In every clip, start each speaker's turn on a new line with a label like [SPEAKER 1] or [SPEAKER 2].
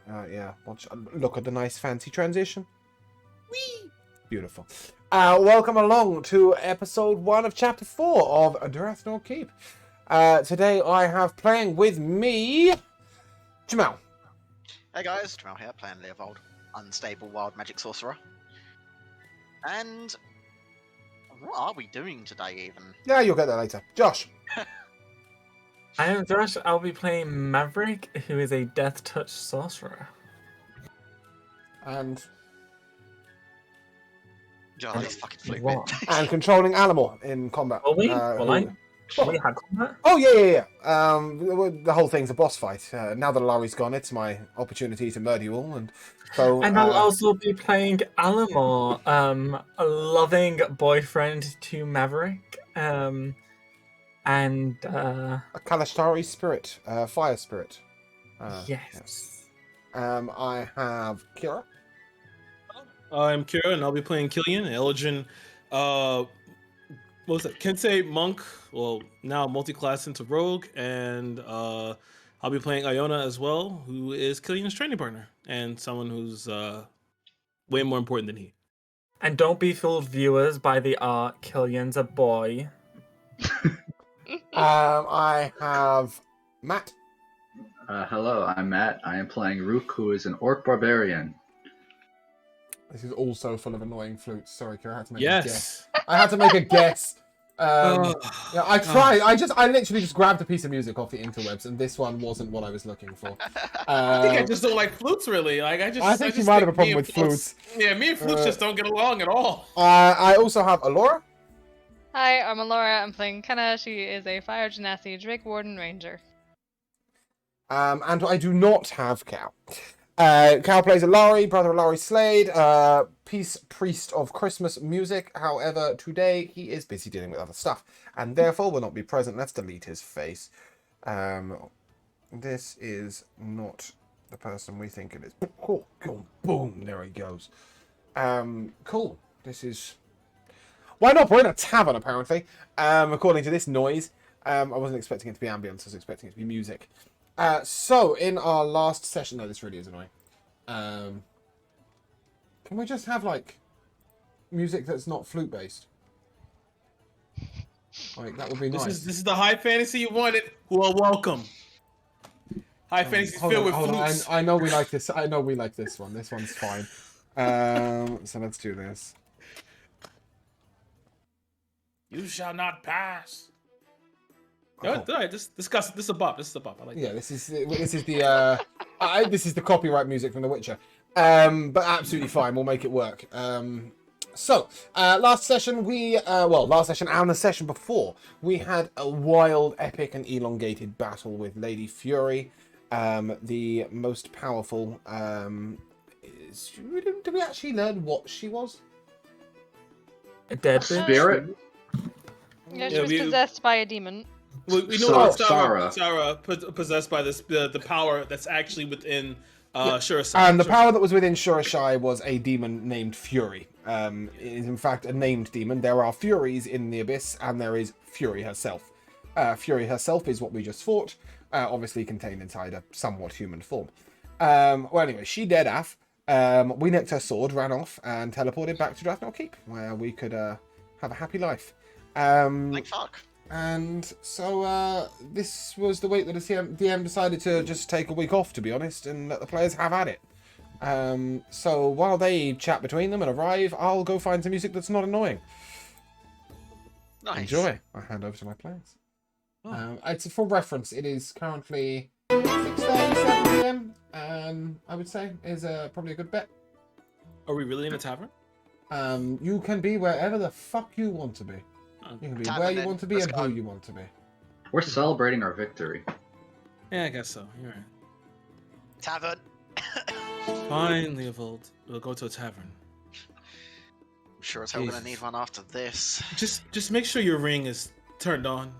[SPEAKER 1] Yeah, look at the nice fancy transition. Whee! Beautiful. Welcome along to episode 1 of chapter 4 of Drathnor Keep. Today I have playing with me, Jamal.
[SPEAKER 2] Hey guys, Jamal here, playing Leovold, unstable wild magic sorcerer. And what are we doing today even?
[SPEAKER 1] Yeah, you'll get that later. Josh.
[SPEAKER 3] I am Josh. I'll be playing Maverick, who is a Death Touch sorcerer.
[SPEAKER 1] And
[SPEAKER 2] Oh, this fucking flute
[SPEAKER 3] What?
[SPEAKER 2] bit.
[SPEAKER 1] and controlling animal in combat.
[SPEAKER 3] Will we? We had combat?
[SPEAKER 1] Oh, yeah. The whole thing's a boss fight. Now that Larry's gone, it's my opportunity to murder you all. And so,
[SPEAKER 3] And I'll also be playing Alamor, a loving boyfriend to Maverick. And
[SPEAKER 1] a Kalastari spirit, fire spirit.
[SPEAKER 3] yes.
[SPEAKER 1] I have Kira.
[SPEAKER 4] I'm Kira, and I'll be playing Killian, Eldrin. What was that? Kensei monk. Well, now multi-class into rogue, and I'll be playing Iona as well, who is Killian's training partner and someone who's way more important than he.
[SPEAKER 3] And don't be fooled, viewers, by the art. Killian's a boy.
[SPEAKER 1] I have Matt.
[SPEAKER 5] Hello, I'm Matt. I am playing Rook, who is an orc barbarian.
[SPEAKER 1] This is also full of annoying flutes. Sorry, Kira, I had to make a guess.
[SPEAKER 4] Yes.
[SPEAKER 1] I had to make a guess. Yeah, I tried.
[SPEAKER 4] Oh.
[SPEAKER 1] I literally just grabbed a piece of music off the interwebs, and this one wasn't what I was looking for.
[SPEAKER 4] I think I just don't like flutes, really. Like I
[SPEAKER 1] think you
[SPEAKER 4] just
[SPEAKER 1] might have a
[SPEAKER 4] me
[SPEAKER 1] problem
[SPEAKER 4] and
[SPEAKER 1] with flutes.
[SPEAKER 4] Yeah, me and flutes just don't get along at all.
[SPEAKER 1] I also have Alora.
[SPEAKER 6] Hi, I'm Alora. I'm playing Kenna. She is a Fire Genasi Drake Warden Ranger.
[SPEAKER 1] And I do not have Cal. Cal plays a Laurie, brother of Laurie Slade, peace priest of Christmas music. However, today he is busy dealing with other stuff, and therefore will not be present. Let's delete his face. This is not the person we think it is. Cool. Boom, there he goes. Cool. This is... Why not? We're in a tavern, apparently. According to this noise. I wasn't expecting it to be ambience, I was expecting it to be music. So, in our last session... No, this really is annoying. Can we just have, like, music that's not flute-based? Like, that would be nice.
[SPEAKER 4] This is the high fantasy you wanted. Well, welcome. High fantasy filled with flutes.
[SPEAKER 1] I know we like this. I know we like this one. This one's fine. So let's do this.
[SPEAKER 4] You shall not pass.
[SPEAKER 1] Oh.
[SPEAKER 4] This is a bop. This is a bop. I like.
[SPEAKER 1] Yeah, this is the this is the copyright music from The Witcher. But absolutely fine. We'll make it work. So last session last session and the session before we had a wild, epic, and elongated battle with Lady Fury, the most powerful. Did we actually learn what she was?
[SPEAKER 3] A dead
[SPEAKER 5] Spirit?
[SPEAKER 6] Yeah, she was possessed by a demon.
[SPEAKER 4] We know
[SPEAKER 5] Sarah.
[SPEAKER 4] Sarah possessed by the power that's actually within Shurashai.
[SPEAKER 1] And the power that was within Shurashai was a demon named Fury. It is in fact a named demon. There are Furies in the Abyss, and there is Fury herself. Fury herself is what we just fought, obviously contained inside a somewhat human form. Well, anyway, she dead af. We nicked her sword, ran off, and teleported back to Drathnor Keep, where we could have a happy life.
[SPEAKER 2] Like fuck.
[SPEAKER 1] And so this was the week that the DM decided to just take a week off, to be honest, and let the players have at it. So while they chat between them and arrive, I'll go find some music that's not annoying.
[SPEAKER 2] Nice.
[SPEAKER 1] Enjoy. I hand over to my players.
[SPEAKER 4] Oh.
[SPEAKER 1] It's for reference. It is currently 6:37 PM, and I would say is probably a good bet.
[SPEAKER 4] Are we really in a tavern?
[SPEAKER 1] You can be wherever the fuck you want to be. You can be
[SPEAKER 2] Tavern
[SPEAKER 1] where you
[SPEAKER 2] then.
[SPEAKER 1] want to be
[SPEAKER 2] Let's
[SPEAKER 1] and
[SPEAKER 2] go.
[SPEAKER 1] who you want to be.
[SPEAKER 5] We're celebrating our victory.
[SPEAKER 4] Yeah, I guess so. You're right.
[SPEAKER 2] Tavern.
[SPEAKER 4] Fine, Leovold. We'll go to a tavern.
[SPEAKER 2] I'm sure as hell gonna
[SPEAKER 4] Jesus.
[SPEAKER 2] need one after this.
[SPEAKER 4] Just make sure your ring is turned on.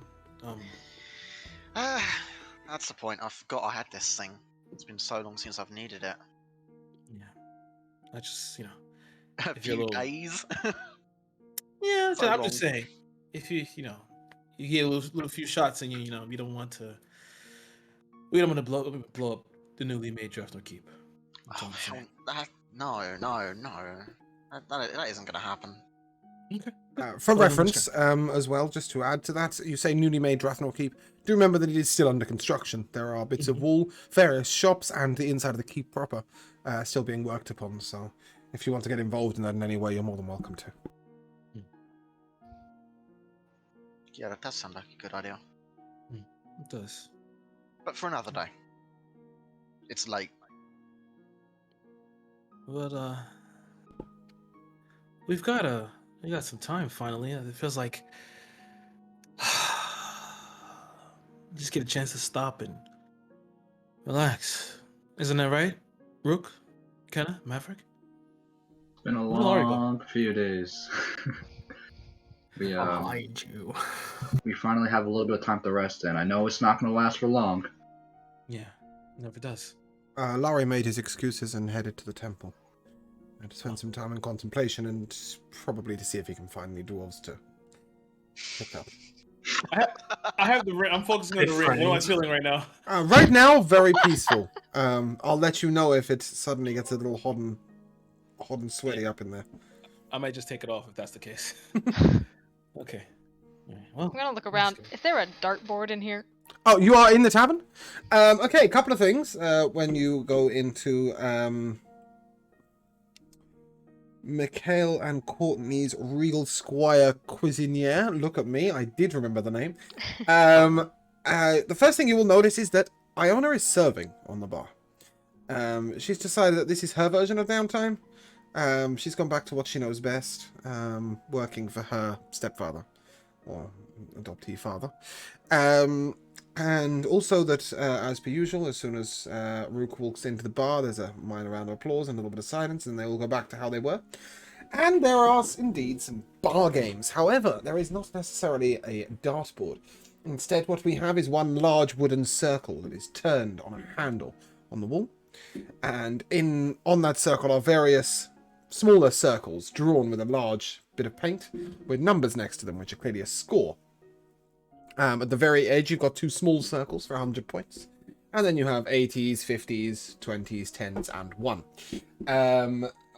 [SPEAKER 2] That's the point. I forgot I had this thing. It's been so long since I've needed it.
[SPEAKER 4] Yeah. I just,
[SPEAKER 2] A
[SPEAKER 4] If you're
[SPEAKER 2] few
[SPEAKER 4] a little-
[SPEAKER 2] days.
[SPEAKER 4] Yeah,
[SPEAKER 2] So
[SPEAKER 4] I'm just
[SPEAKER 2] long.
[SPEAKER 4] saying. If you get a little few shots and you don't want to. We don't want to blow up the newly made Drathnor Keep. That's all
[SPEAKER 2] Oh,
[SPEAKER 4] I'm
[SPEAKER 2] hell,
[SPEAKER 4] saying.
[SPEAKER 2] no. That isn't gonna happen.
[SPEAKER 4] Okay.
[SPEAKER 1] For
[SPEAKER 4] Well, then
[SPEAKER 1] reference, as well, just to add to that, you say newly made Drathnor Keep. Do remember that it is still under construction. There are bits of wall, various shops, and the inside of the keep proper still being worked upon. So, if you want to get involved in that in any way, you're more than welcome to.
[SPEAKER 2] Yeah, that does sound like a good idea.
[SPEAKER 4] It does.
[SPEAKER 2] But for another day. It's late.
[SPEAKER 4] But we got some time finally. It feels like just get a chance to stop and relax. Isn't that right? Rook? Kenna? Maverick?
[SPEAKER 5] It's been a
[SPEAKER 4] Where'd Laurie go?
[SPEAKER 5] long few days. we
[SPEAKER 3] Behind you.
[SPEAKER 5] we finally have a little bit of time to rest in. I know it's not going to last for long.
[SPEAKER 4] Yeah, never does.
[SPEAKER 1] Larry made his excuses and headed to the temple. To spend some time in contemplation and probably to see if he can find any dwarves to pick up.
[SPEAKER 4] I have the ring. I'm focusing on the ring. What am I feeling right now?
[SPEAKER 1] Right now, very peaceful. I'll let you know if it suddenly gets a little hot and sweaty up in there.
[SPEAKER 4] I might just take it off if that's the case. Okay. All right, well,
[SPEAKER 6] I'm gonna look around. Is there a dartboard in here?
[SPEAKER 1] Oh, you are in the tavern? Okay, a couple of things. When you go into Mikhail and Courtney's Regal Squire Cuisinier. Look at me, I did remember the name. The first thing you will notice is that Iona is serving on the bar. She's decided that this is her version of downtime. She's gone back to what she knows best, working for her stepfather, or adoptee father. And also that, as per usual, as soon as Rook walks into the bar, there's a minor round of applause and a little bit of silence, and they all go back to how they were. And there are indeed some bar games. However, there is not necessarily a dartboard. Instead, what we have is one large wooden circle that is turned on a handle on the wall. And on that circle are various smaller circles drawn with a large bit of paint with numbers next to them, which are clearly a score. At the very edge, you've got two small circles for 100 points. And then you have 80s, 50s, 20s, 10s, and 1.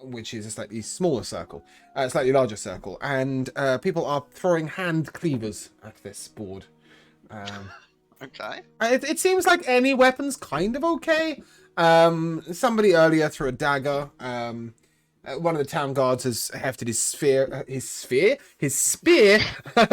[SPEAKER 1] Which is a slightly smaller circle. A slightly larger circle. And people are throwing hand cleavers at this board.
[SPEAKER 2] Okay.
[SPEAKER 1] It seems like any weapon's kind of okay. Somebody earlier threw a dagger. One of the town guards has hefted his spear. He's hefted. I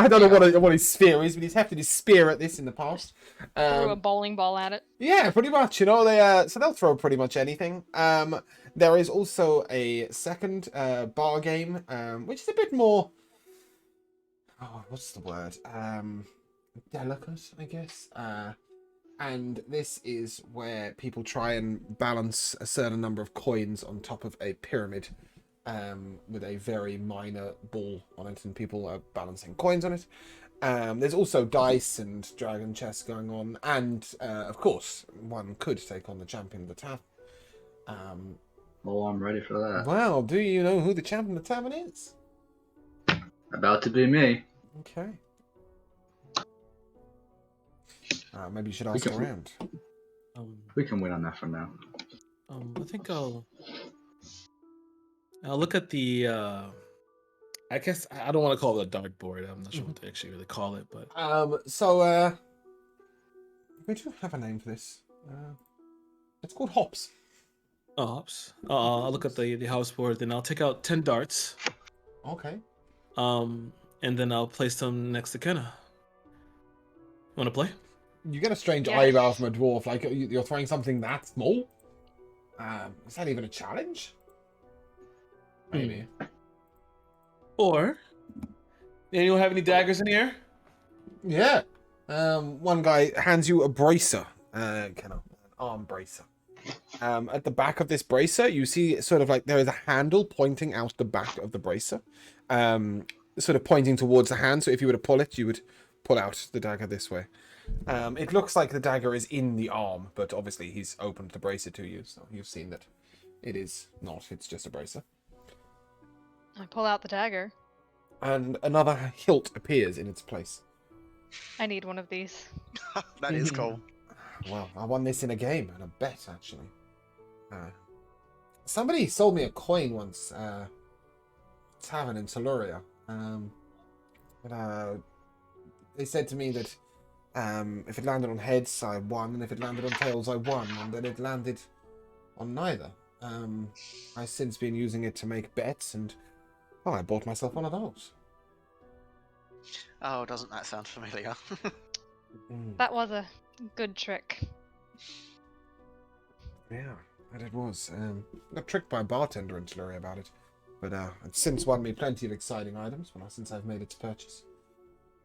[SPEAKER 1] don't know what his spear is, but he's hefted his spear at this in the past.
[SPEAKER 6] Threw a bowling ball at it.
[SPEAKER 1] Yeah, pretty much. You know, so they'll throw pretty much anything. There is also a second bar game, which is a bit more. Oh, what's the word? Delicate, I guess. And this is where people try and balance a certain number of coins on top of a pyramid with a very minor ball on it, and people are balancing coins on it. There's also dice and dragon chess going on, and of course, one could take on the champion of the tavern.
[SPEAKER 5] Oh, I'm ready for that.
[SPEAKER 1] Well, do you know who the champion of the tavern is?
[SPEAKER 5] About to be me.
[SPEAKER 1] Okay. Maybe you should ask around.
[SPEAKER 5] We can win on that for now.
[SPEAKER 4] I think I'll look at the. I guess I don't want to call it a dartboard. I'm not sure what to actually really call it, but.
[SPEAKER 1] We do have a name for this. It's called hops.
[SPEAKER 4] Oh, hops. I'll look at the house board, then I'll take out 10 darts.
[SPEAKER 1] Okay.
[SPEAKER 4] And then I'll place them next to Kenna. You want to play?
[SPEAKER 1] You get a strange
[SPEAKER 6] Yes.
[SPEAKER 1] eyebrow from a dwarf, like you're throwing something that small? Is that even a challenge? Maybe.
[SPEAKER 4] Or, anyone have any daggers in here?
[SPEAKER 1] Yeah. One guy hands you a bracer. Kind of an arm bracer. At the back of this bracer, you see sort of like there is a handle pointing out the back of the bracer. Sort of pointing towards the hand, so if you were to pull it, you would pull out the dagger this way. It looks like the dagger is in the arm, but obviously he's opened the bracer to you, so you've seen that it is not, it's just a bracer.
[SPEAKER 6] I pull out the dagger.
[SPEAKER 1] And another hilt appears in its place.
[SPEAKER 6] I need one of these.
[SPEAKER 2] That is cool.
[SPEAKER 1] Well, I won this in a game, and a bet, actually. Somebody sold me a coin once, tavern in Tellurian. They said to me that if it landed on heads, I won, and if it landed on tails, I won, and then it landed on neither. I've since been using it to make bets, and well, I bought myself one of those.
[SPEAKER 2] Oh, doesn't that sound familiar?
[SPEAKER 6] That was a good trick.
[SPEAKER 1] Yeah, that it was. Got tricked by a bartender in Tellurian about it, but it's since won me plenty of exciting items since I've made its purchase.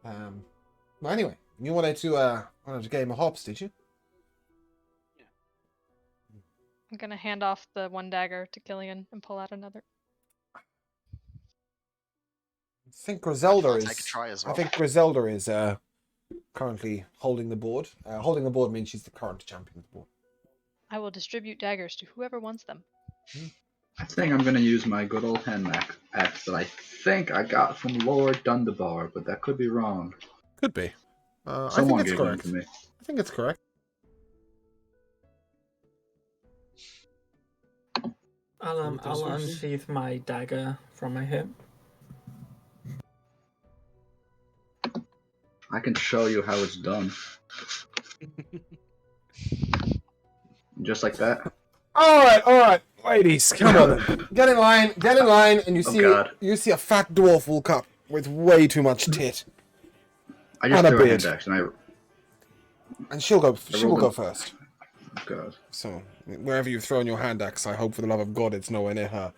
[SPEAKER 1] Well, anyway, you wanted to game of hops, did you?
[SPEAKER 6] I'm gonna hand off the one dagger to Killian and pull out another.
[SPEAKER 1] I think Griselda
[SPEAKER 2] I'll
[SPEAKER 1] is.
[SPEAKER 2] take a try as
[SPEAKER 1] I
[SPEAKER 2] well.
[SPEAKER 1] think Griselda is currently holding the board. Holding the board means she's the current champion of the board.
[SPEAKER 6] I will distribute daggers to whoever wants them.
[SPEAKER 5] I think I'm gonna use my good old hand axe that I think I got from Lord Dundabar, but that could be wrong.
[SPEAKER 1] Could be. I think
[SPEAKER 5] Someone
[SPEAKER 1] it's
[SPEAKER 5] gave one
[SPEAKER 1] correct.
[SPEAKER 5] to me.
[SPEAKER 1] I think it's correct.
[SPEAKER 3] I'll unsheath my dagger from my hip.
[SPEAKER 5] I can show you how it's done. Just like that.
[SPEAKER 1] All right, ladies, come on, then. Get in line, and you
[SPEAKER 5] Oh,
[SPEAKER 1] see
[SPEAKER 5] God.
[SPEAKER 1] a fat dwarf walk up with way too much tit,
[SPEAKER 5] I just
[SPEAKER 1] And a
[SPEAKER 5] threw a
[SPEAKER 1] beard.
[SPEAKER 5] hand axe and
[SPEAKER 1] and she will
[SPEAKER 5] rolled
[SPEAKER 1] go
[SPEAKER 5] a-
[SPEAKER 1] first.
[SPEAKER 5] oh god.
[SPEAKER 1] So wherever you've thrown your hand axe, I hope for the love of God it's nowhere near her.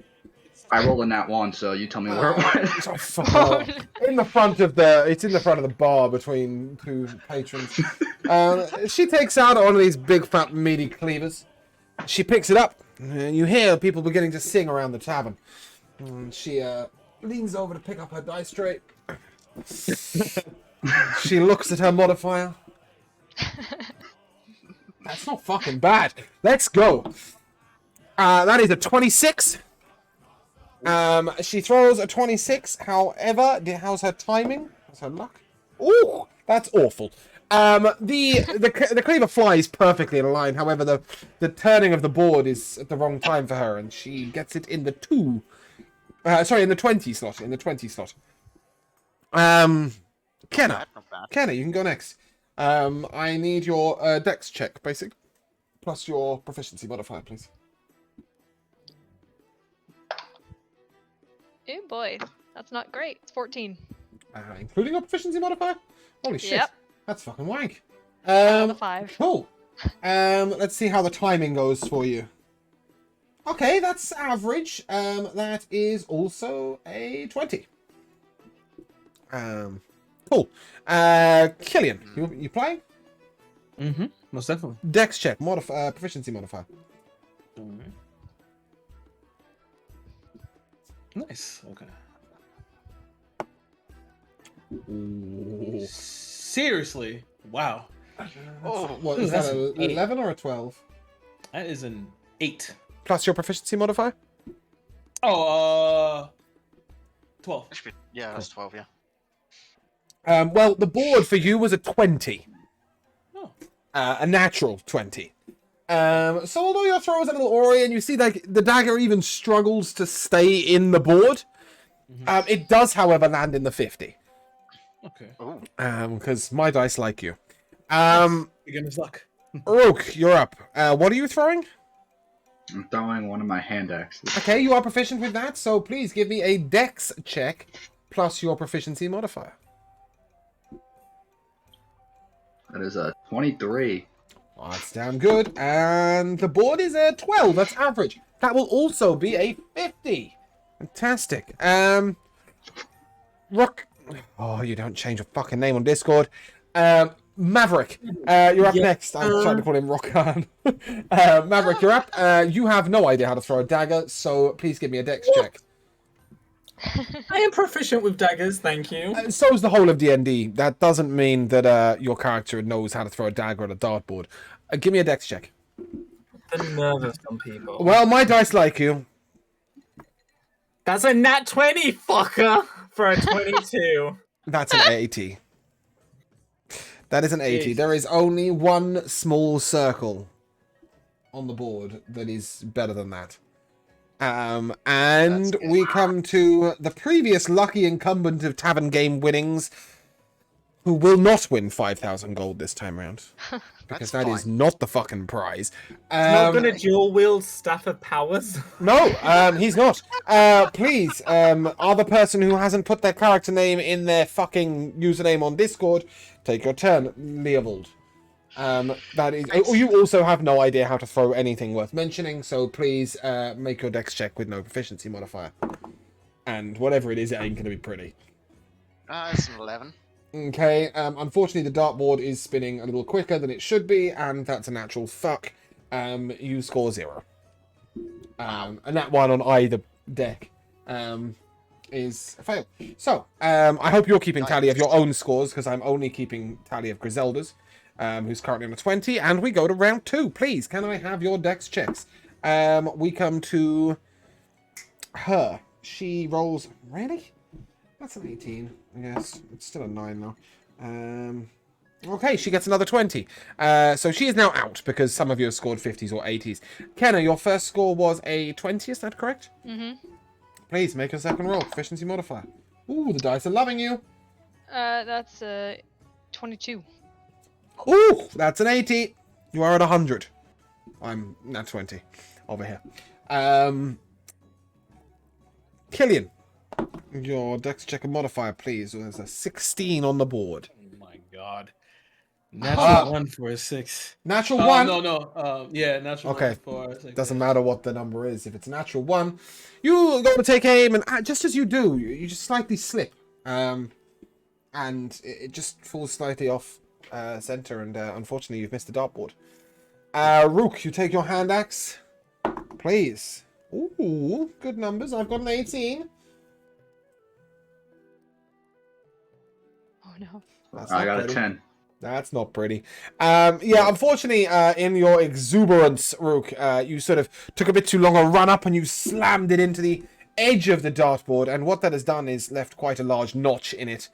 [SPEAKER 5] I rolled a nat 1, so you tell me where it went.
[SPEAKER 1] Oh, fuck hell. It's in the front of the bar between two patrons. She takes out one of these big fat meaty cleavers. She picks it up. You hear people beginning to sing around the tavern. She leans over to pick up her dice tray. She looks at her modifier. That's not fucking bad. Let's go. That is a 26. She throws a 26. However, how's her timing? How's her luck? Ooh, that's awful. The cleaver flies perfectly in a line. However, the turning of the board is at the wrong time for her, and she gets it in the 20 slot. Kenna,
[SPEAKER 2] Not bad.
[SPEAKER 1] Kenna, you can go next. I need your dex check, basic, plus your proficiency modifier, please.
[SPEAKER 6] Oh boy, that's not great. It's 14.
[SPEAKER 1] Including your proficiency modifier? Holy shit.
[SPEAKER 6] Yep.
[SPEAKER 1] That's fucking wank.
[SPEAKER 6] Another 5.
[SPEAKER 1] Cool. Let's see how the timing goes for you. Okay, that's average. That is also a 20. Cool. Killian, you playing?
[SPEAKER 4] Mm-hmm. Most definitely.
[SPEAKER 1] Dex check, proficiency modifier.
[SPEAKER 4] Alright. Nice. Okay.
[SPEAKER 1] Ooh.
[SPEAKER 4] Seriously? Wow.
[SPEAKER 2] Oh,
[SPEAKER 1] What, is
[SPEAKER 4] That's
[SPEAKER 1] that
[SPEAKER 4] an
[SPEAKER 1] an
[SPEAKER 4] eight.
[SPEAKER 1] 11 or a 12?
[SPEAKER 4] That is an 8.
[SPEAKER 1] Plus your proficiency modifier?
[SPEAKER 4] Oh, 12.
[SPEAKER 2] that should be, yeah, that's 12, yeah.
[SPEAKER 1] Well, the board for you was a 20.
[SPEAKER 4] Oh.
[SPEAKER 1] A natural 20. So although your throw is a little awry and you see like the dagger even struggles to stay in the board, it does, however, land in the 50.
[SPEAKER 4] Okay.
[SPEAKER 2] Oh,
[SPEAKER 1] Because my dice like you.
[SPEAKER 4] Beginner's luck.
[SPEAKER 1] Rook, you're up. What are you throwing?
[SPEAKER 5] I'm throwing one of my hand axes.
[SPEAKER 1] Okay, you are proficient with that, so please give me a dex check plus your proficiency modifier.
[SPEAKER 5] That is a 23.
[SPEAKER 1] Oh, that's damn good. And the board is a 12. That's average. That will also be a 50. Fantastic. Rook. Oh, you don't change your fucking name on Discord. Maverick, you're up next. I'm trying to call him Rockan. Maverick, you're up. You have no idea how to throw a dagger, so please give me a dex check.
[SPEAKER 3] I am proficient with daggers, thank you.
[SPEAKER 1] So is the whole of D&D. That doesn't mean that your character knows how to throw a dagger at a dartboard. Give me a dex check.
[SPEAKER 3] The nerve of some people.
[SPEAKER 1] Well, my dice like you.
[SPEAKER 3] That's a nat 20, fucker! For a 22.
[SPEAKER 1] That's an 80. That is an 80.
[SPEAKER 4] Jesus.
[SPEAKER 1] There is only one small circle on the board that is better than that. And
[SPEAKER 2] That's good.
[SPEAKER 1] we come to the previous lucky incumbent of Tavern Game winnings, who will not win 5,000 gold this time round. Because that is
[SPEAKER 2] fine.
[SPEAKER 1] not the fucking prize.
[SPEAKER 3] Not gonna dual wield Staff of Powers.
[SPEAKER 1] No, he's not. Please, other person who hasn't put their character name in their fucking username on Discord, take your turn, Leovold. That is. Oh, you also have no idea how to throw anything worth mentioning, so please make your dex check with no proficiency modifier. And whatever it is, it ain't gonna be pretty.
[SPEAKER 2] It's an 11.
[SPEAKER 1] Okay, unfortunately the dartboard is spinning a little quicker than it should be, and that's a natural fuck. You score 0. And that one on either deck is a fail. So, I hope you're keeping tally of your own scores, because I'm only keeping tally of Griselda's, who's currently on a 20, and we go to round 2. Please, can I have your dex checks? We come to her. She rolls... Really? That's an 18, I guess. It's still a 9 though. Okay, she gets another 20. So she is now out because some of you have scored 50s or 80s. Kenna, your first score was a 20, is that correct?
[SPEAKER 6] Mm-hmm.
[SPEAKER 1] Please make a second roll. Proficiency modifier. Ooh, the dice are loving you.
[SPEAKER 6] That's 22.
[SPEAKER 1] Ooh, that's an 80. You are at 100. I'm at 20 over here. Killian, your dex check and modifier, please. There's a 16 on the board.
[SPEAKER 4] Oh my god. Natural 1 for a 6.
[SPEAKER 1] Natural 1.
[SPEAKER 4] No. Yeah, natural
[SPEAKER 1] Okay.
[SPEAKER 4] 1 for a 6.
[SPEAKER 1] Doesn't matter what the number is. If it's a natural 1, you go to take aim, and just as you do, you just slightly slip. And it just falls slightly off center, and unfortunately you've missed the dartboard. Rook, you take your hand axe, please. Ooh, good numbers. I've got an 18.
[SPEAKER 6] Oh no.
[SPEAKER 1] That's
[SPEAKER 5] I
[SPEAKER 1] not
[SPEAKER 5] got
[SPEAKER 1] pretty.
[SPEAKER 5] a 10.
[SPEAKER 1] That's not pretty. Yeah, unfortunately, in your exuberance, Rook, you sort of took a bit too long a run up and you slammed it into the edge of the dartboard, and what that has done is left quite a large notch in it.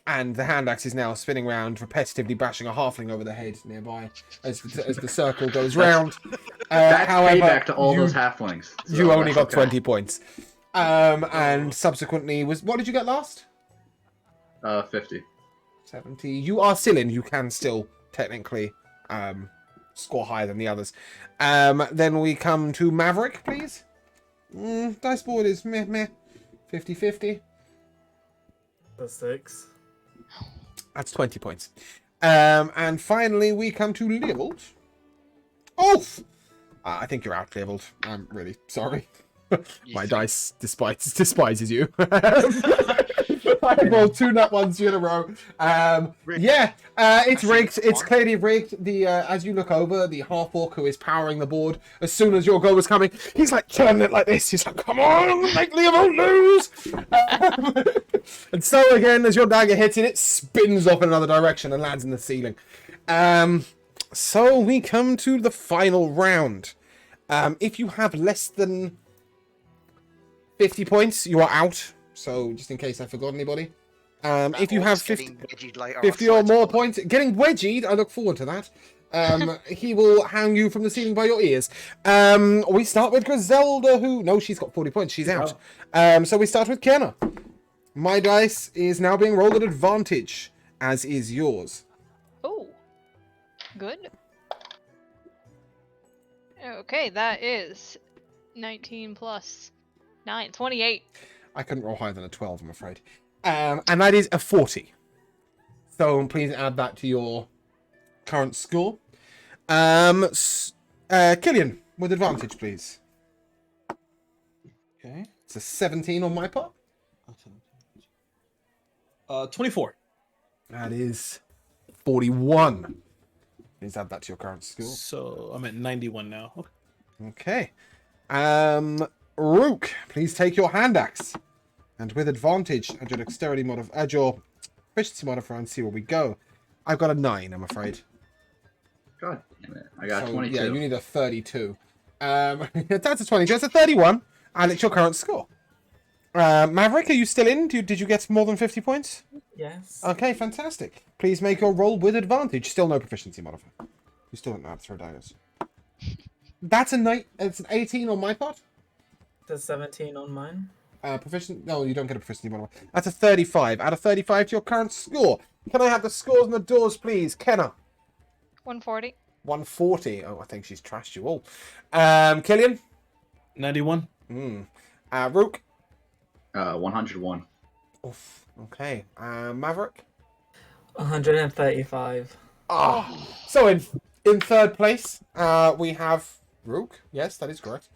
[SPEAKER 1] And the hand axe is now spinning around, repetitively bashing a halfling over the head nearby as the circle goes round.
[SPEAKER 5] That's
[SPEAKER 1] however,
[SPEAKER 5] payback to all those halflings. So
[SPEAKER 1] you only
[SPEAKER 5] that's
[SPEAKER 1] got 20 points. And subsequently what did you get last?
[SPEAKER 5] 50.
[SPEAKER 1] 70. You are still in. You can still technically score higher than the others. Then we come to Maverick, please. Dice board is meh. 50-50.
[SPEAKER 3] The 6.
[SPEAKER 1] That's 20 points. And finally, we come to Leovold. Oh! I think you're out, Leovold. I'm really sorry. My dice despises you. I rolled 2 nut ones in a row. It's rigged. It's clearly rigged. The as you look over, the half-orc who is powering the board, as soon as your goal was coming, he's like turning it like this. He's like, come on, make Leovold lose! And so again, as your dagger hits it, it spins off in another direction and lands in the ceiling. So we come to the final round. If you have less than 50 points, you are out. So, just in case I forgot anybody. If you have 50 or more points, getting wedgied, I look forward to that. He will hang you from the ceiling by your ears. We start with Griselda, no, she's got 40 points. She's out. So we start with Kenna. My dice is now being rolled at advantage, as is yours.
[SPEAKER 6] Oh, good. Okay, that is 19 plus 9, 28.
[SPEAKER 1] I couldn't roll higher than a 12, I'm afraid. And that is a 40. So please add that to your current score. Killian, with advantage, please.
[SPEAKER 4] Okay.
[SPEAKER 1] It's a 17 on my part.
[SPEAKER 4] 24.
[SPEAKER 1] That is 41. Please add that to your current score.
[SPEAKER 4] So I'm at 91 now.
[SPEAKER 1] Okay. Rook, please take your hand axe. And with advantage, add your dexterity add your proficiency modifier and see where we go. I've got a 9, I'm afraid.
[SPEAKER 5] God damn it. I got
[SPEAKER 1] So,
[SPEAKER 5] 22.
[SPEAKER 1] yeah, you need a 32. That's a 22. That's a 31. And it's your current score. Maverick, are you still in? Did you get more than 50 points?
[SPEAKER 3] Yes.
[SPEAKER 1] Okay, fantastic. Please make your roll with advantage. Still no proficiency modifier. You still don't know how to throw daggers. That's a night. It's an 18 on my part.
[SPEAKER 3] Does 17 on mine.
[SPEAKER 1] Proficient? No, you don't get a proficiency modifier. That's a 35. Out of 35 to your current score. Can I have the scores on the doors, please? Kenna.
[SPEAKER 6] 140.
[SPEAKER 1] 140. Oh, I think she's trashed you all. Killian.
[SPEAKER 4] 91.
[SPEAKER 1] Rook.
[SPEAKER 5] 101.
[SPEAKER 1] Oof. Okay. Maverick.
[SPEAKER 3] 135.
[SPEAKER 1] So in third place, we have Rook. Yes, that is correct.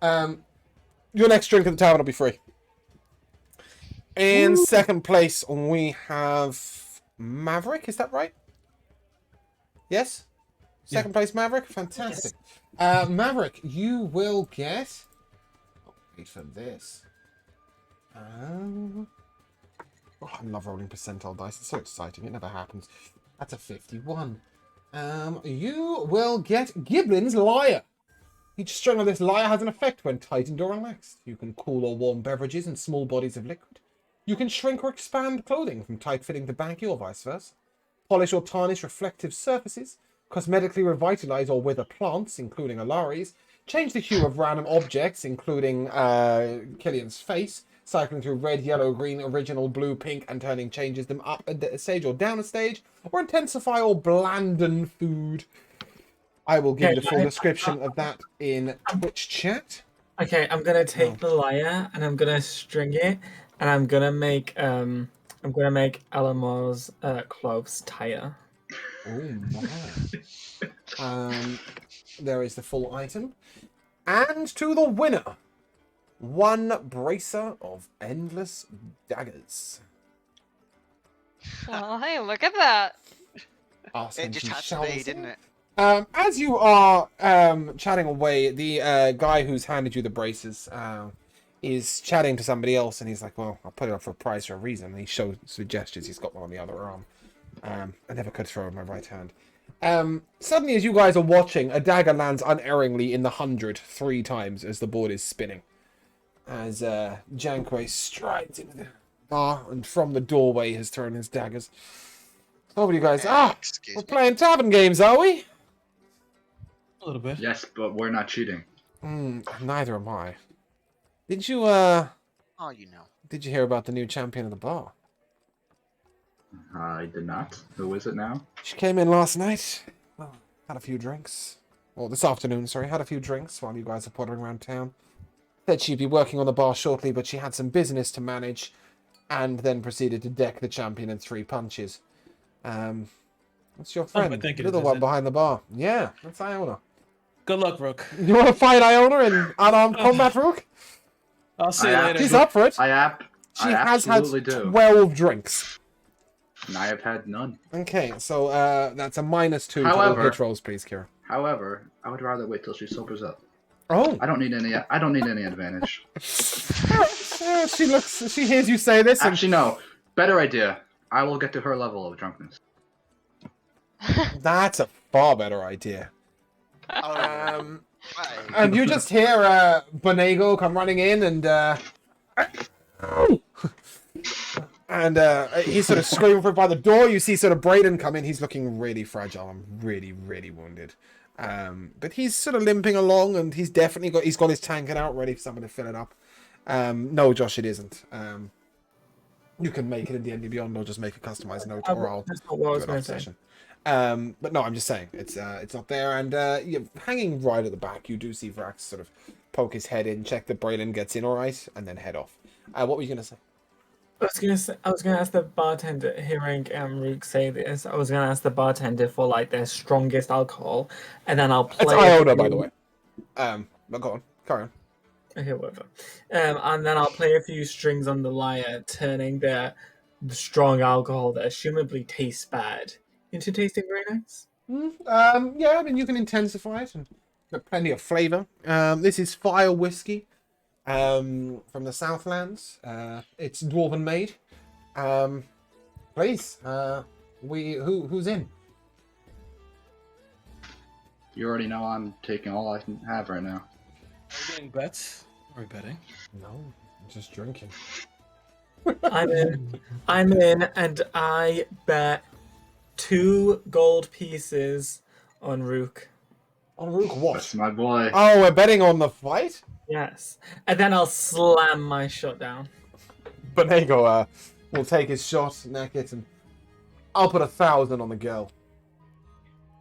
[SPEAKER 1] Your next drink at the tavern will be free. In second place, we have Maverick. Is that right? Yes? Second place, Maverick? Fantastic. Maverick, you will get... Oh, wait for this. Oh, I love rolling percentile dice. It's so exciting. It never happens. That's a 51. You will get Giblin's Lyre. Each string of this lyre has an effect when tightened or relaxed. You can cool or warm beverages and small bodies of liquid. You can shrink or expand clothing from tight-fitting to baggy or vice versa. Polish or tarnish reflective surfaces. Cosmetically revitalize or wither plants, including Alaris. Change the hue of random objects, including Killian's face. Cycling through red, yellow, green, original, blue, pink, and turning changes them up a stage or down a stage. Or intensify or blanden food. I will give you the full description of that in Twitch chat.
[SPEAKER 3] Okay, I'm gonna take the lyre and I'm gonna string it, and I'm gonna make Alamar's clothes tighter.
[SPEAKER 1] Oh my. There is the full item. And to the winner, one bracer of endless daggers.
[SPEAKER 6] Well, hey, look at that.
[SPEAKER 2] It just had to be, didn't it?
[SPEAKER 1] As you are chatting away, the guy who's handed you the braces is chatting to somebody else, and he's like, well, I'll put it up for a price for a reason. And he shows gestures. He's got one on the other arm. I never could throw in my right hand. Suddenly, as you guys are watching, a dagger lands unerringly in the 100 3 times as the board is spinning. As Janquay strides into the bar and from the doorway has thrown his daggers. Over you guys.
[SPEAKER 2] Excuse
[SPEAKER 1] We're
[SPEAKER 2] me.
[SPEAKER 1] playing tavern games, are we?
[SPEAKER 4] A little bit.
[SPEAKER 5] Yes, but we're not cheating.
[SPEAKER 1] Neither am I. Did you
[SPEAKER 2] Oh, you know.
[SPEAKER 1] Did you hear about the new champion of the bar?
[SPEAKER 5] I did not. Who is it now?
[SPEAKER 1] She came in last night. Well, had a few drinks. Well, this afternoon, sorry. Had a few drinks while you guys are pottering around town. Said she'd be working on the bar shortly, but she had some business to manage, and then proceeded to deck the champion in 3 punches. That's your friend,
[SPEAKER 4] I think it
[SPEAKER 1] the little
[SPEAKER 4] is,
[SPEAKER 1] one
[SPEAKER 4] is it?
[SPEAKER 1] behind the bar. Yeah, that's Iona.
[SPEAKER 4] Good luck, Rook.
[SPEAKER 1] You want to fight Iona in unarmed combat, Rook?
[SPEAKER 4] I'll see you later.
[SPEAKER 1] She's up for it.
[SPEAKER 5] I
[SPEAKER 1] She has had
[SPEAKER 5] absolutely do.
[SPEAKER 1] 12 drinks.
[SPEAKER 5] And I have had none.
[SPEAKER 1] Okay, so that's a -2 to all
[SPEAKER 5] However-
[SPEAKER 1] hit rolls, please, Kira.
[SPEAKER 5] However, I would rather wait till she sobers up.
[SPEAKER 1] Oh,
[SPEAKER 5] I don't need any advantage.
[SPEAKER 1] she hears you say this, and
[SPEAKER 5] Actually, no. Better idea. I will get to her level of drunkenness.
[SPEAKER 1] that's a far better idea.
[SPEAKER 2] Oh, hey.
[SPEAKER 1] And you just hear Bonego come running in, and he's sort of screaming for it by the door. You see sort of Brayden come in. He's looking really fragile and really, really wounded. But he's sort of limping along, and he's definitely got his tankard out ready for someone to fill it up. No, Josh, it isn't. You can make it in D&D Beyond, or just make a customized note, or I'll
[SPEAKER 3] That's not what I was
[SPEAKER 1] do it
[SPEAKER 3] going
[SPEAKER 1] off
[SPEAKER 3] to say.
[SPEAKER 1] session. But no, I'm just saying it's not there. And hanging right at the back, you do see Vrax sort of poke his head in, check that Braylon gets in all right, and then head off. What were you gonna say?
[SPEAKER 3] I was gonna ask the bartender, hearing Rook say this, I was gonna ask the bartender for like their strongest alcohol, and then I'll play.
[SPEAKER 1] It's Iona, by the way. But go on, carry on.
[SPEAKER 3] Okay, whatever. And then I'll play a few strings on the lyre, turning the strong alcohol that assumably tastes bad into tasting very nice.
[SPEAKER 1] Yeah, I mean you can intensify it and got plenty of flavour. This is fire whiskey, from the Southlands. It's dwarven made. Please, who's in?
[SPEAKER 5] You already know I'm taking all I can have right now.
[SPEAKER 4] Are we getting bets? Are we betting?
[SPEAKER 1] No, I'm just drinking.
[SPEAKER 3] I'm in, and I bet 2 gold pieces on Rook.
[SPEAKER 1] On Rook, what?
[SPEAKER 5] That's my boy.
[SPEAKER 1] Oh, we're betting on the fight?
[SPEAKER 3] Yes. And then I'll slam my shot down.
[SPEAKER 1] Benego will take his shot, neck it, and I'll put 1,000 on the girl.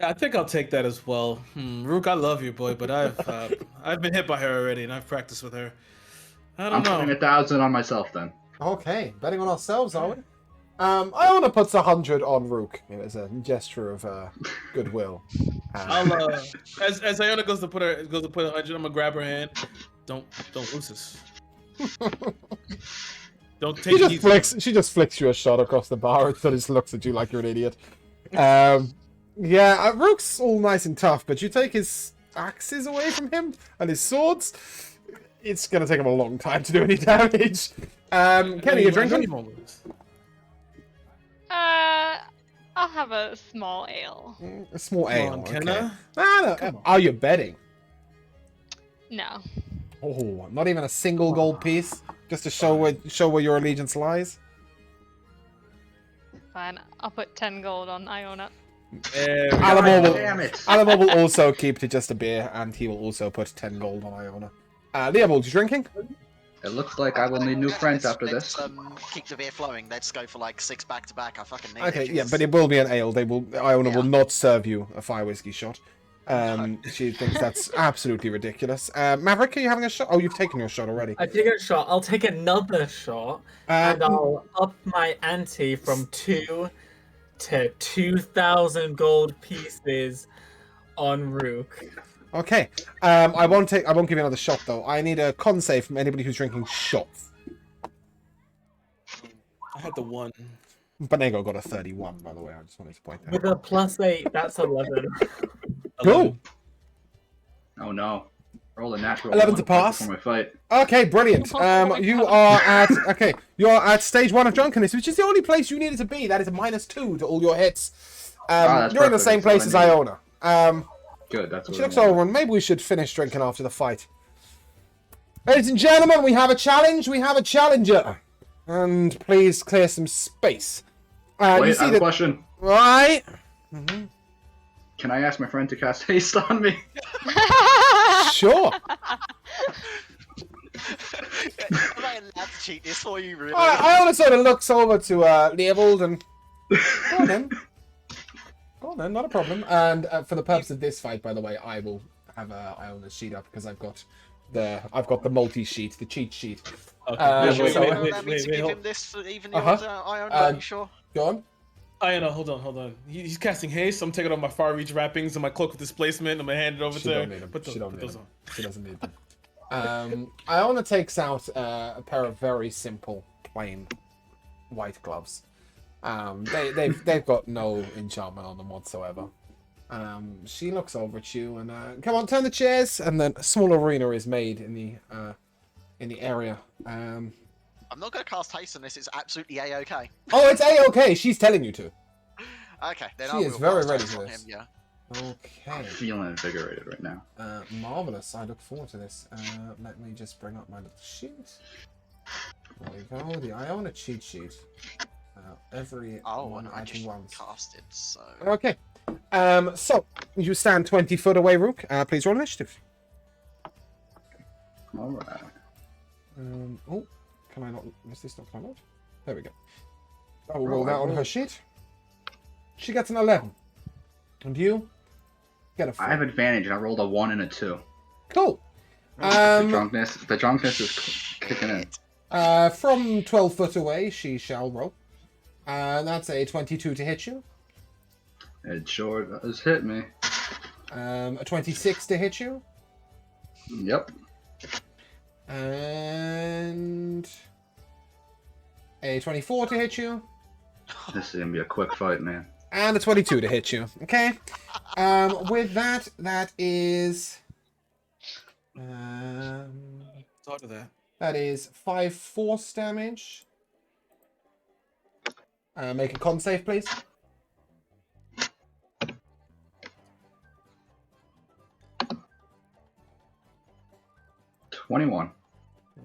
[SPEAKER 4] I think I'll take that as well. Rook, I love you, boy, but I've been hit by her already, and I've practiced with her. I
[SPEAKER 5] I'm
[SPEAKER 4] don't know.
[SPEAKER 5] putting 1,000 on myself then.
[SPEAKER 1] Okay, betting on ourselves, are we? Iona puts 100 on Rook as a gesture of goodwill.
[SPEAKER 4] I'll as Iona goes to put 100, I'm gonna grab her hand. Don't lose this. Don't take it easy.
[SPEAKER 1] She just flicks you a shot across the bar and so just looks at you like you're an idiot. Yeah, Rook's all nice and tough, but you take his axes away from him and his swords, it's gonna take him a long time to do any damage. Kenny, you drinking?
[SPEAKER 6] I'll have a small ale.
[SPEAKER 1] A small ale.
[SPEAKER 4] Kenna?
[SPEAKER 1] Okay. Are you betting?
[SPEAKER 6] No.
[SPEAKER 1] Oh, not even a single gold piece, just to show where your allegiance lies.
[SPEAKER 6] Fine, I'll put 10 gold on Iona.
[SPEAKER 1] Alamor will also keep to just a beer, and he will also put 10 gold on Iona. Leopold, you drinking?
[SPEAKER 5] It looks like I will need new friends after this.
[SPEAKER 2] Keep the beer flowing. Let's go for like 6 back to back. I fucking need
[SPEAKER 1] Okay,
[SPEAKER 2] it.
[SPEAKER 1] yeah, but it will be an ale. Iona will not serve you a fire whiskey shot. She thinks that's absolutely ridiculous. Maverick, are you having a shot? Oh, you've taken your shot already.
[SPEAKER 3] I've taken a shot. I'll take another shot, and I'll up my ante from 2 to 2,000 gold pieces on Rook.
[SPEAKER 1] Okay. I won't give you another shot though. I need a con save from anybody who's drinking shots.
[SPEAKER 4] I had the 1.
[SPEAKER 1] Benego got a 31, by the way. I just wanted to point that out.
[SPEAKER 3] With a +8, that's 11.
[SPEAKER 1] Cool.
[SPEAKER 5] Oh no. Roll a natural
[SPEAKER 1] 11
[SPEAKER 5] one
[SPEAKER 1] to pass.
[SPEAKER 5] before my fight.
[SPEAKER 1] Okay, brilliant. You are at stage 1 of drunkenness, which is the only place you needed to be. That is a -2 to all your hits. You're in the same place as Iona.
[SPEAKER 5] Good, that's what
[SPEAKER 1] she looks over, and maybe we should finish drinking after the fight. Ladies and gentlemen, we have a challenge. We have a challenger. And please clear some space.
[SPEAKER 5] Wait, I have a question.
[SPEAKER 1] Right.
[SPEAKER 5] Can I ask my friend to cast haste on me?
[SPEAKER 1] Sure.
[SPEAKER 2] I'm not allowed to cheat this for you, really.
[SPEAKER 1] Iona sort of looks over to Leopold and go on then. Go on then, not a problem. And for the purpose of this fight, by the way, I will have Iona's sheet up because I've got the multi-sheet, the cheat sheet.
[SPEAKER 4] Okay.
[SPEAKER 2] Wait, give him this even Iona, are you sure?
[SPEAKER 1] Go on.
[SPEAKER 4] Iona, hold on. He's casting haste. I'm taking off my far reach wrappings and my cloak of displacement. I'm gonna hand it over to her.
[SPEAKER 1] She doesn't need them. Iona takes out a pair of very simple, plain white gloves. They've got no enchantment on them whatsoever. She looks over at you and come on, turn the chairs, and then a small arena is made in the area.
[SPEAKER 2] I'm not going to cast haste on this. It's absolutely a-okay.
[SPEAKER 1] Oh, it's a-okay. She's telling you to.
[SPEAKER 2] Okay, then
[SPEAKER 1] she
[SPEAKER 2] I
[SPEAKER 1] is
[SPEAKER 2] will
[SPEAKER 1] very
[SPEAKER 2] cast
[SPEAKER 1] ready
[SPEAKER 2] haste
[SPEAKER 1] for
[SPEAKER 2] on
[SPEAKER 1] this.
[SPEAKER 2] him, yeah.
[SPEAKER 1] Okay.
[SPEAKER 5] I'm feeling invigorated right now.
[SPEAKER 1] Marvelous. I look forward to this. Let me just bring up my little sheet. There we go. The Iona cheat sheet. Every one
[SPEAKER 2] I
[SPEAKER 1] item
[SPEAKER 2] just
[SPEAKER 1] once.
[SPEAKER 2] cast it, so...
[SPEAKER 1] Okay. So you stand 20 foot away, Rook. Please roll initiative.
[SPEAKER 5] All right.
[SPEAKER 1] Oh, can I not? Is this not come out? There we go. I will roll that on her sheet. She gets an 11. And you get a 4.
[SPEAKER 5] I have advantage, and I rolled a 1 and a 2.
[SPEAKER 1] Cool.
[SPEAKER 5] The drunkenness is kicking in.
[SPEAKER 1] From 12 foot away, she shall roll. That's a 22 to hit you.
[SPEAKER 5] It sure does hit me.
[SPEAKER 1] A 26 to hit you.
[SPEAKER 5] Yep.
[SPEAKER 1] And a 24 to hit you.
[SPEAKER 5] This is gonna be a quick fight, man.
[SPEAKER 1] And a 22 to hit you. Okay. With that, that is...
[SPEAKER 4] Thought of that.
[SPEAKER 1] That is 5 force damage. Make a con save, please.
[SPEAKER 5] $21.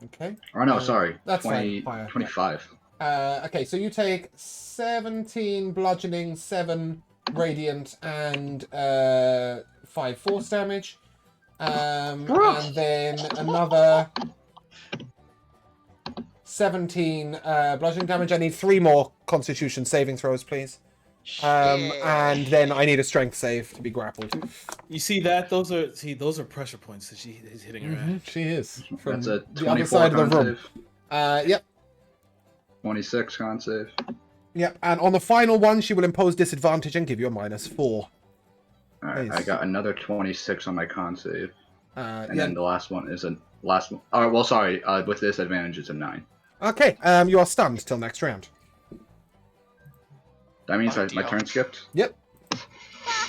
[SPEAKER 1] Okay.
[SPEAKER 5] Oh no, sorry.
[SPEAKER 1] That's
[SPEAKER 5] 20,
[SPEAKER 1] fine.
[SPEAKER 5] 25.
[SPEAKER 1] Okay, so you take 17 bludgeoning, 7 radiant, and 5 force damage. And then another 17 bludgeoning damage. I need 3 more constitution saving throws, please. And then I need a strength save to be grappled.
[SPEAKER 4] You see that? Those are pressure points that she's hitting her at.
[SPEAKER 1] She is. From
[SPEAKER 5] That's a
[SPEAKER 1] the other
[SPEAKER 5] 24
[SPEAKER 1] side of
[SPEAKER 5] con
[SPEAKER 1] the room.
[SPEAKER 5] save.
[SPEAKER 1] Yep.
[SPEAKER 5] 26 con save.
[SPEAKER 1] Yep. And on the final one, she will impose disadvantage and give you a -4.
[SPEAKER 5] Alright,
[SPEAKER 1] Nice.
[SPEAKER 5] I got another 26 on my con save. And
[SPEAKER 1] Yeah.
[SPEAKER 5] then the last one is a last one. Alright, well, sorry. With this advantage, it's a 9.
[SPEAKER 1] Okay. You are stunned till next round.
[SPEAKER 5] That means
[SPEAKER 2] Oh,
[SPEAKER 5] my
[SPEAKER 2] dear.
[SPEAKER 5] turn skipped.
[SPEAKER 1] Yep.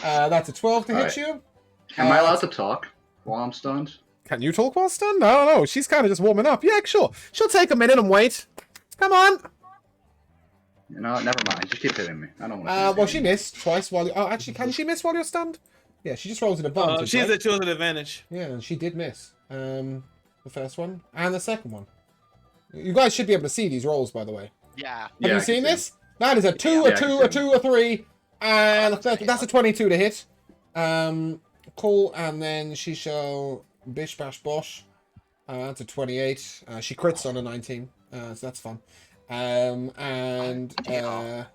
[SPEAKER 1] That's a 12 to hit
[SPEAKER 5] Alright.
[SPEAKER 1] you.
[SPEAKER 5] Am I allowed to talk while I'm stunned?
[SPEAKER 1] Can you talk while stunned? No. She's kind of just warming up. Yeah, sure. She'll take a minute and wait. Come on.
[SPEAKER 5] You know, never mind. Just keep hitting me. I don't want to.
[SPEAKER 1] Well, she missed twice while. Oh, actually, can she miss while you're stunned? Yeah, she just rolls an advantage.
[SPEAKER 4] She has
[SPEAKER 1] right?
[SPEAKER 4] an advantage.
[SPEAKER 1] Yeah, and she did miss. The first one and the second one. You guys should be able to see these rolls, by the way.
[SPEAKER 2] Yeah.
[SPEAKER 1] Have you
[SPEAKER 5] I
[SPEAKER 1] seen
[SPEAKER 5] can see
[SPEAKER 1] this? That is a 2,
[SPEAKER 5] Yeah,
[SPEAKER 1] a
[SPEAKER 5] I
[SPEAKER 1] 2,
[SPEAKER 5] can
[SPEAKER 1] a
[SPEAKER 5] see
[SPEAKER 1] 2, a 3, and that's a 22 to hit. Cool, and then she shall bish bash bosh. That's a 28. She crits on a 19, so that's fun. And the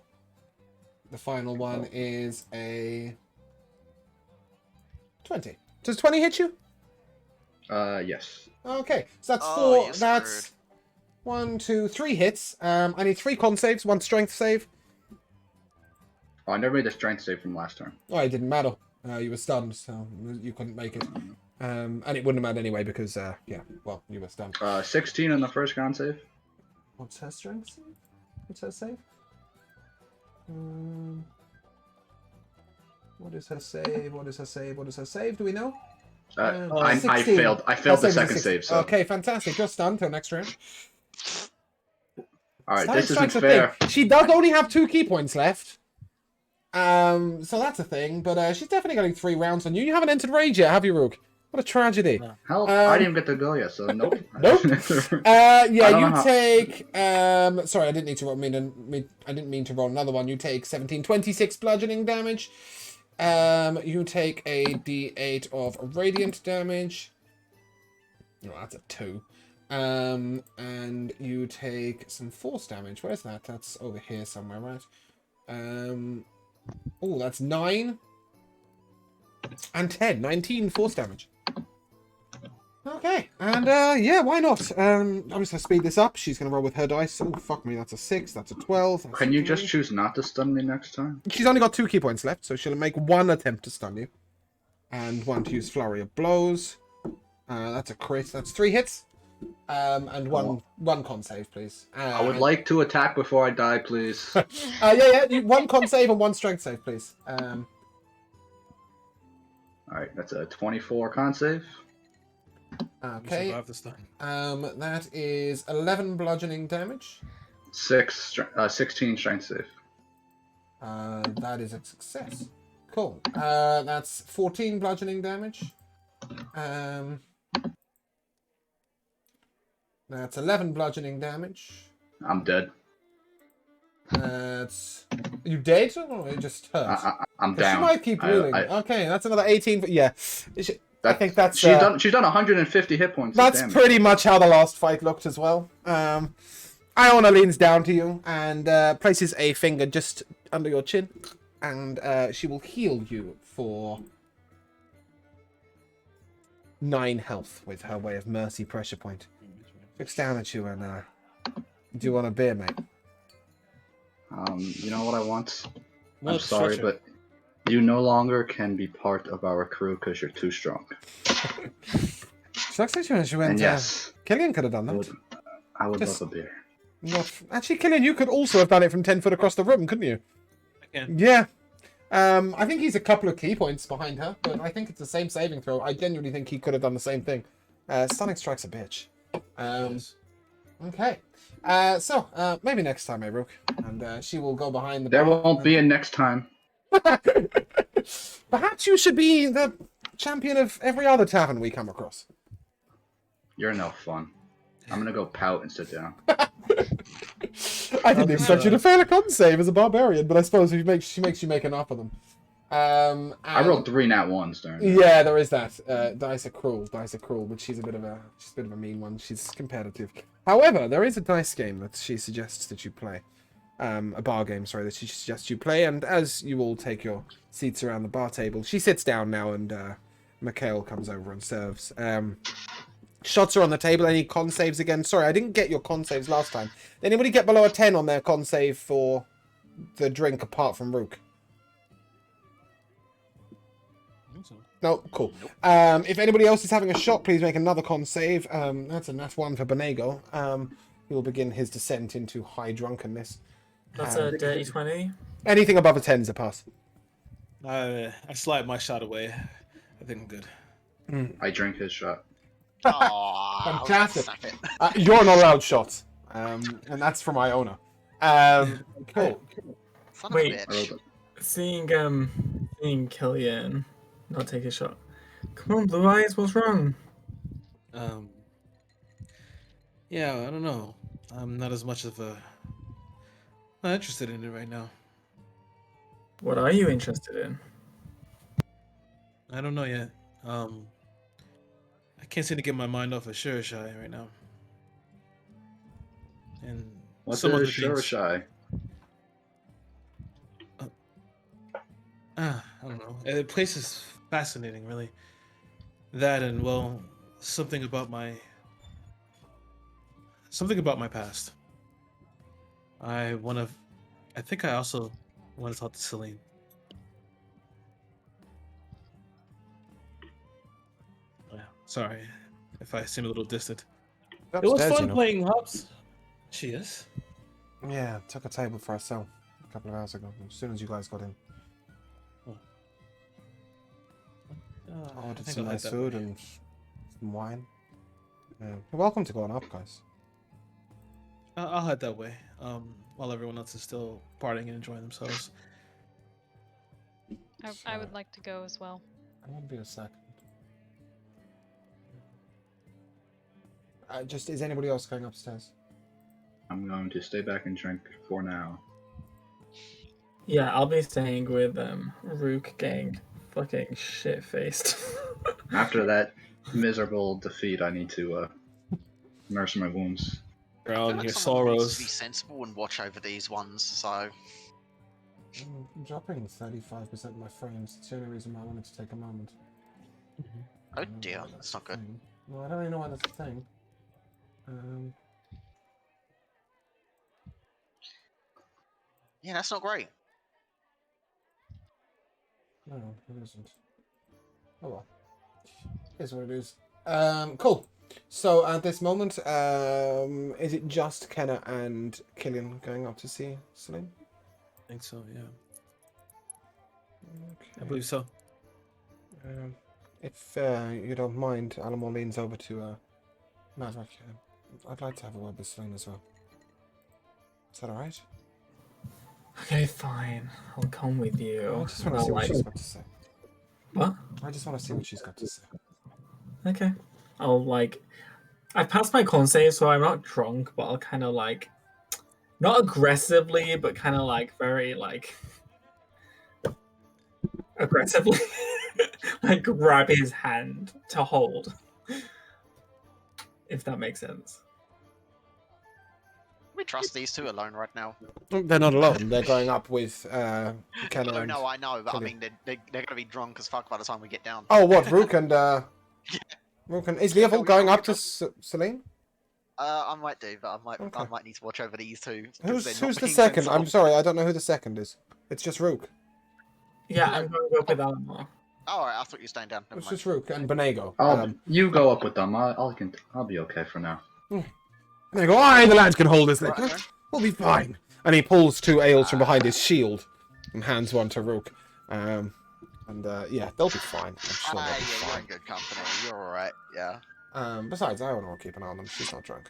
[SPEAKER 1] final one is a 20. Does 20 hit you?
[SPEAKER 5] Yes.
[SPEAKER 1] Okay, so that's
[SPEAKER 2] Oh,
[SPEAKER 1] 4.
[SPEAKER 2] you're
[SPEAKER 1] That's
[SPEAKER 2] screwed.
[SPEAKER 1] 1, 2, 3 hits. I need 3 con saves, 1 strength save.
[SPEAKER 5] Oh, I never made a strength save from last turn.
[SPEAKER 1] Oh, it didn't matter. You were stunned, so you couldn't make it. And it wouldn't have mattered anyway because, yeah, well, you were stunned.
[SPEAKER 5] 16 on the first con save.
[SPEAKER 1] What's her strength save? What's her save? What is her save? What is her save? What is her save? Do we know?
[SPEAKER 5] I
[SPEAKER 1] 16.
[SPEAKER 5] failed. I
[SPEAKER 1] Her
[SPEAKER 5] failed the
[SPEAKER 1] save is a
[SPEAKER 5] second
[SPEAKER 1] 16.
[SPEAKER 5] save. So
[SPEAKER 1] Okay, fantastic. You're stunned till next round.
[SPEAKER 5] all right,
[SPEAKER 1] Stunning
[SPEAKER 5] this isn't
[SPEAKER 1] strike's a
[SPEAKER 5] fair.
[SPEAKER 1] thing. She does only have 2 key points left. So that's a thing, but she's definitely getting 3 rounds on you. You haven't entered rage yet, have you, Rook? What a tragedy.
[SPEAKER 4] No.
[SPEAKER 5] Hell, I didn't even get to go yet, so nope.
[SPEAKER 1] Nope.
[SPEAKER 5] I
[SPEAKER 1] Yeah,
[SPEAKER 5] don't
[SPEAKER 1] you
[SPEAKER 5] know how-
[SPEAKER 1] take. Sorry, I didn't need to roll. I didn't mean to roll another one. You take 17, 26 bludgeoning damage. You take a D8 of radiant damage. Oh, that's a 2. And you take some force damage. Where's that? That's over here somewhere, right? Oh, that's 9 and 10. 19 force damage. Okay, and yeah, why not? I'm just gonna speed this up. She's gonna roll with her dice. Oh, fuck me, that's a 6, that's a 12. That's
[SPEAKER 5] Can
[SPEAKER 1] a
[SPEAKER 5] you just
[SPEAKER 1] 3.
[SPEAKER 5] choose not to stun me next time?
[SPEAKER 1] She's only got 2 key points left, so she'll make 1 attempt to stun you. And 1 to use Flurry of Blows. That's a crit, that's 3 hits. And one con save, please.
[SPEAKER 5] I would like to attack before I die, please.
[SPEAKER 1] Yeah, 1 con save and 1 strength save, please.
[SPEAKER 5] All right, that's a 24 con save.
[SPEAKER 1] Okay.
[SPEAKER 4] Survive this time.
[SPEAKER 1] That is 11 bludgeoning damage.
[SPEAKER 5] 16 strength save.
[SPEAKER 1] That is a success. Cool. That's 14 bludgeoning damage. That's 11 bludgeoning damage.
[SPEAKER 5] I'm dead.
[SPEAKER 1] That's... You dead? Or it just hurt?
[SPEAKER 5] I'm
[SPEAKER 1] 'Cause
[SPEAKER 5] down.
[SPEAKER 1] She might keep reeling. Okay, that's another 18. Yeah. I think that's...
[SPEAKER 5] She's done 150 hit points. of
[SPEAKER 1] That's
[SPEAKER 5] damage.
[SPEAKER 1] pretty much how the last fight looked as well. Iona leans down to you and places a finger just under your chin, and she will heal you for 9 health with her way of mercy pressure point. Looks down at you and do you want a beer, mate?
[SPEAKER 5] You know what I want?
[SPEAKER 4] No,
[SPEAKER 5] I'm sorry,
[SPEAKER 4] stretcher.
[SPEAKER 5] but you no longer can be part of our crew because you're too strong.
[SPEAKER 1] She looks at you and she went,
[SPEAKER 5] And yes,
[SPEAKER 1] Killian could have done
[SPEAKER 5] I
[SPEAKER 1] that.
[SPEAKER 5] would
[SPEAKER 1] Just-
[SPEAKER 5] love a beer.
[SPEAKER 1] Actually, Killian, you could also have done it from 10 foot across the room, couldn't you?
[SPEAKER 4] I can.
[SPEAKER 1] Yeah. I think he's a couple of key points behind her, but I think it's the same saving throw. I genuinely think he could have done the same thing. Stunning Strike's a bitch. Okay. So, maybe next time, Rook. And she will go behind the
[SPEAKER 5] There
[SPEAKER 1] bar
[SPEAKER 5] won't be a next time.
[SPEAKER 1] Perhaps you should be the champion of every other tavern we come across.
[SPEAKER 5] You're no fun. I'm gonna go pout and sit down.
[SPEAKER 1] I didn't
[SPEAKER 4] That's,
[SPEAKER 1] expect you to fail a con save as a barbarian, but I suppose if she makes you make enough of them.
[SPEAKER 5] I rolled 3 nat 1s during that.
[SPEAKER 1] Yeah, there is that. Dice are cruel, but she's a bit of a mean one. She's competitive. However, there is a dice game that she suggests that you play. A bar game, sorry, that she suggests you play. And as you all take your seats around the bar table, she sits down now, and Mikhail comes over and serves. Shots are on the table. Any con saves again? Sorry, I didn't get your con saves last time. Did anybody get below a 10 on their con save for the drink apart from Rook? No, cool. If anybody else is having a shot, please make another con save. That's a nat 1 for Benego. He will begin his descent into high drunkenness.
[SPEAKER 3] That's a dirty 20.
[SPEAKER 1] Anything above a 10 is a pass.
[SPEAKER 4] I slide my shot away. I think I'm good.
[SPEAKER 5] I drink his shot.
[SPEAKER 2] Oh,
[SPEAKER 1] Fantastic.
[SPEAKER 2] snap it.
[SPEAKER 1] You're not allowed shots. And that's from Iona. Cool.
[SPEAKER 2] Son
[SPEAKER 3] Wait.
[SPEAKER 2] of a
[SPEAKER 5] I rolled
[SPEAKER 2] bitch.
[SPEAKER 5] it.
[SPEAKER 3] Seeing Killian not take a shot. Come on, Blue Eyes, what's wrong?
[SPEAKER 4] Yeah, I don't know. I'm not as much of a not interested in it right now.
[SPEAKER 3] What are you interested in?
[SPEAKER 4] I don't know yet. I can't seem to get my mind off of Shirishai right now. And
[SPEAKER 5] What's
[SPEAKER 4] some
[SPEAKER 5] a
[SPEAKER 4] other
[SPEAKER 5] Shirishai?
[SPEAKER 4] I don't know. The place is fascinating, really. That and well, something about my past. I think I also want to talk to Celine. Yeah, sorry if I seem a little distant. It was
[SPEAKER 1] Upstairs,
[SPEAKER 4] fun
[SPEAKER 1] you know.
[SPEAKER 4] playing Hops. She is.
[SPEAKER 1] Yeah, took a table for ourselves a couple of hours ago, as soon as you guys got in.
[SPEAKER 4] I
[SPEAKER 1] Ordered
[SPEAKER 4] think
[SPEAKER 1] some
[SPEAKER 4] I'll head
[SPEAKER 1] nice
[SPEAKER 4] that
[SPEAKER 1] food
[SPEAKER 4] way.
[SPEAKER 1] and some wine. You're welcome to go on up, guys.
[SPEAKER 4] I'll head that way. While everyone else is still partying and enjoying themselves.
[SPEAKER 6] I would like to go as well.
[SPEAKER 1] I won't be a second. Is anybody else going upstairs?
[SPEAKER 5] I'm going to stay back and drink for now.
[SPEAKER 3] Yeah, I'll be staying with Rook getting fucking shit faced.
[SPEAKER 5] After that miserable defeat, I need to nurse my wounds.
[SPEAKER 2] I feel
[SPEAKER 4] Drown
[SPEAKER 2] like
[SPEAKER 4] your
[SPEAKER 2] someone needs to be
[SPEAKER 4] sorrows.
[SPEAKER 2] sensible and watch over these ones, so
[SPEAKER 1] I'm dropping 35% of my frames. It's the only reason why I wanted to take a moment.
[SPEAKER 2] oh
[SPEAKER 1] I don't know
[SPEAKER 2] dear,
[SPEAKER 1] why
[SPEAKER 2] that's not good.
[SPEAKER 1] a thing. Well, I don't really know why that's a thing.
[SPEAKER 2] Yeah, that's not great.
[SPEAKER 1] No, it isn't. Oh well. Here's what it is. Cool. So at this moment, is it just Kenna and Killian going up to see Celine?
[SPEAKER 4] I think so, yeah.
[SPEAKER 1] Okay.
[SPEAKER 4] I believe so.
[SPEAKER 1] If you don't mind, Alamore leans over to Maverick. I'd like to have a word with Celine as well. Is that alright?
[SPEAKER 3] Okay, fine. I'll come with you.
[SPEAKER 1] I just want to see what she's got to say.
[SPEAKER 3] What?
[SPEAKER 1] I just want to see what she's got to say.
[SPEAKER 3] Okay. I passed my con save, so I'm not drunk, but I'll kind of not aggressively, but kind of very aggressively, grab his hand to hold. If that makes sense.
[SPEAKER 2] We trust these two alone right now.
[SPEAKER 1] They're not alone. They're going up with Kenna
[SPEAKER 2] Oh
[SPEAKER 1] and...
[SPEAKER 2] no, I know, but I
[SPEAKER 1] Killian.
[SPEAKER 2] mean they're gonna be drunk as fuck by the time we get down.
[SPEAKER 1] Oh, what? Rook and... Rook and... Is Leovold
[SPEAKER 2] we
[SPEAKER 1] going
[SPEAKER 2] don't
[SPEAKER 1] up to
[SPEAKER 2] get
[SPEAKER 1] Celine?
[SPEAKER 2] I might do, but I
[SPEAKER 1] Okay.
[SPEAKER 2] might need to watch over these two. 'cause they're
[SPEAKER 1] Who's
[SPEAKER 2] not
[SPEAKER 1] the
[SPEAKER 2] being
[SPEAKER 1] second?
[SPEAKER 2] sensible.
[SPEAKER 1] I'm sorry, I don't know who the second is. It's just Rook.
[SPEAKER 3] Yeah, I'm going to go with Alamar.
[SPEAKER 2] Oh, alright, I thought you were staying down. Never
[SPEAKER 1] It's
[SPEAKER 2] mind.
[SPEAKER 1] just Rook and Benego.
[SPEAKER 5] You go up with them. I'll be okay for now.
[SPEAKER 1] They go, aye, the lads can hold us.
[SPEAKER 2] Right,
[SPEAKER 1] Like,
[SPEAKER 2] okay.
[SPEAKER 1] we'll be fine. And he pulls two ales from behind his shield and hands one to Rook. Yeah, they'll be fine. I'm sure they'll be
[SPEAKER 2] Yeah, you're
[SPEAKER 1] fine.
[SPEAKER 2] in good company. You're alright. Yeah.
[SPEAKER 1] Besides, I want to keep an eye on them. She's not drunk.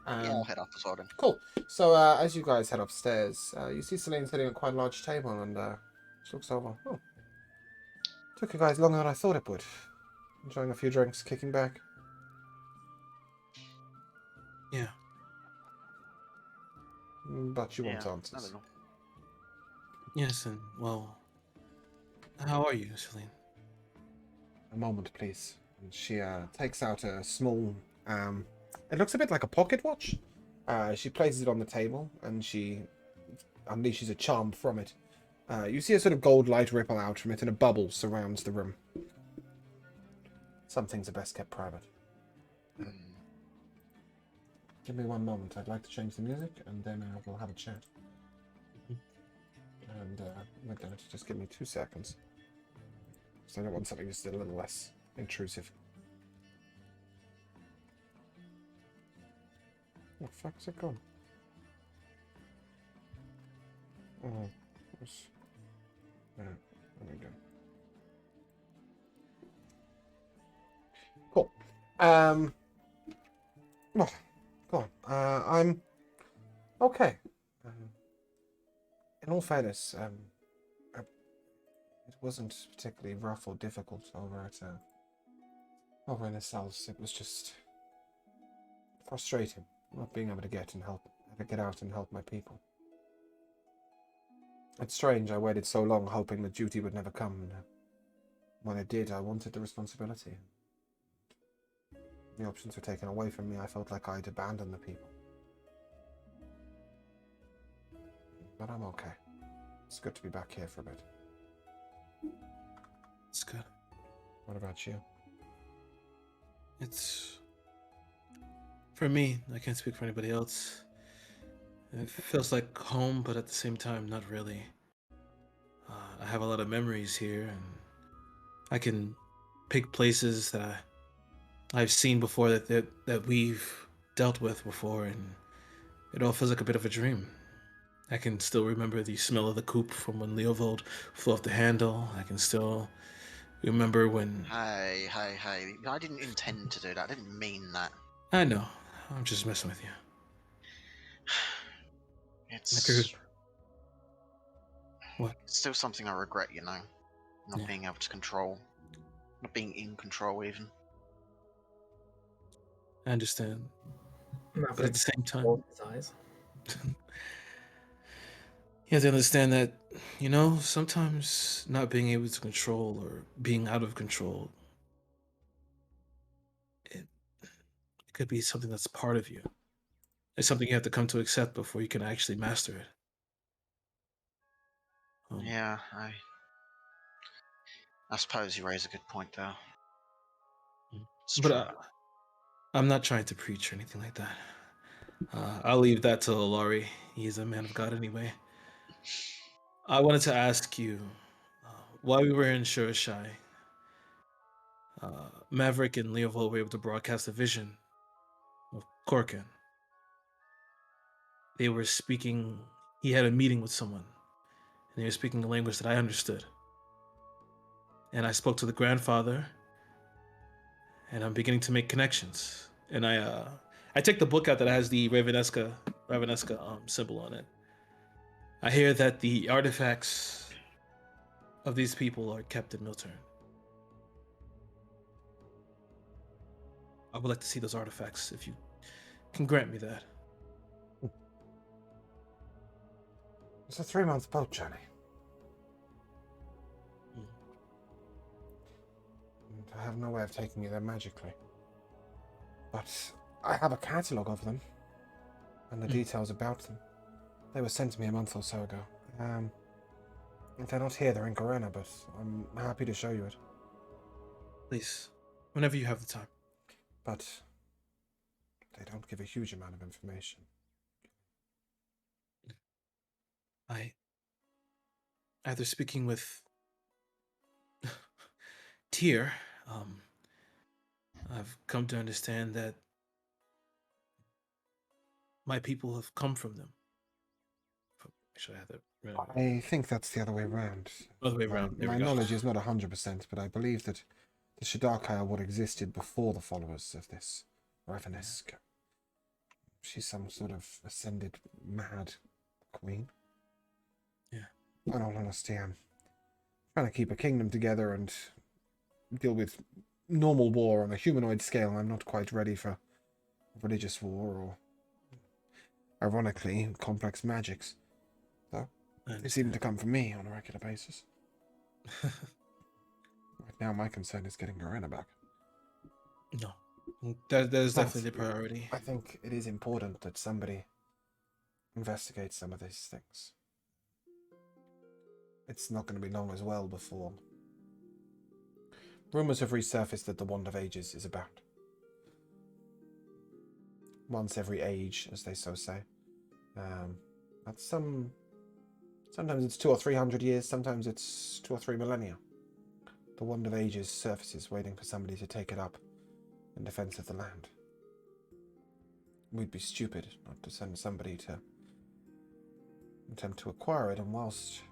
[SPEAKER 2] Yeah, I'll head up as well then.
[SPEAKER 1] Cool. So as you guys head upstairs, you see Celine sitting at quite a large table, and she looks over. Oh, took you guys longer than I thought it would. Enjoying a few drinks, kicking back.
[SPEAKER 4] Yeah.
[SPEAKER 1] but you want
[SPEAKER 2] not
[SPEAKER 1] answers.
[SPEAKER 2] at all.
[SPEAKER 4] Yes, and well, how are you, Celine?
[SPEAKER 1] A moment, please. And she takes out a small. It looks a bit like a pocket watch. She places it on the table, and she unleashes a charm from it. You see a sort of gold light ripple out from it, and a bubble surrounds the room. Some things are best kept private.
[SPEAKER 2] Hmm.
[SPEAKER 1] Give me one moment. I'd like to change the music, and then we'll have a chat. And with that, just give me 2 seconds. So I don't want something just a little less intrusive. What the fuck's it gone? Oh, there we go. Cool. Oh, go on. I'm okay. In all fairness, it wasn't particularly rough or difficult over in the cells. It was just frustrating not being able to get out and help my people. It's strange. I waited so long, hoping the duty would never come, and when it did, I wanted the responsibility. The options were taken away from me. I felt like I'd abandoned the people. But I'm okay. It's good to be back here for a bit.
[SPEAKER 4] It's good.
[SPEAKER 1] What about you?
[SPEAKER 4] It's for me. I can't speak for anybody else. It feels like home, but at the same time, not really. I have a lot of memories here, and I can pick places that I've seen before that we've dealt with before, and it all feels like a bit of a dream. I can still remember the smell of the coop from when Leovold flew off the handle. I can still remember when.
[SPEAKER 2] Hey. I didn't intend to do that. I didn't mean that.
[SPEAKER 4] I know. I'm just messing with you. I figured.
[SPEAKER 2] It's
[SPEAKER 4] What?
[SPEAKER 2] still something I regret, not
[SPEAKER 4] Yeah.
[SPEAKER 2] being able to control, not being in control even.
[SPEAKER 4] I understand, but at
[SPEAKER 3] Maverick
[SPEAKER 4] the same time,
[SPEAKER 3] rolled his eyes.
[SPEAKER 4] you have to understand that, sometimes not being able to control or being out of control, it could be something that's part of you. It's something you have to come to accept before you can actually master it.
[SPEAKER 2] Yeah, I suppose you raise a good point there. It's
[SPEAKER 4] But
[SPEAKER 2] true.
[SPEAKER 4] I'm not trying to preach or anything like that. I'll leave that to Laurie. He's a man of God anyway. I wanted to ask you, while we were in Shurashai, Maverick and Leovold were able to broadcast a vision of Korkan. They were speaking, he had a meeting with someone, and they were speaking a language that I understood. And I spoke to the grandfather, and I'm beginning to make connections. And I take the book out that has the Ravenesca symbol on it. I hear that the artifacts of these people are kept in Milturn. I would like to see those artifacts if you can grant me that.
[SPEAKER 1] It's a 3-month boat journey. And I have no way of taking you there magically. But I have a catalogue of them, and the details about them. They were sent to me a month or so ago. They're not here, they're in Corona, but I'm happy to show you it.
[SPEAKER 4] Please, whenever you have the time.
[SPEAKER 1] But they don't give a huge amount of information.
[SPEAKER 4] After speaking with Tyr, I've come to understand that my people have come from them. Actually, I have that right.
[SPEAKER 1] I think that's the other way around.
[SPEAKER 4] Other way around. There
[SPEAKER 1] My
[SPEAKER 4] we go.
[SPEAKER 1] knowledge is not 100%, but I believe that the Shadaka are what existed before the followers of this Ravenesca. She's some sort of ascended mad queen.
[SPEAKER 4] Yeah.
[SPEAKER 1] In all honesty, I'm trying to keep a kingdom together and deal with normal war on a humanoid scale. I'm not quite ready for religious war or Ironically, complex magics. Though, they seem to come from me on a regular basis. Right now, my concern is getting Garena back.
[SPEAKER 4] No, that is
[SPEAKER 1] But
[SPEAKER 4] definitely the priority.
[SPEAKER 1] I think it is important that somebody investigates some of these things. It's not going to be long as well before rumors have resurfaced that the Wand of Ages is about. Once every age, as they so say. That's sometimes it's 200 or 300 years, sometimes it's 2 or 3 millennia. The Wand of Ages surfaces, waiting for somebody to take it up in defense of the land. We'd be stupid not to send somebody to attempt to acquire it, and whilst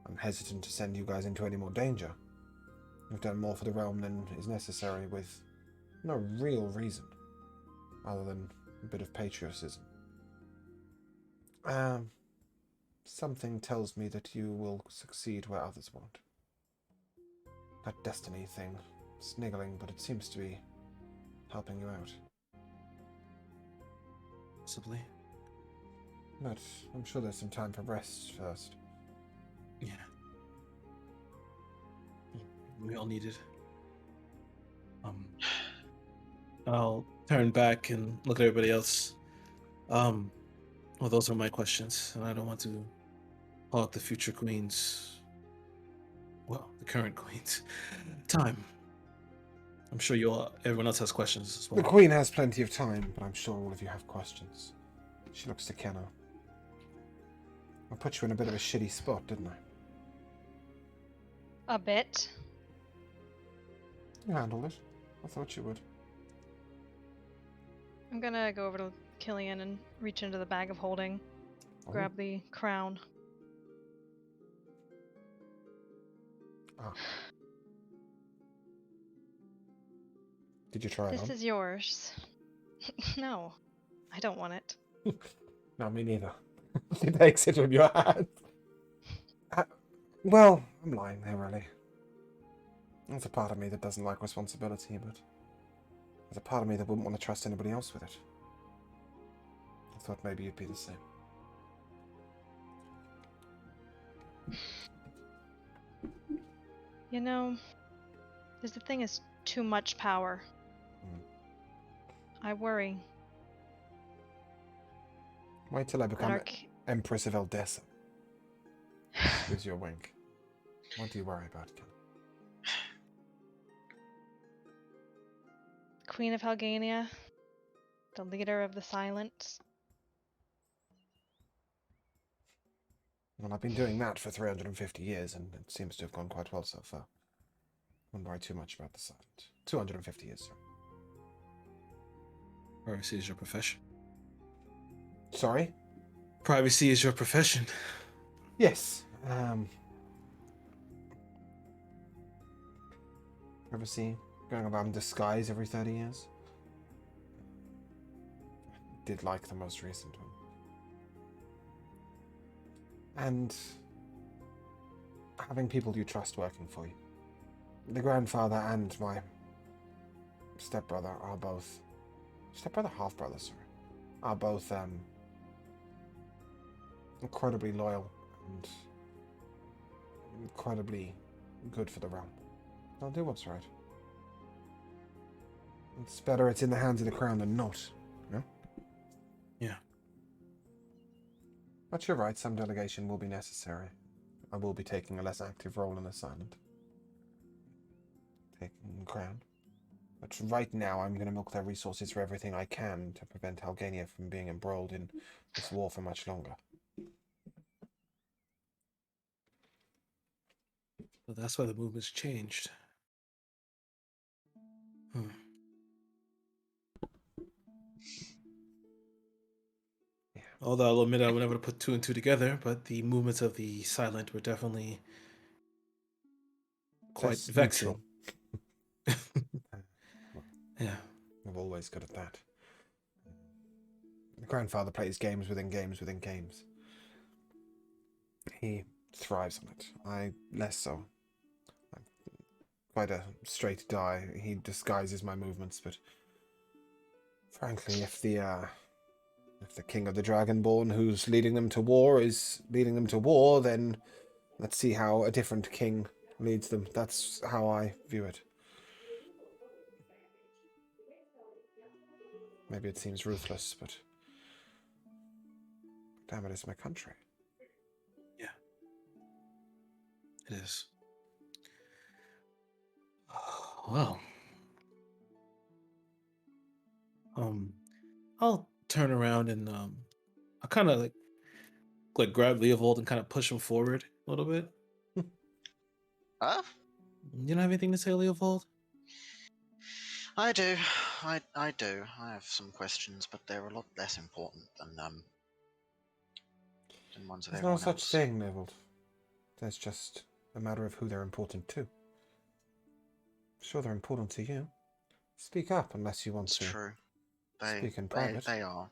[SPEAKER 1] I'm hesitant to send you guys into any more danger, you've done more for the realm than is necessary with no real reason, other than a bit of patriotism. Something tells me that you will succeed where others won't. That destiny thing, it's niggling, but it seems to be helping you out.
[SPEAKER 4] Possibly.
[SPEAKER 1] But I'm sure there's some time for rest first.
[SPEAKER 4] Yeah. We all need it. I'll turn back and look at everybody else. Well, those are my questions, and I don't want to hog the future queens. Well, the current queens. Time. I'm sure everyone else has questions as well.
[SPEAKER 1] The Queen has plenty of time, but I'm sure all of you have questions. She looks to Kenna. I put you in a bit of a shitty spot, didn't I?
[SPEAKER 6] A bit.
[SPEAKER 1] You handled it. I thought you would.
[SPEAKER 6] I'm gonna go over to Killian and reach into the bag of holding,
[SPEAKER 1] Oh.
[SPEAKER 6] grab the crown.
[SPEAKER 1] Ah. Did you try it
[SPEAKER 6] This
[SPEAKER 1] on?
[SPEAKER 6] is yours. No, I don't want it.
[SPEAKER 1] No, me neither. She takes it from your hand. Well, I'm lying there, really. There's a part of me that doesn't like responsibility, but there's a part of me that wouldn't want to trust anybody else with it. I thought maybe you'd be the same.
[SPEAKER 6] You know, there's the thing is too much power. I worry.
[SPEAKER 1] Wait till I become
[SPEAKER 6] Our
[SPEAKER 1] Empress of Eldessa. Gives you a wink. What do you worry about, Ken?
[SPEAKER 6] Queen of Helgania, the leader of the Silence.
[SPEAKER 1] Well, I've been doing that for 350 years, and it seems to have gone quite well so far. Wouldn't worry too much about the silent. 250 years, sir.
[SPEAKER 4] Privacy is your profession.
[SPEAKER 1] Sorry?
[SPEAKER 4] Privacy is your profession.
[SPEAKER 1] Yes. Ever see going around in disguise every 30 years? Did like the most recent one. And having people you trust working for you. The grandfather and my stepbrother are both... Stepbrother? Half-brother, sorry. Are both, incredibly loyal and incredibly good for the realm. They'll do what's right. It's better it's in the hands of the crown than not, you know?
[SPEAKER 4] Yeah.
[SPEAKER 1] But you're right, some delegation will be necessary. I will be taking a less active role in the silent. Taking the crown. But right now I'm going to milk their resources for everything I can to prevent Helgania from being embroiled in this war for much longer.
[SPEAKER 4] So that's why the movement's changed.
[SPEAKER 1] Yeah.
[SPEAKER 4] Although I'll admit I would never put two and two together, but the movements of the silent were definitely quite
[SPEAKER 1] That's
[SPEAKER 4] vexing. Yeah.
[SPEAKER 1] I'm always good at that. The grandfather plays games within games within games. He thrives on it. I less so. I'm quite a straight die. He disguises my movements, but frankly, if the If the king of the Dragonborn who's leading them to war is leading them to war, then let's see how a different king leads them. That's how I view it. Maybe it seems ruthless, but damn it, it's my country.
[SPEAKER 4] Yeah, it is. Well, I'll turn around and I kind of like grab Leovold and kind of push him forward a little bit.
[SPEAKER 2] Huh?
[SPEAKER 4] You don't have anything to say, Leovold?
[SPEAKER 2] I do. I do. I have some questions, but they're a lot less important than ones of
[SPEAKER 1] There's no
[SPEAKER 2] everyone
[SPEAKER 1] such
[SPEAKER 2] else.
[SPEAKER 1] thing, Neville. There's just a matter of who they're important to. Sure, they're important to you. Speak up unless you want
[SPEAKER 2] It's
[SPEAKER 1] to
[SPEAKER 2] true.
[SPEAKER 1] speak in private.
[SPEAKER 2] They are.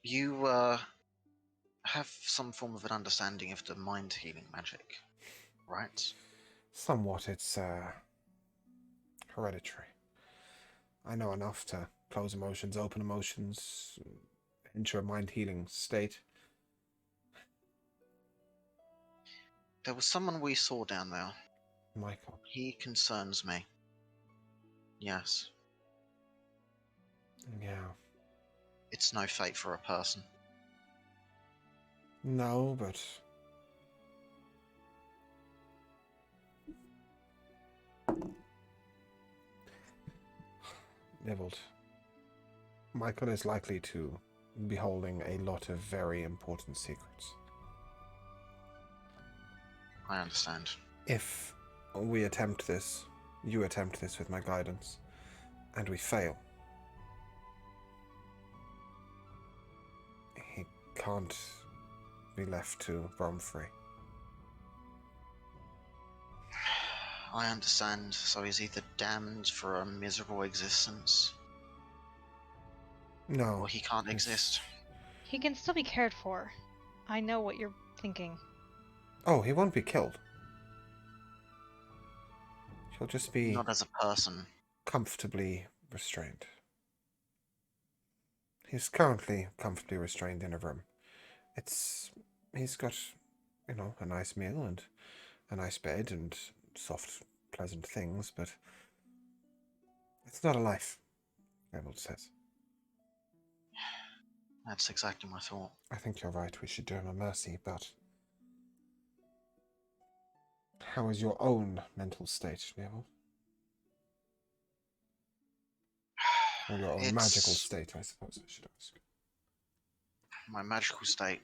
[SPEAKER 2] You have some form of an understanding of the mind healing magic, right?
[SPEAKER 1] Somewhat, it's hereditary. I know enough to close emotions, open emotions, enter a mind healing state.
[SPEAKER 2] There was someone we saw down there.
[SPEAKER 1] Michael.
[SPEAKER 2] He concerns me. Yes.
[SPEAKER 1] Yeah.
[SPEAKER 2] It's no fate for a person.
[SPEAKER 1] No, but Nibbled. Michael is likely to be holding a lot of very important secrets.
[SPEAKER 2] I understand.
[SPEAKER 1] If we attempt this, you attempt this with my guidance, and we fail, he can't be left to roam free.
[SPEAKER 2] I understand. So he's either damned for a miserable existence,
[SPEAKER 1] No.
[SPEAKER 2] or he can't exist.
[SPEAKER 6] He can still be cared for. I know what you're thinking.
[SPEAKER 1] Oh, he won't be killed. He'll just be
[SPEAKER 2] Not as a person.
[SPEAKER 1] comfortably restrained. He's currently comfortably restrained in a room. He's got, a nice meal and a nice bed and soft, pleasant things, but it's not a life, Emerald says.
[SPEAKER 2] That's exactly my thought.
[SPEAKER 1] I think you're right, we should do him a mercy, but how is your own mental state, Neville? Or your own magical state, I suppose I should ask.
[SPEAKER 2] My magical state.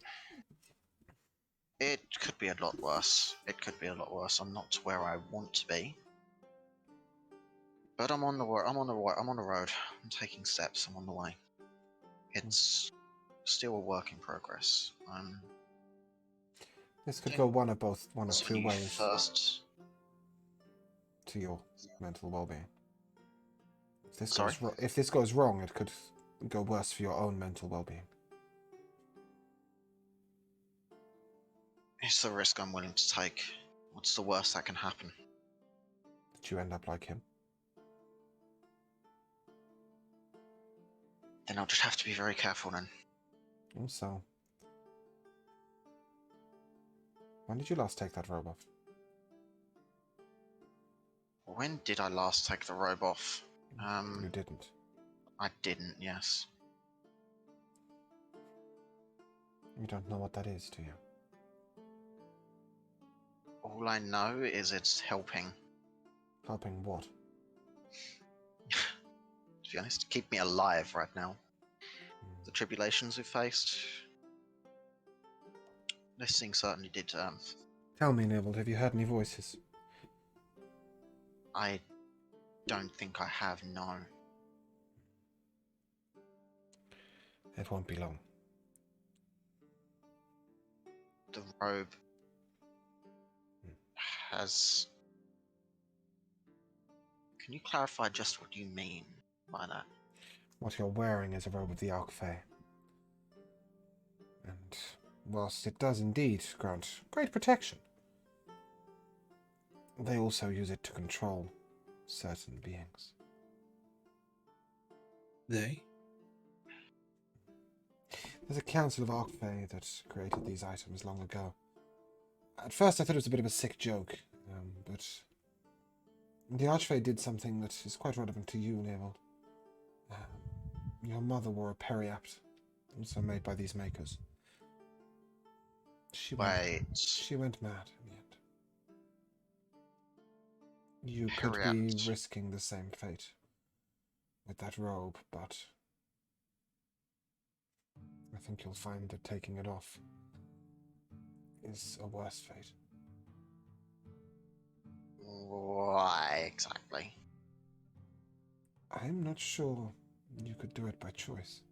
[SPEAKER 2] It could be a lot worse. It could be a lot worse. I'm not where I want to be. But I'm on the road. I'm taking steps. I'm on the way. It's still a work in progress.
[SPEAKER 1] This could go one of two ways
[SPEAKER 2] First,
[SPEAKER 1] to your mental well-being.
[SPEAKER 2] Sorry?
[SPEAKER 1] If this goes wrong, it could go worse for your own mental well-being.
[SPEAKER 2] it's the risk I'm willing to take. What's the worst that can happen?
[SPEAKER 1] That you end up like him.
[SPEAKER 2] Then I'll just have to be very careful then.
[SPEAKER 1] Also, when did you last take that robe off?
[SPEAKER 2] When did I last take the robe off?
[SPEAKER 1] You didn't.
[SPEAKER 2] I didn't, yes.
[SPEAKER 1] You don't know what that is, do you?
[SPEAKER 2] All I know is it's helping.
[SPEAKER 1] Helping what?
[SPEAKER 2] To be honest, keep me alive right now. The tribulations we've faced. This thing certainly did.
[SPEAKER 1] Tell me, Neville, have you heard any voices?
[SPEAKER 2] I don't think I have, no.
[SPEAKER 1] It won't be long.
[SPEAKER 2] The robe has... Can you clarify just what you mean by that?
[SPEAKER 1] What you're wearing is a robe of the Archfey. And whilst it does indeed grant great protection, they also use it to control certain beings.
[SPEAKER 4] They?
[SPEAKER 1] There's a council of Archfey that created these items long ago. At first I thought it was a bit of a sick joke, but the Archfey did something that is quite relevant to you, Neville. Your mother wore a periapt, also made by these makers. She went mad in the end. You could be
[SPEAKER 2] Periapt.
[SPEAKER 1] risking the same fate with that robe, but I think you'll find that taking it off is a worse fate.
[SPEAKER 2] Why exactly?
[SPEAKER 1] I'm not sure you could do it by choice.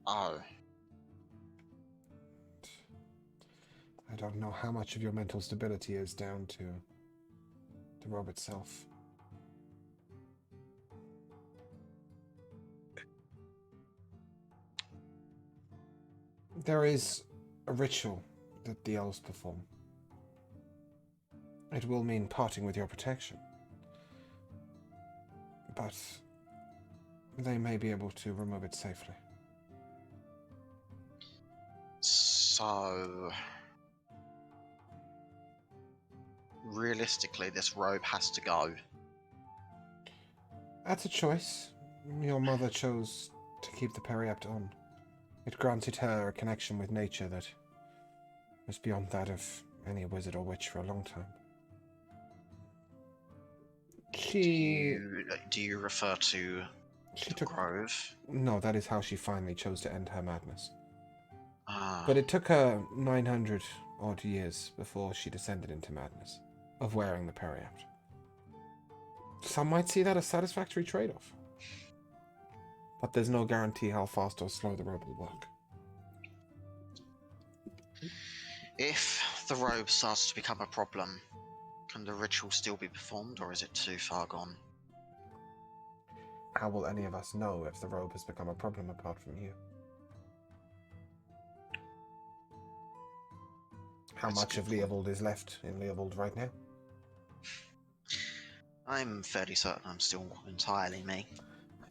[SPEAKER 2] Oh.
[SPEAKER 1] I don't know how much of your mental stability is down to the robe itself. There is a ritual that the elves perform. It will mean parting with your protection. But they may be able to remove it safely.
[SPEAKER 2] So realistically, this robe has to go.
[SPEAKER 1] That's a choice. Your mother chose to keep the periapt on. It granted her a connection with nature that was beyond that of any wizard or witch for a long time.
[SPEAKER 2] Do you refer to
[SPEAKER 1] She
[SPEAKER 2] the
[SPEAKER 1] took...
[SPEAKER 2] grove?
[SPEAKER 1] No, that is how she finally chose to end her madness.
[SPEAKER 2] Ah.
[SPEAKER 1] But it took her 900 odd years before she descended into madness of wearing the periapt. Some might see that as a satisfactory trade-off. But there's no guarantee how fast or slow the robe will work.
[SPEAKER 2] If the robe starts to become a problem, can the ritual still be performed, or is it too far gone?
[SPEAKER 1] How will any of us know if the robe has become a problem apart from you? How
[SPEAKER 2] That's a
[SPEAKER 1] much
[SPEAKER 2] good
[SPEAKER 1] of
[SPEAKER 2] point.
[SPEAKER 1] Leovold is left in Leovold right now?
[SPEAKER 2] I'm fairly certain I'm still entirely me.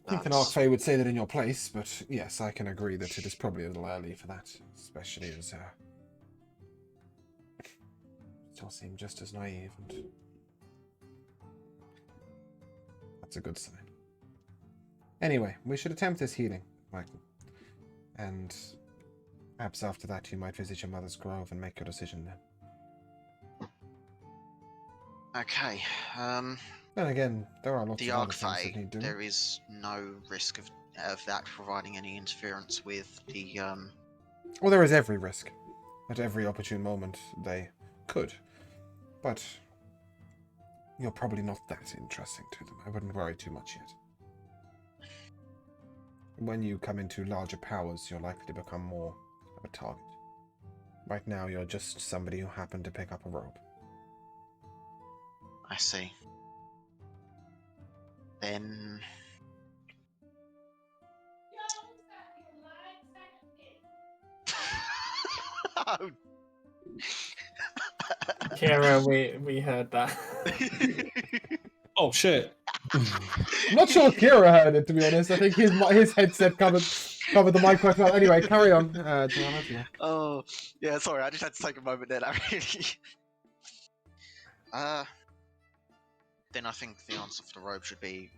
[SPEAKER 1] I think an
[SPEAKER 2] But
[SPEAKER 1] Archfey would say that in your place, but yes, I can agree that it is probably a little early for that, especially as still seem just as naive, and that's a good sign. Anyway, we should attempt this healing, Michael, and perhaps after that you might visit your mother's grove and make your decision then.
[SPEAKER 2] okay.
[SPEAKER 1] Then again, there are lots
[SPEAKER 2] The
[SPEAKER 1] of other things that
[SPEAKER 2] Archfey,
[SPEAKER 1] need doing.
[SPEAKER 2] there is no risk of that providing any interference with the
[SPEAKER 1] Well, there is every risk. At every opportune moment, they could. But you're probably not that interesting to them. I wouldn't worry too much yet. When you come into larger powers, you're likely to become more of a target. Right now, you're just somebody who happened to pick up a robe.
[SPEAKER 2] I see. Then oh.
[SPEAKER 3] Kira, we heard that.
[SPEAKER 4] Oh shit.
[SPEAKER 1] I'm not sure Kira heard it, to be honest. I think his headset covered the mic quite well. Anyway, carry on. Joanna, yeah.
[SPEAKER 2] Oh, yeah, sorry, I just had to take a moment there. I really. Then I think the answer for the robe should be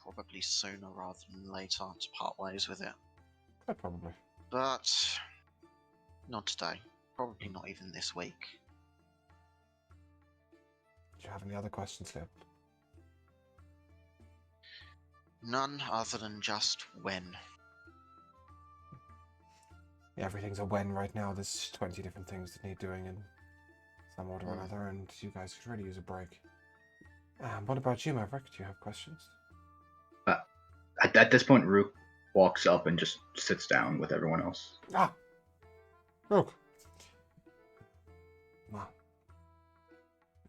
[SPEAKER 2] probably sooner rather than later to part ways with it.
[SPEAKER 1] Quite probably.
[SPEAKER 2] But not today. Probably not even this week.
[SPEAKER 1] Do you have any other questions, Leo?
[SPEAKER 2] None other than just when.
[SPEAKER 1] Yeah, everything's a when right now. There's 20 different things that need doing in some order or another, and you guys could really use a break. What about you, Maverick? Do you have questions?
[SPEAKER 5] At this point, Rook walks up and just sits down with everyone else.
[SPEAKER 1] Ah! Rook! Wow.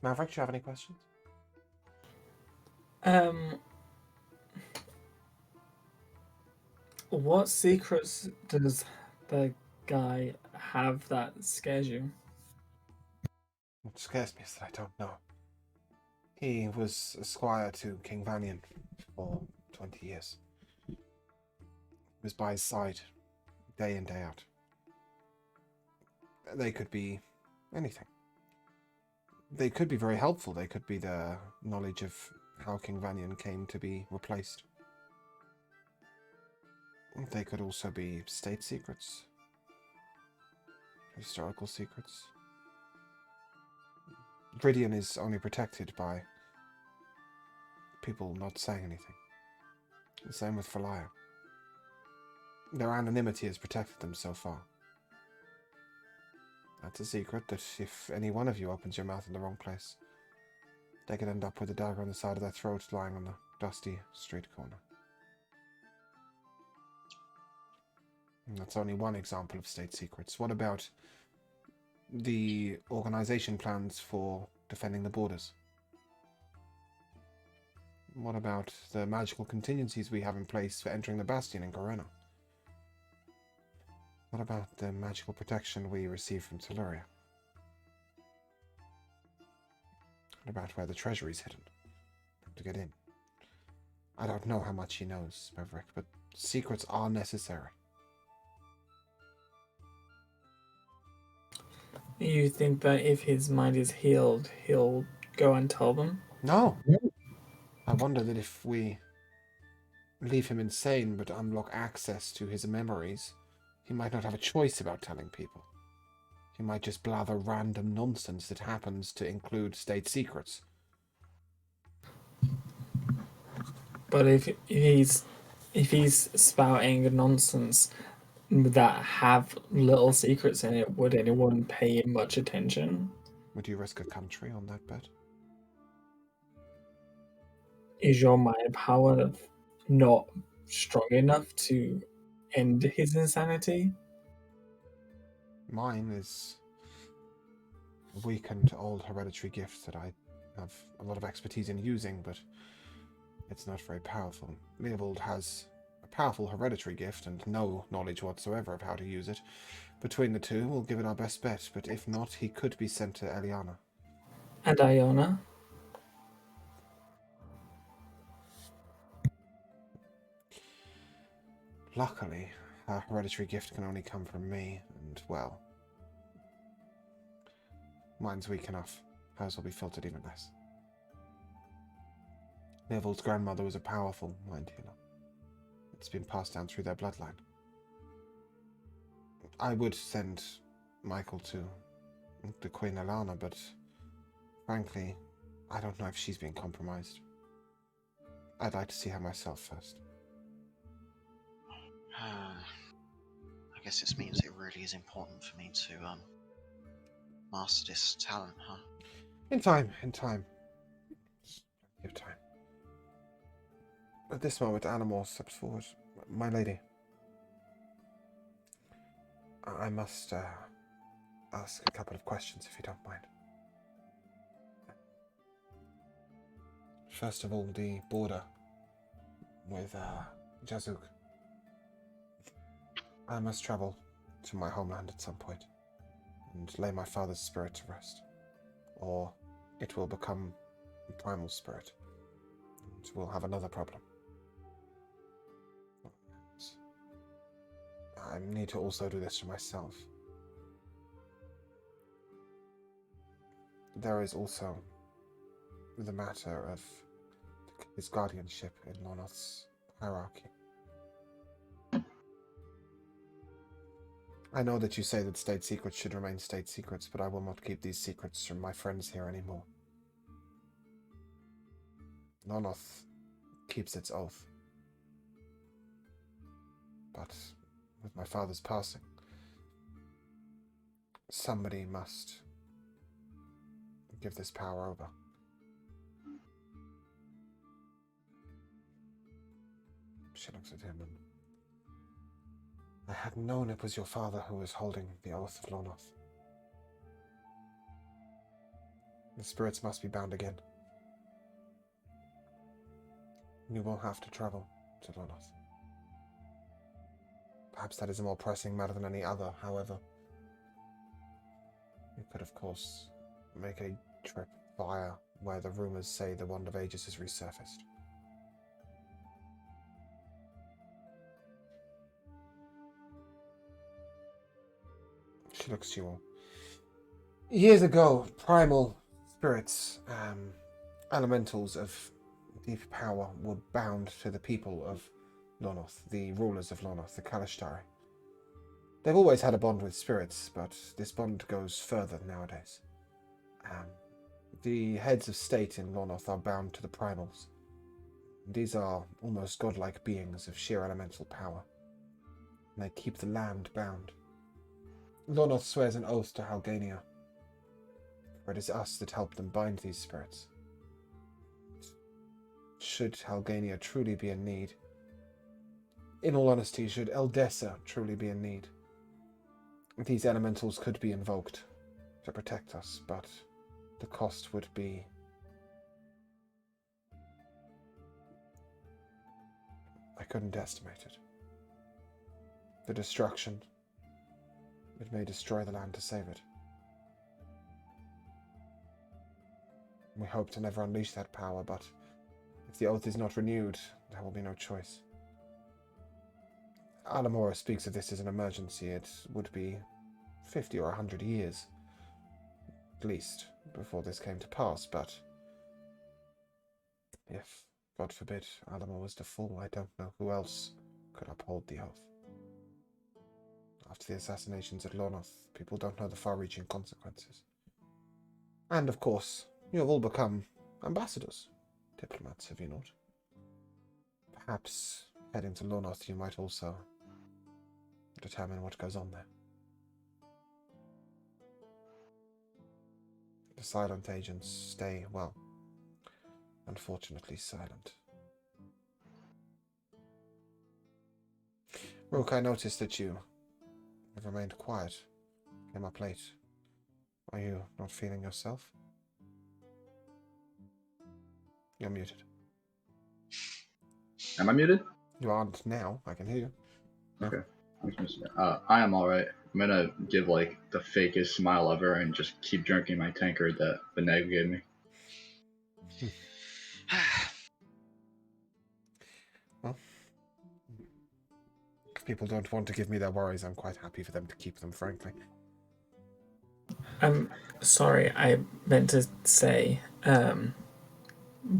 [SPEAKER 1] Maverick, do you have any questions?
[SPEAKER 3] What secrets does the guy have that scares you?
[SPEAKER 1] What scares me is that I don't know. He was a squire to King Vanian for 20 years. He was by his side, day in, day out. They could be anything. They could be very helpful. They could be the knowledge of how King Vanyan came to be replaced. They could also be state secrets. Historical secrets. Viridian is only protected by people not saying anything. The same with Falaya. Their anonymity has protected them so far. That's a secret that if any one of you opens your mouth in the wrong place, they could end up with a dagger on the side of their throat lying on the dusty street corner. And that's only one example of state secrets. What about the organization plans for defending the borders? What about the magical contingencies we have in place for entering the Bastion in Corona? What about the magical protection we receive from Teluria? What about where the treasury's hidden? To get in. I don't know how much he knows, Maverick, but secrets are necessary.
[SPEAKER 3] You think that if his mind is healed, he'll go and tell them?
[SPEAKER 1] No. I wonder that if we leave him insane but unlock access to his memories, he might not have a choice about telling people. He might just blather random nonsense that happens to include state secrets.
[SPEAKER 3] But if he's spouting nonsense that have little secrets in it, would anyone pay him much attention?
[SPEAKER 1] Would you risk a country on that bet?
[SPEAKER 3] Is your mind power not strong enough to end his insanity?
[SPEAKER 1] Mine is a weakened old hereditary gift that I have a lot of expertise in using, but it's not very powerful. Leopold has a powerful hereditary gift and no knowledge whatsoever of how to use it. Between the two, we'll give it our best bet, but if not, he could be sent to Eliana.
[SPEAKER 3] And Iona?
[SPEAKER 1] Luckily, her hereditary gift can only come from me, and, well, mine's weak enough. Hers will be filtered even less. Neville's grandmother was a powerful mind healer. It's been passed down through their bloodline. I would send Michael to the Queen Alana, but frankly, I don't know if she's been compromised. I'd like to see her myself first.
[SPEAKER 2] I guess this means it really is important for me to master this talent, huh?
[SPEAKER 1] In time. Plenty of time. At this moment, Animal steps forward. My lady, I must ask a couple of questions, if you don't mind. First of all, the border with Jazuk. I must travel to my homeland at some point and lay my father's spirit to rest, or it will become a primal spirit, and we'll have another problem. I need to also do this for myself. There is also the matter of his guardianship in Lonoth's hierarchy. I know that you say that state secrets should remain state secrets, but I will not keep these secrets from my friends here anymore. Lonoth keeps its oath. But with my father's passing, somebody must give this power over. She looks at him and... I had known it was your father who was holding the oath of Lonoth. The spirits must be bound again. You will have to travel to Lonoth. Perhaps that is a more pressing matter than any other, however. You could, of course, make a trip via where the rumors say the Wand of Ages has resurfaced. She looks to you all. Years ago, primal spirits, elementals of deep power, were bound to the people of Lonoth, the rulers of Lonoth, the Kalashtar. They've always had a bond with spirits, but this bond goes further nowadays. The heads of state in Lonoth are bound to the primals. These are almost godlike beings of sheer elemental power. And they keep the land bound. Lonoth swears an oath to Halgania, for it is us that help them bind these spirits. Should Halgania truly be in need, in all honesty, should Eldessa truly be in need, these elementals could be invoked to protect us, but the cost would be... I couldn't estimate it. The destruction. It may destroy the land to save it. We hope to never unleash that power, but if the oath is not renewed, there will be no choice. Alamora speaks of this as an emergency. It would be 50 or 100 years, at least, before this came to pass, but if, God forbid, Alamora was to fall, I don't know who else could uphold the oath. After the assassinations at Lonoth, people don't know the far-reaching consequences. And, of course, you have all become ambassadors, diplomats, have you not? Perhaps, heading to Lonoth, you might also determine what goes on there. The silent agents stay, well, unfortunately silent. Rook, I noticed that you have remained quiet. Came up late. Are you not feeling yourself? You're muted.
[SPEAKER 5] Am I muted?
[SPEAKER 1] You aren't now. I can hear you. No.
[SPEAKER 5] Okay. I am alright. I'm gonna give like the fakest smile ever and just keep drinking my tankard that Beneg gave me.
[SPEAKER 1] Well, if people don't want to give me their worries, I'm quite happy for them to keep them, frankly.
[SPEAKER 3] I'm sorry, I meant to say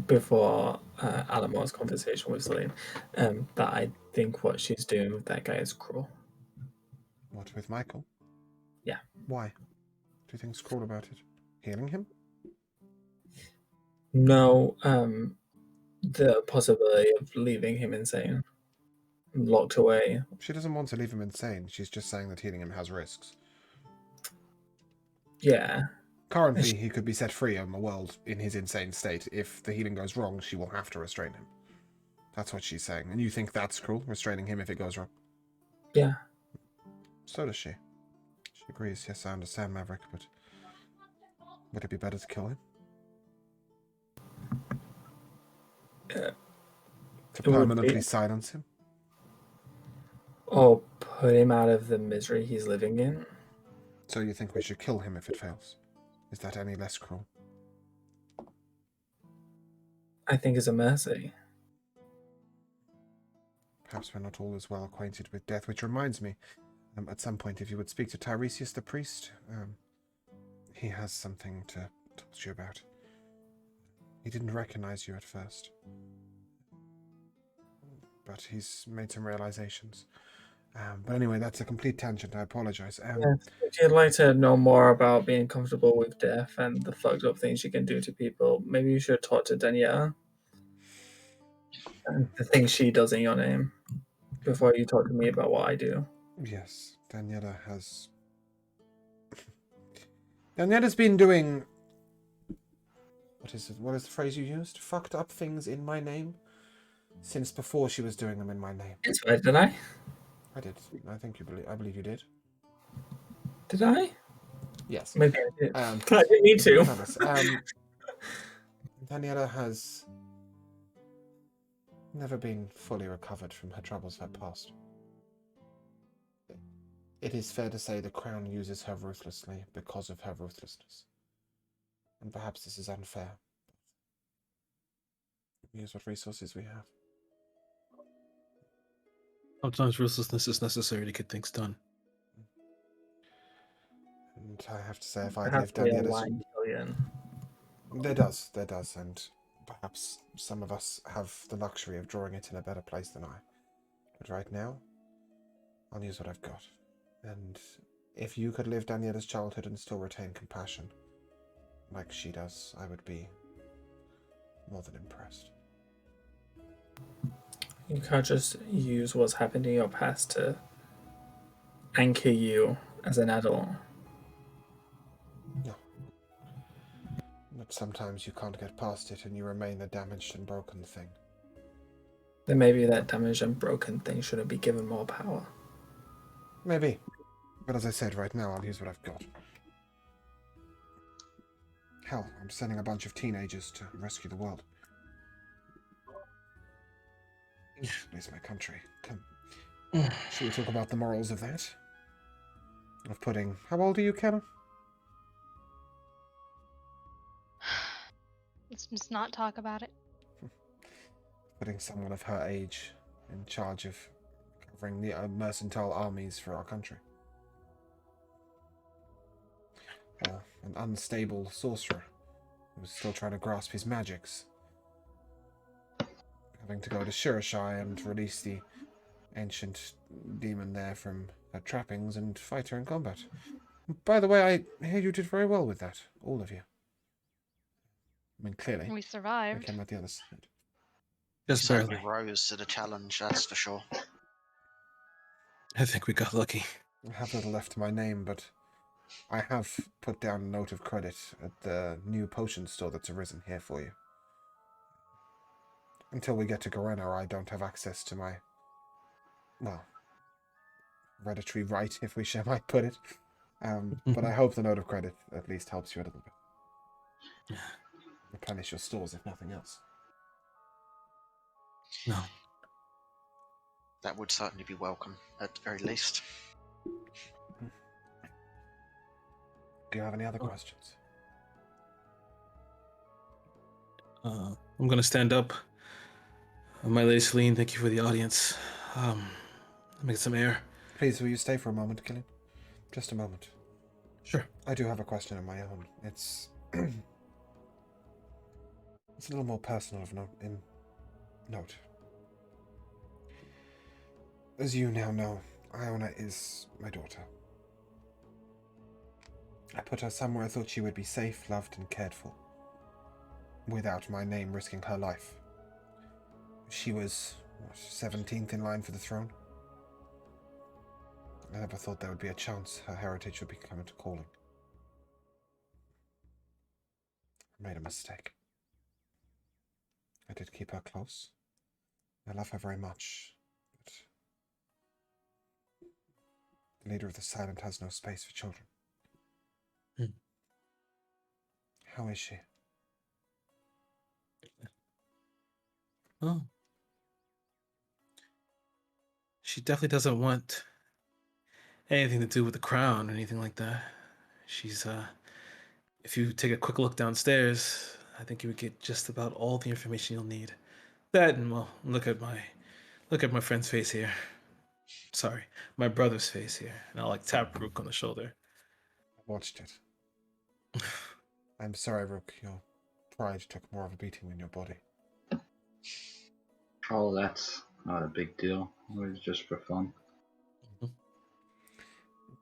[SPEAKER 3] before Alamore's conversation with Celine that I think what she's doing with that guy is cruel.
[SPEAKER 1] What, with Michael?
[SPEAKER 3] Yeah.
[SPEAKER 1] Why? Do you think's cruel about it? Healing him?
[SPEAKER 3] No, the possibility of leaving him insane, locked away.
[SPEAKER 1] She doesn't want to leave him insane. She's just saying that healing him has risks.
[SPEAKER 3] Yeah.
[SPEAKER 1] Currently, he could be set free on the world in his insane state. If the healing goes wrong, she will have to restrain him. That's what she's saying. And you think that's cruel, restraining him if it goes wrong?
[SPEAKER 3] Yeah.
[SPEAKER 1] So does she. She agrees. Yes, I understand, Maverick, but would it be better to kill him? To permanently silence him?
[SPEAKER 3] Or put him out of the misery he's living in?
[SPEAKER 1] So you think we should kill him if it fails? Is that any less cruel?
[SPEAKER 3] I think it's a mercy.
[SPEAKER 1] Perhaps we're not all as well acquainted with death, which reminds me, at some point, if you would speak to Tiresias the priest, he has something to talk to you about. He didn't recognize you at first, but he's made some realizations. But anyway, that's a complete tangent. I apologize.
[SPEAKER 3] Yes. If you'd like to know more about being comfortable with death and the fucked up things you can do to people, maybe you should talk to Daniela and the things she does in your name before you talk to me about what I do.
[SPEAKER 1] Yes, Daniela has... Daniela's been doing... What is the phrase you used? Fucked up things in my name? Since before she was doing them in my name.
[SPEAKER 3] That's right, did I?
[SPEAKER 1] I did. I believe you did.
[SPEAKER 3] Did I?
[SPEAKER 1] Yes.
[SPEAKER 3] Maybe I did. I didn't need to.
[SPEAKER 1] Daniela has never been fully recovered from her troubles of her past. It is fair to say the Crown uses her ruthlessly because of her ruthlessness. And perhaps this is unfair. We use what resources we have.
[SPEAKER 4] Sometimes ruthlessness is necessary to get things done.
[SPEAKER 1] And I have to say, if
[SPEAKER 3] There
[SPEAKER 1] I'd
[SPEAKER 3] has
[SPEAKER 1] lived
[SPEAKER 3] to be
[SPEAKER 1] down
[SPEAKER 3] a
[SPEAKER 1] the other...
[SPEAKER 3] line, Killian.
[SPEAKER 1] There does, and perhaps some of us have the luxury of drawing it in a better place than I. But right now, I'll use what I've got. And if you could live Daniela's childhood and still retain compassion, like she does, I would be more than impressed.
[SPEAKER 3] You can't just use what's happened in your past to anchor you as an adult.
[SPEAKER 1] No. But sometimes you can't get past it and you remain a damaged and broken thing.
[SPEAKER 3] Then maybe that damaged and broken thing shouldn't be given more power.
[SPEAKER 1] Maybe. But as I said, right now I'll use what I've got. Hell, I'm sending a bunch of teenagers to rescue the world. At least my country. Come. Shall we talk about the morals of that? Of putting... How old are you, Kenna?
[SPEAKER 6] Let's just not talk about it.
[SPEAKER 1] Putting someone of her age in charge of covering the mercantile armies for our country. An unstable sorcerer who's still trying to grasp his magics. Having to go to Shirashai and release the ancient demon there from her trappings and fight her in combat. By the way, I hear you did very well with that, all of you. I mean, clearly,
[SPEAKER 6] We
[SPEAKER 1] I
[SPEAKER 6] survived.
[SPEAKER 1] came out the other side.
[SPEAKER 4] Just
[SPEAKER 2] Certainly
[SPEAKER 4] barely.
[SPEAKER 2] rose to the challenge, that's for sure.
[SPEAKER 4] I think we got lucky.
[SPEAKER 1] I have little left to my name, but I have put down a note of credit at the new potion store that's arisen here for you. Until we get to Garena, I don't have access to my, well, hereditary right, if we might put it. But I hope the note of credit at least helps you a little bit. Replenish your stores, if nothing else.
[SPEAKER 4] No.
[SPEAKER 2] That would certainly be welcome, at the very least.
[SPEAKER 1] Do you have any other questions?
[SPEAKER 4] I'm gonna stand up. My lady Celine, thank you for the audience. Let me get some air.
[SPEAKER 1] Please, will you stay for a moment, Killian? Just a moment.
[SPEAKER 4] Sure.
[SPEAKER 1] I do have a question of my own. It's it's a little more personal of note. As you now know, Iona is my daughter. I put her somewhere I thought she would be safe, loved, and cared for, without my name risking her life. She was, 17th in line for the throne. I never thought there would be a chance her heritage would become into calling. I made a mistake. I did keep her close. I love her very much, but the leader of the Silent has no space for children. How is she?
[SPEAKER 4] Oh. She definitely doesn't want anything to do with the crown or anything like that. She's if you take a quick look downstairs, I think you would get just about all the information you'll need. That and well, look at my friend's face here. Sorry, my brother's face here. And I'll like tap Rook on the shoulder.
[SPEAKER 1] I watched it. I'm sorry, Rook. Your pride took more of a beating than your body.
[SPEAKER 5] Oh, that's not a big deal. It was just for fun.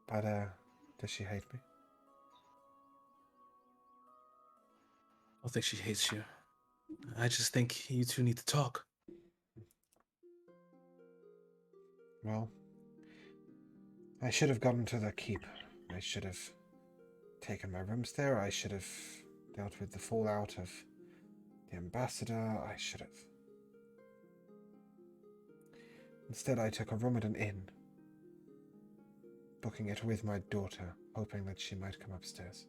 [SPEAKER 1] But, does she hate me?
[SPEAKER 4] I don't think she hates you. I just think you two need to talk.
[SPEAKER 1] Well, I should have gone to the keep. I should have taken my rooms there. I should have dealt with the fallout of the ambassador. I should have. Instead, I took a room at an inn, booking it with my daughter, hoping that she might come upstairs.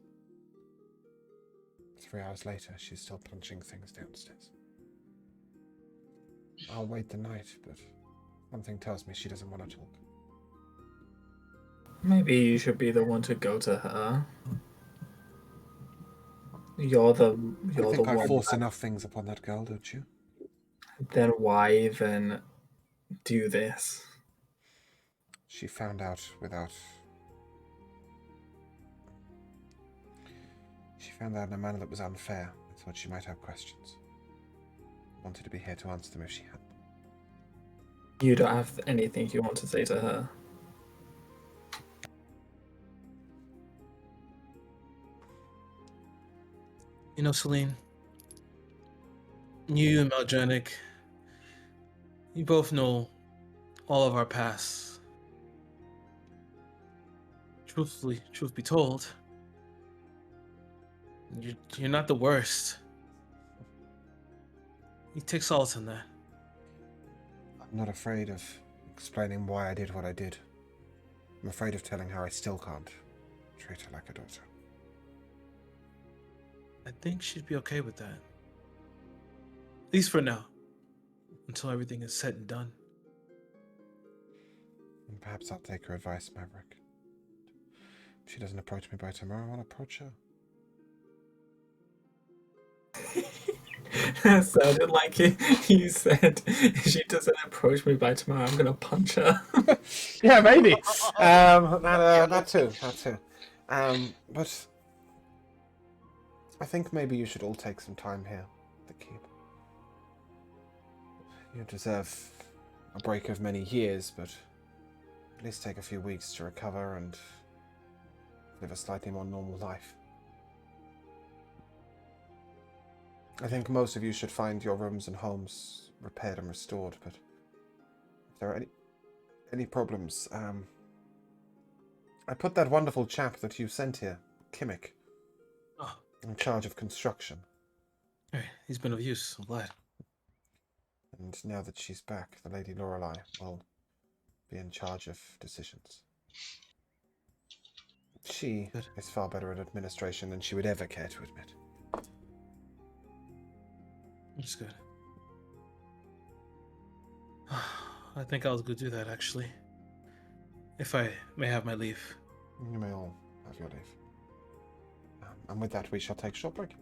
[SPEAKER 1] 3 hours later, she's still punching things downstairs. I'll wait the night, but something tells me she doesn't want to talk.
[SPEAKER 3] Maybe you should be the one to go to her. You're the
[SPEAKER 1] I think I
[SPEAKER 3] one.
[SPEAKER 1] force enough things upon that girl, don't you?
[SPEAKER 3] Then why even do this?
[SPEAKER 1] She found out without found out in a manner that was unfair. I thought she might have questions. Wanted to be here to answer them if she had.
[SPEAKER 3] You don't have anything you want to say to her?
[SPEAKER 4] You know, Celine, you and Maljanik, you both know all of our pasts. Truth be told, you're not the worst. You take solace in that.
[SPEAKER 1] I'm not afraid of explaining why I did what I did. I'm afraid of telling her I still can't treat her like a daughter.
[SPEAKER 4] I think she'd be okay with that. At least for now. Until everything is said and done.
[SPEAKER 1] And perhaps I'll take her advice, Maverick. If she doesn't approach me by tomorrow, I'll approach her.
[SPEAKER 3] That sounded like you said, if she doesn't approach me by tomorrow, I'm gonna punch her.
[SPEAKER 1] Yeah, maybe. That too. But I think maybe you should all take some time here at the keep. You deserve a break of many years, but at least take a few weeks to recover and live a slightly more normal life. I think most of you should find your rooms and homes repaired and restored, but if there are any problems, I put that wonderful chap that you sent here, Kimmick, in charge of construction.
[SPEAKER 4] Hey, he's been of use, I'm glad.
[SPEAKER 1] And now that she's back, the Lady Lorelei will be in charge of decisions. She is far better at administration than she would ever care to admit.
[SPEAKER 4] That's good. I think I'll go do that, actually. If I may have my leave.
[SPEAKER 1] You may all have your leave. And with that, we shall take a short break.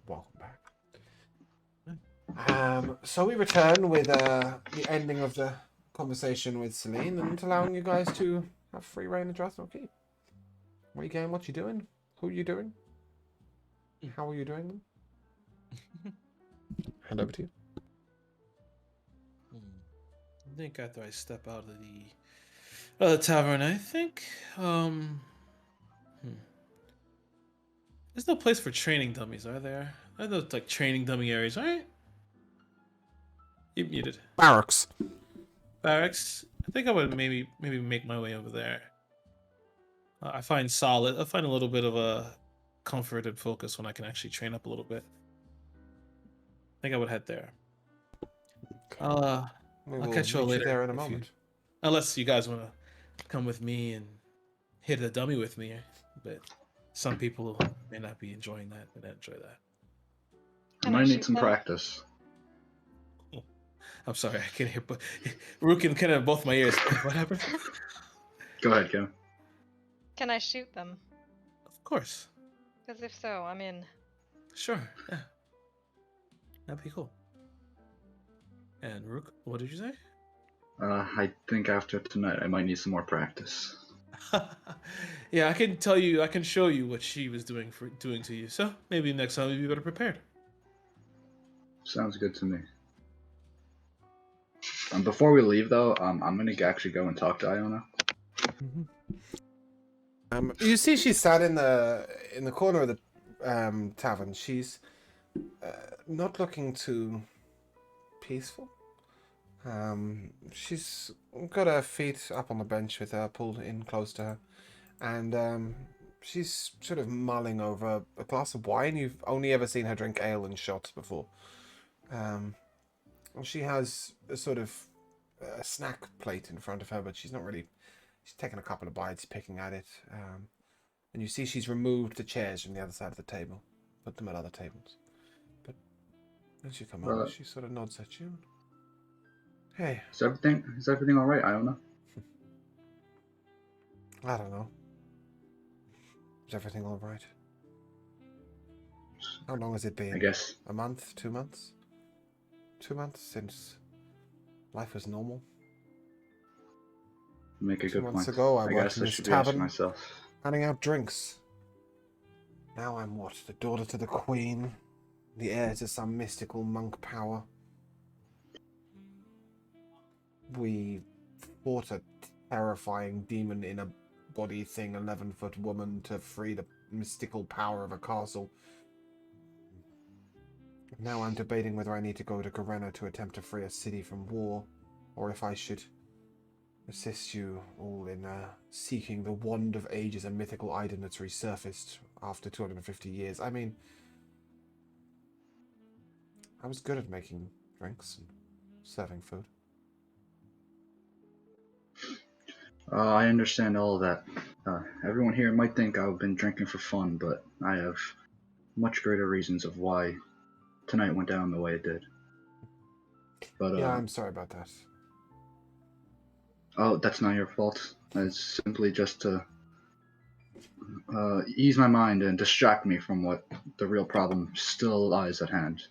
[SPEAKER 1] welcome back. So we return with the ending of the conversation with Celine and allowing you guys to have free reign of Drathnor Keep. Where you going? What you doing? Who you doing? How are you doing them? Hand over to you.
[SPEAKER 4] I think after I step out of the tavern, I think there's no place for training dummies, are there? Are those like training dummy areas, right? You muted.
[SPEAKER 1] Barracks.
[SPEAKER 4] Barracks. I think I would maybe make my way over there. I find solid. I find a little bit of a comfort and focus when I can actually train up a little bit. I think I would head there. I'll catch you all later.
[SPEAKER 1] There in a moment.
[SPEAKER 4] Unless you guys want to come with me and hit a dummy with me, but some people may not be enjoying that. May not enjoy that.
[SPEAKER 5] I might need some practice.
[SPEAKER 4] I'm sorry, I can't hear. But Rukin kind of both my ears. What happened?
[SPEAKER 5] Go ahead, Kim.
[SPEAKER 6] Can I shoot them?
[SPEAKER 4] Of course.
[SPEAKER 6] Because if so, I'm in.
[SPEAKER 4] Sure. Yeah. That'd be cool. And Rook, what did you say?
[SPEAKER 5] I think after tonight I might need some more practice.
[SPEAKER 4] Yeah, I can tell you. I can show you what she was doing to you. So maybe next time you'll be better prepared.
[SPEAKER 5] Sounds good to me. Before we leave, though, I'm gonna actually go and talk to Iona.
[SPEAKER 1] You see, she's sat in the corner of the tavern. She's not looking too peaceful. She's got her feet up on the bench with her pulled in close to her, and she's sort of mulling over a glass of wine. You've only ever seen her drink ale and shots before. She has a sort of a snack plate in front of her, but she's not really. She's taken a couple of bites, picking at it, and you see she's removed the chairs from the other side of the table, put them at other tables. But as you come over, she sort of nods at you. Hey.
[SPEAKER 5] Is everything all right, Iona?
[SPEAKER 1] I don't know. Is everything all right? How long has it been?
[SPEAKER 5] I guess.
[SPEAKER 1] A month? 2 months? 2 months since life was normal?
[SPEAKER 5] Make a
[SPEAKER 1] 2
[SPEAKER 5] good
[SPEAKER 1] months
[SPEAKER 5] point.
[SPEAKER 1] ago, I
[SPEAKER 5] I
[SPEAKER 1] worked
[SPEAKER 5] guess
[SPEAKER 1] in
[SPEAKER 5] I
[SPEAKER 1] this
[SPEAKER 5] should be asking
[SPEAKER 1] tavern,
[SPEAKER 5] myself.
[SPEAKER 1] handing out drinks. Now I'm what? The daughter to the queen? The heir to some mystical monk power? We fought a terrifying demon in a body thing, 11-foot woman to free the mystical power of a castle. Now I'm debating whether I need to go to Garena to attempt to free a city from war, or if I should assist you all in seeking the Wand of Ages, a mythical item that's resurfaced after 250 years. I mean, I was good at making drinks and serving food.
[SPEAKER 5] I understand all of that. Everyone here might think I've been drinking for fun, but I have much greater reasons of why tonight went down the way it did. But
[SPEAKER 1] yeah, I'm sorry about that.
[SPEAKER 5] Oh, that's not your fault. It's simply just to ease my mind and distract me from what the real problem still lies at hand.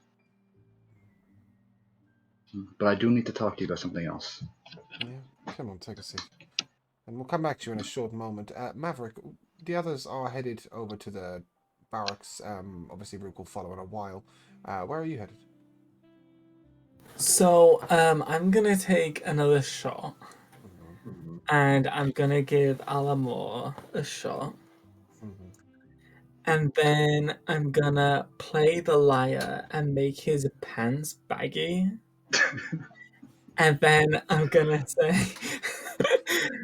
[SPEAKER 5] But I do need to talk to you about something else.
[SPEAKER 1] Yeah, come on, take a seat. And we'll come back to you in a short moment. Maverick, the others are headed over to the barracks. Obviously, Rook will follow in a while. Where are you headed?
[SPEAKER 3] So, I'm gonna take another shot. And I'm gonna give Alamor a shot. And then I'm gonna play the lyre and make his pants baggy. And then I'm gonna say...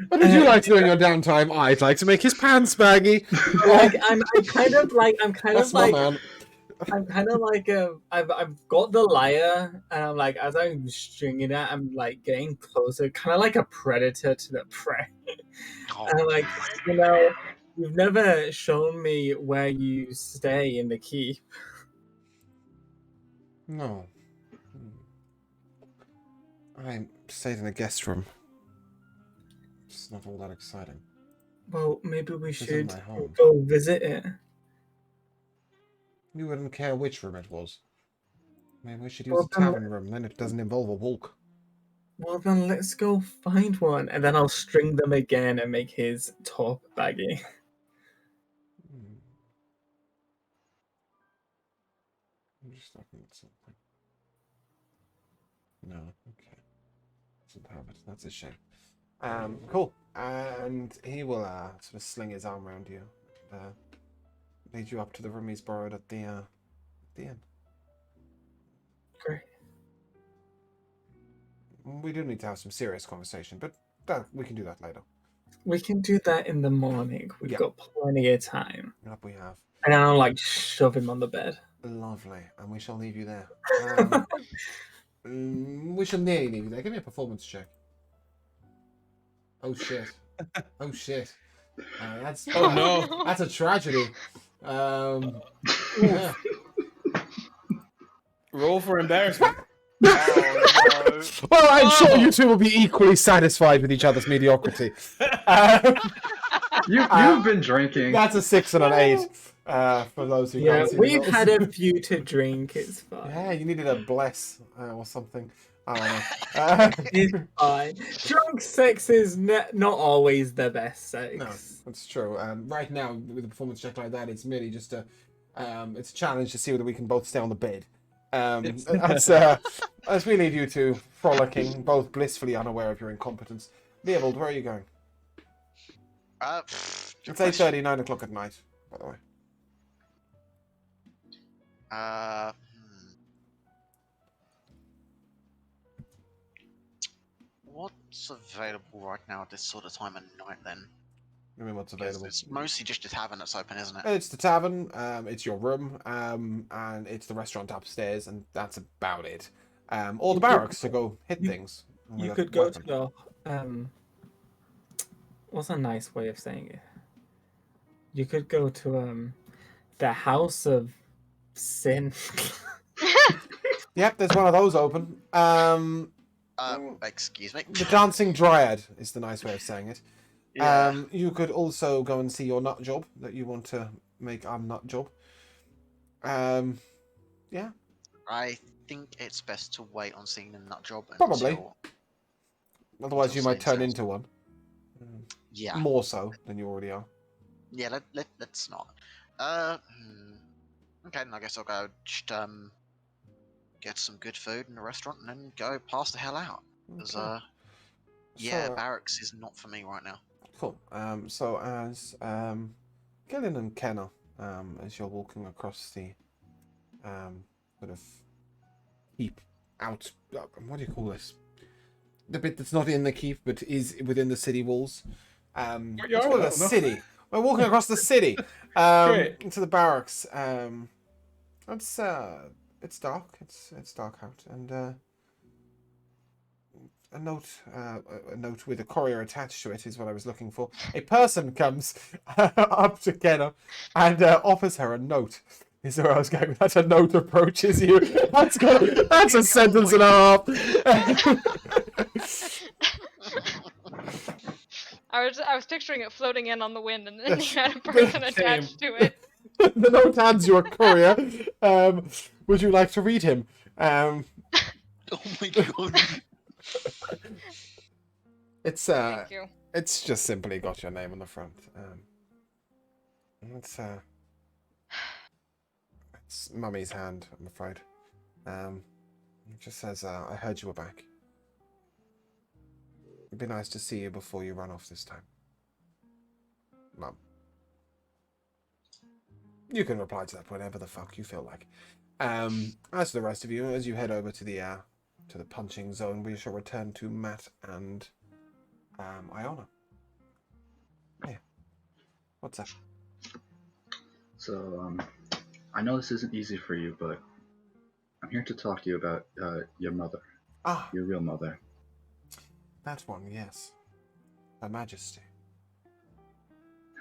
[SPEAKER 1] What would you like to do in your downtime? I'd like to make his pants baggy.
[SPEAKER 3] I'm kind of like I've got the lyre, and I'm like, as I'm stringing it, I'm like getting closer, kind of like a predator to the prey. And I'm like, you've never shown me where you stay in the keep.
[SPEAKER 1] No. I stayed in a guest room. It's not all that exciting.
[SPEAKER 3] Well, maybe we
[SPEAKER 1] This is
[SPEAKER 3] should
[SPEAKER 1] my home.
[SPEAKER 3] go visit it.
[SPEAKER 1] You wouldn't care which room it was. Maybe we should use
[SPEAKER 3] Well,
[SPEAKER 1] the tavern room, then it doesn't involve a walk.
[SPEAKER 3] Well, then let's go find one, and then I'll string them again and make his top baggy.
[SPEAKER 1] Hmm. I'm just looking at something. No, okay. Doesn't have it. That's a shame. Cool. And he will sort of sling his arm around you and lead you up to the room he's borrowed at the inn.
[SPEAKER 3] Great.
[SPEAKER 1] We do need to have some serious conversation, but we can do that later.
[SPEAKER 3] We can do that in the morning. We've
[SPEAKER 1] Yeah.
[SPEAKER 3] got plenty of time.
[SPEAKER 1] Yep, we have.
[SPEAKER 3] And I'll like shove him on the bed.
[SPEAKER 1] Lovely, and we shall leave you there. We shall nearly leave you there. Give me a performance check. Oh shit! Oh shit! That's
[SPEAKER 4] Oh no!
[SPEAKER 1] that's a tragedy. Yeah.
[SPEAKER 4] Roll for embarrassment.
[SPEAKER 2] Oh,
[SPEAKER 1] Well, I'm sure
[SPEAKER 4] Oh.
[SPEAKER 1] you two will be equally satisfied with each other's mediocrity.
[SPEAKER 5] You've been drinking.
[SPEAKER 1] That's a 6 and an 8. For those who
[SPEAKER 3] Yeah,
[SPEAKER 1] can't see the
[SPEAKER 3] we've
[SPEAKER 1] rolls.
[SPEAKER 3] had a few to drink. It's fine.
[SPEAKER 1] Yeah, you needed a bless or something. I don't know.
[SPEAKER 3] It's fine. Drunk sex is not always the best sex.
[SPEAKER 1] No, that's true. Right now, with a performance check like that, it's merely just it's a challenge to see whether we can both stay on the bed. As we leave you two frolicking, both blissfully unaware of your incompetence. Leopold, where are you going? It's 8:30, 9 o'clock at night, by the way.
[SPEAKER 2] What's available right now at this sort of time of night then?
[SPEAKER 1] I mean, what's
[SPEAKER 2] 'Cause
[SPEAKER 1] available?
[SPEAKER 2] it's mostly just a tavern that's open, isn't it?
[SPEAKER 1] It's the tavern, it's your room, and it's the restaurant upstairs, and that's about it. Or the barracks to go hit things. with
[SPEAKER 3] You
[SPEAKER 1] a
[SPEAKER 3] could go
[SPEAKER 1] weapon.
[SPEAKER 3] to the what's a nice way of saying it? You could go to the House of Sin.
[SPEAKER 1] Yep, there's one of those open.
[SPEAKER 2] Excuse me.
[SPEAKER 1] The Dancing Dryad is the nice way of saying it.
[SPEAKER 2] Yeah.
[SPEAKER 1] You could also go and see your nut job that you want to make a nut job. Yeah,
[SPEAKER 2] I think it's best to wait on seeing the nut job
[SPEAKER 1] Probably.
[SPEAKER 2] until...
[SPEAKER 1] otherwise
[SPEAKER 2] Until
[SPEAKER 1] you might turn
[SPEAKER 2] something
[SPEAKER 1] into one.
[SPEAKER 2] Yeah.
[SPEAKER 1] More so than you already are.
[SPEAKER 2] Yeah, let's not. Okay, then I guess I'll go just get some good food in a restaurant and then go pass the hell out. Because
[SPEAKER 1] Okay.
[SPEAKER 2] yeah,
[SPEAKER 1] So,
[SPEAKER 2] barracks is not for me right now.
[SPEAKER 1] cool. So as Gillian and Kenna, as you're walking across the sort of keep out, what do you call this? The bit that's not in the keep but is within the city walls. Let's call it a city. We're walking across the city
[SPEAKER 4] Great.
[SPEAKER 1] into the barracks. It's dark. It's dark out, and a note with a courier attached to it is what I was looking for. A person comes up to Kenna and offers her a note. Is where I was going with that. A note approaches you. That's a sentence and a half.
[SPEAKER 6] I was picturing it floating in on the wind, and then you had a person attached to it.
[SPEAKER 1] The note hands you a courier. Would you like to read him?
[SPEAKER 2] Oh my god.
[SPEAKER 1] It's
[SPEAKER 6] Thank you.
[SPEAKER 1] it's just simply got your name on the front. It's Mummy's hand, I'm afraid. It just says, I heard you were back. It'd be nice to see you before you run off this time. Mum. You can reply to that whenever the fuck you feel like. As for the rest of you, as you head over to the punching zone, we shall return to Matt and Iona. Hey, what's up?
[SPEAKER 5] So, I know this isn't easy for you, but I'm here to talk to you about your mother,
[SPEAKER 1] Ah,
[SPEAKER 5] your real mother.
[SPEAKER 1] that one, yes. Her Majesty.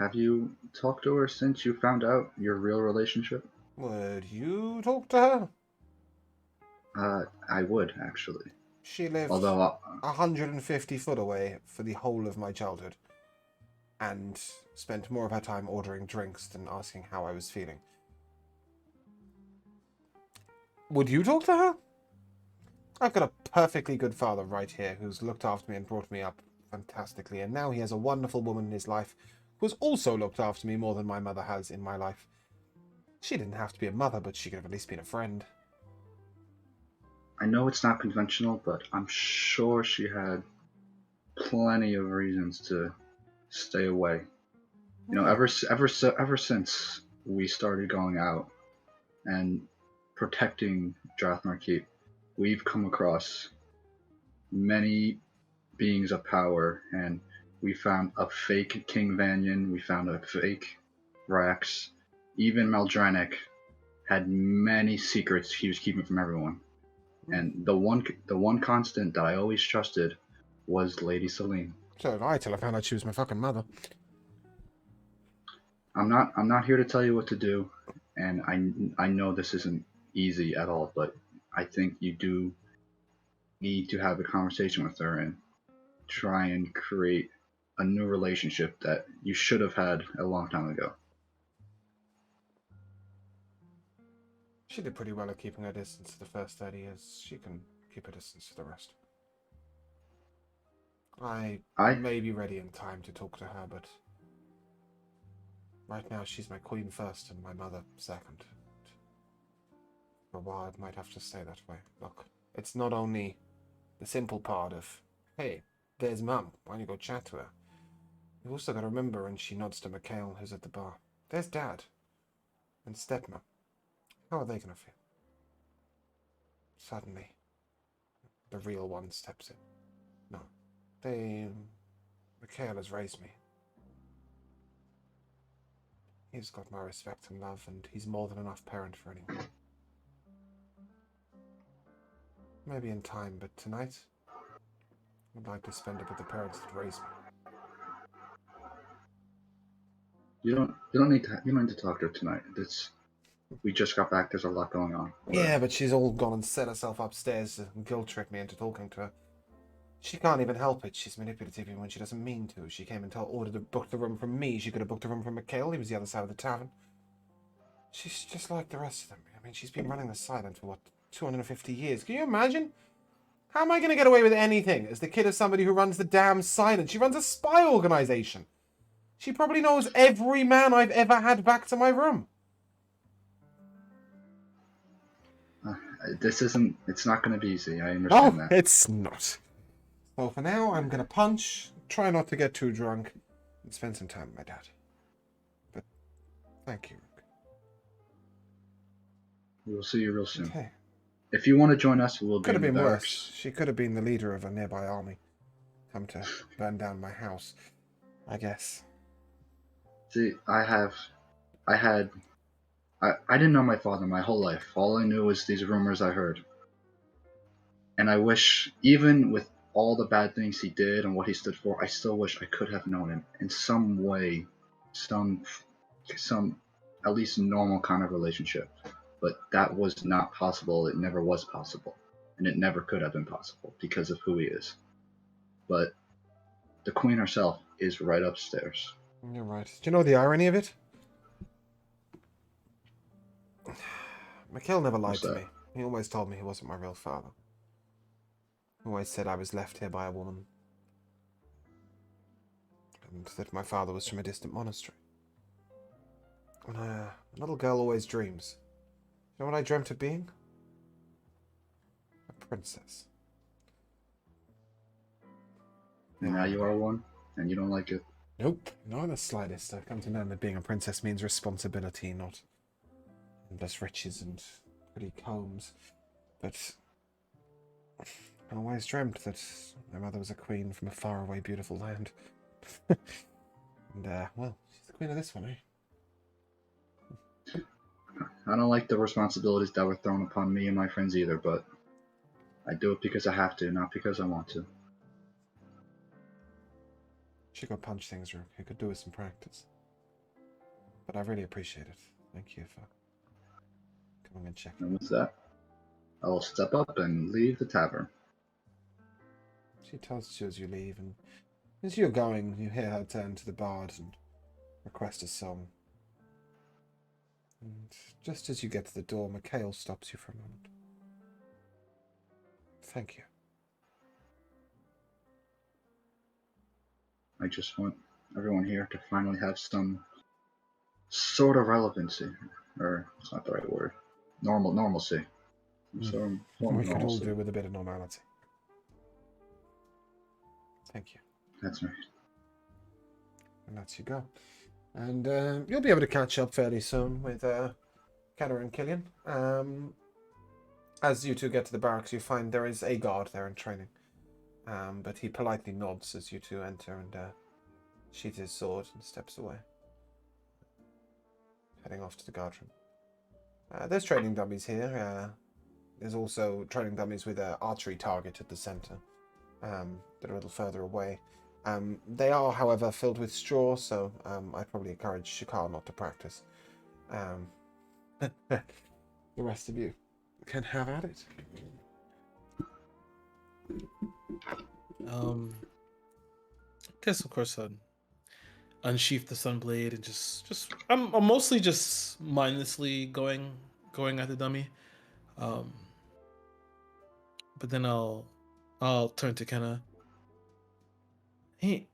[SPEAKER 5] Have you talked to her since you found out your real relationship?
[SPEAKER 1] Would you talk to her?
[SPEAKER 5] I would, actually.
[SPEAKER 1] She lived
[SPEAKER 5] Although,
[SPEAKER 1] 150 foot away for the whole of my childhood, and spent more of her time ordering drinks than asking how I was feeling. Would you talk to her? I've got a perfectly good father right here who's looked after me and brought me up fantastically, and now he has a wonderful woman in his life who's also looked after me more than my mother has in my life. She didn't have to be a mother, but she could have at least been a friend.
[SPEAKER 5] I know it's not conventional, but I'm sure she had plenty of reasons to stay away. You know, ever since we started going out and protecting Drathnor Keep, we've come across many beings of power, and we found a fake King Vanyan, we found a fake Rax, even Maldranik had many secrets he was keeping from everyone. And the one constant that I always trusted was Lady Celine.
[SPEAKER 1] So did I, till I found out she was my fucking mother.
[SPEAKER 5] I'm not here to tell you what to do, and I know this isn't easy at all, but I think you do need to have a conversation with her and try and create a new relationship that you should have had a long time ago.
[SPEAKER 1] She did pretty well at keeping her distance the first 30 years. She can keep her distance for the rest. I may be ready in time to talk to her, but right now she's my queen first and my mother second. For a while it might have to stay that way. Look, it's not only the simple part of, hey, there's Mum, why don't you go chat to her? You've also got to remember, and she nods to Mikhail, who's at the bar, there's Dad and Stepma. How are they going to feel? Suddenly, the real one steps in. No, Mikhail has raised me. He's got my respect and love, and he's more than enough parent for anyone. Maybe in time, but tonight, I'd like to spend it with the parents that raised me.
[SPEAKER 5] You don't need to talk to her tonight. We just got back. There's a lot going on.
[SPEAKER 1] Yeah, but she's all gone and set herself upstairs to guilt trip me into talking to her. She can't even help it. She's manipulative even when she doesn't mean to. She came and ordered to book the room from me. She could have booked a room from Mikhail. He was the other side of the tavern. She's just like the rest of them. I mean, she's been running the silent for, 250 years. Can you imagine? How am I going to get away with anything as the kid of somebody who runs the damn silent? She runs a spy organization. She probably knows every man I've ever had back to my room.
[SPEAKER 5] It's not going to be easy. I understand that.
[SPEAKER 1] It's not. So for now, I'm going to punch, try not to get too drunk, and spend some time with my dad. But thank you.
[SPEAKER 5] We'll see you real soon.
[SPEAKER 1] Okay.
[SPEAKER 5] If you want to join us, we'll be
[SPEAKER 1] Could have
[SPEAKER 5] in the
[SPEAKER 1] been
[SPEAKER 5] barracks.
[SPEAKER 1] worse. She could have been the leader of a nearby army. Come to burn down my house, I guess.
[SPEAKER 5] See, I didn't know my father my whole life. All I knew was these rumors I heard. And I wish, even with all the bad things he did and what he stood for, I still wish I could have known him in some way, some at least normal kind of relationship. But that was not possible. It never was possible. And it never could have been possible because of who he is. But the queen herself is right upstairs.
[SPEAKER 1] You're right. Do you know the irony of it? Mikhail never lied to me. He always told me he wasn't my real father. He always said I was left here by a woman. And that my father was from a distant monastery. And a little girl always dreams. You know what I dreamt of being? A princess.
[SPEAKER 5] And now you are one, and you don't like it.
[SPEAKER 1] Nope, not in the slightest. I've come to know that being a princess means responsibility, not endless riches and pretty combs. But I always dreamt that my mother was a queen from a faraway, beautiful land. And, well, she's the queen of this one, eh?
[SPEAKER 5] I don't like the responsibilities that were thrown upon me and my friends either, but I do it because I have to, not because I want to.
[SPEAKER 1] She could punch things, Rook. He could do with some practice. But I really appreciate it. Thank you for coming and checking.
[SPEAKER 5] And with that, I will step up and leave the tavern.
[SPEAKER 1] She tells you as you leave, and as you're going, you hear her turn to the bard and request a song. And just as you get to the door, Mikhail stops you for a moment. Thank you.
[SPEAKER 5] I just want everyone here to finally have some sort of relevancy, or it's not the right word. Normalcy. Some form
[SPEAKER 1] We
[SPEAKER 5] of
[SPEAKER 1] could all
[SPEAKER 5] normalcy.
[SPEAKER 1] do with a bit of normality. Thank you.
[SPEAKER 5] That's me.
[SPEAKER 1] And that's you go. And you'll be able to catch up fairly soon with Kenner and Killian. As you two get to the barracks, you find there is a guard there in training. But he politely nods as you two enter and sheathes his sword and steps away, heading off to the guard room. There's training dummies here. There's also training dummies with an archery target at the center that are a little further away. They are, however, filled with straw, so I'd probably encourage Shikar not to practice. The rest of you can have at it.
[SPEAKER 4] Guess of course I'd unsheath the sunblade and I'm mostly just mindlessly going at the dummy. But then I'll turn to Kenna. Hey,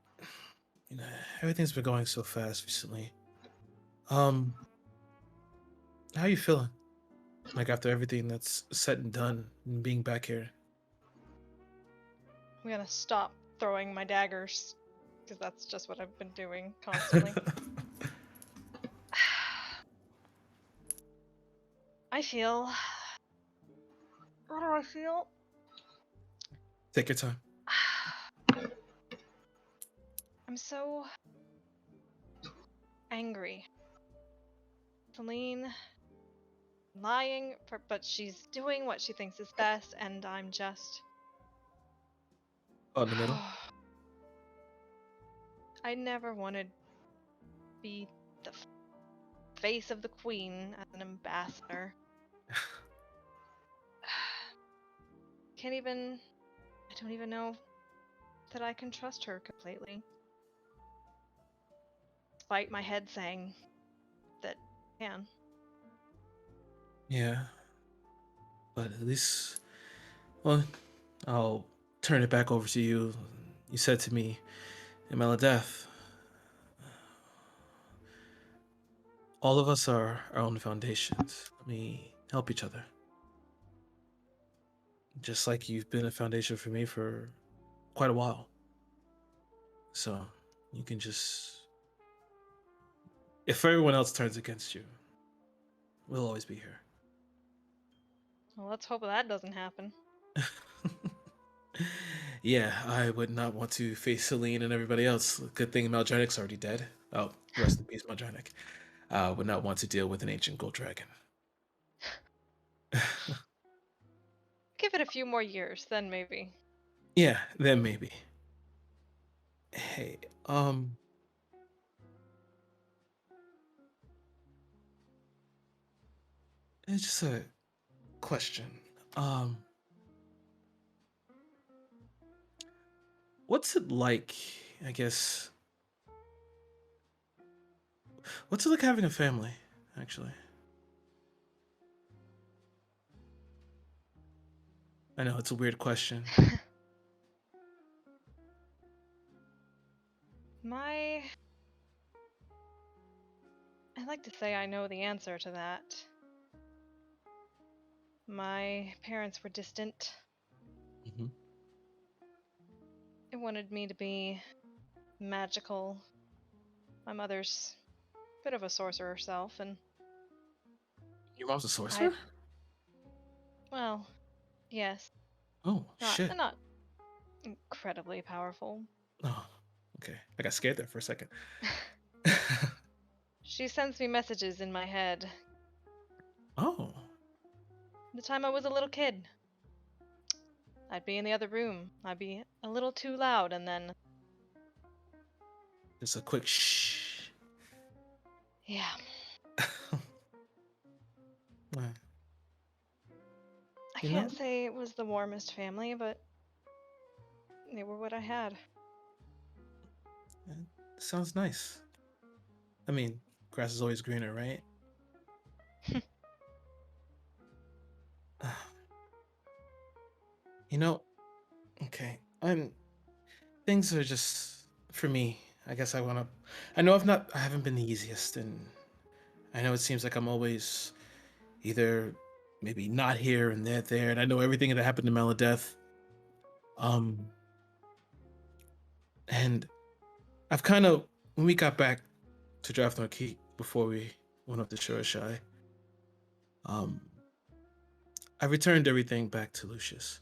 [SPEAKER 4] everything's been going so fast recently. How you feeling? Like after everything that's said and done and being back here?
[SPEAKER 6] I'm gonna stop throwing my daggers, because that's just what I've been doing constantly. I feel... What do I feel?
[SPEAKER 4] Take your time.
[SPEAKER 6] I'm so angry. Celine lying, but she's doing what she thinks is best, and I'm just...
[SPEAKER 4] Oh, in the middle.
[SPEAKER 6] I never wanted to be the face of the queen as an ambassador. I don't even know that I can trust her completely. Despite my head saying that I can.
[SPEAKER 4] Yeah. But at least, well, I'll turn it back over to you. You said to me in Meladeth, all of us are our own foundations. We help each other. Just like you've been a foundation for me for quite a while. So you can just... If everyone else turns against you, we'll always be here.
[SPEAKER 6] Well, let's hope that doesn't happen.
[SPEAKER 4] Yeah, I would not want to face Celine and everybody else. Good thing Maldranic's already dead. Oh, rest in peace, Maldranic. Would not want to deal with an ancient gold dragon.
[SPEAKER 6] Give it a few more years, then maybe.
[SPEAKER 4] Yeah, then maybe. Hey, it's just a question. Um, what's it like, I guess, what's it like having a family, actually? I know it's a weird question.
[SPEAKER 6] I'd like to say I know the answer to that. My parents were distant.
[SPEAKER 4] Mm-hmm.
[SPEAKER 6] They wanted me to be magical. My mother's a bit of a sorcerer herself, and
[SPEAKER 4] Your mom's a sorcerer?
[SPEAKER 6] well, yes.
[SPEAKER 4] Oh, shit.
[SPEAKER 6] Not incredibly powerful.
[SPEAKER 4] Oh, okay. I got scared there for a second.
[SPEAKER 6] She sends me messages in my head.
[SPEAKER 4] Oh.
[SPEAKER 6] The time I was a little kid, I'd be in the other room. I'd be a little too loud, and then...
[SPEAKER 4] Just a quick shh.
[SPEAKER 6] Yeah.
[SPEAKER 4] Well,
[SPEAKER 6] I
[SPEAKER 4] you
[SPEAKER 6] can't
[SPEAKER 4] know,
[SPEAKER 6] say it was the warmest family, but they were what I had.
[SPEAKER 4] it sounds nice. I mean, grass is always greener, right? You know, okay, things are just for me. I guess I know I haven't been the easiest, and I know it seems like I'm always either maybe not here and they're there, and I know everything that happened to Meladeth. Um, and I've kind of when we got back to Drathnor Keep before we went up to Shurashai, um, I returned everything back to Lucius.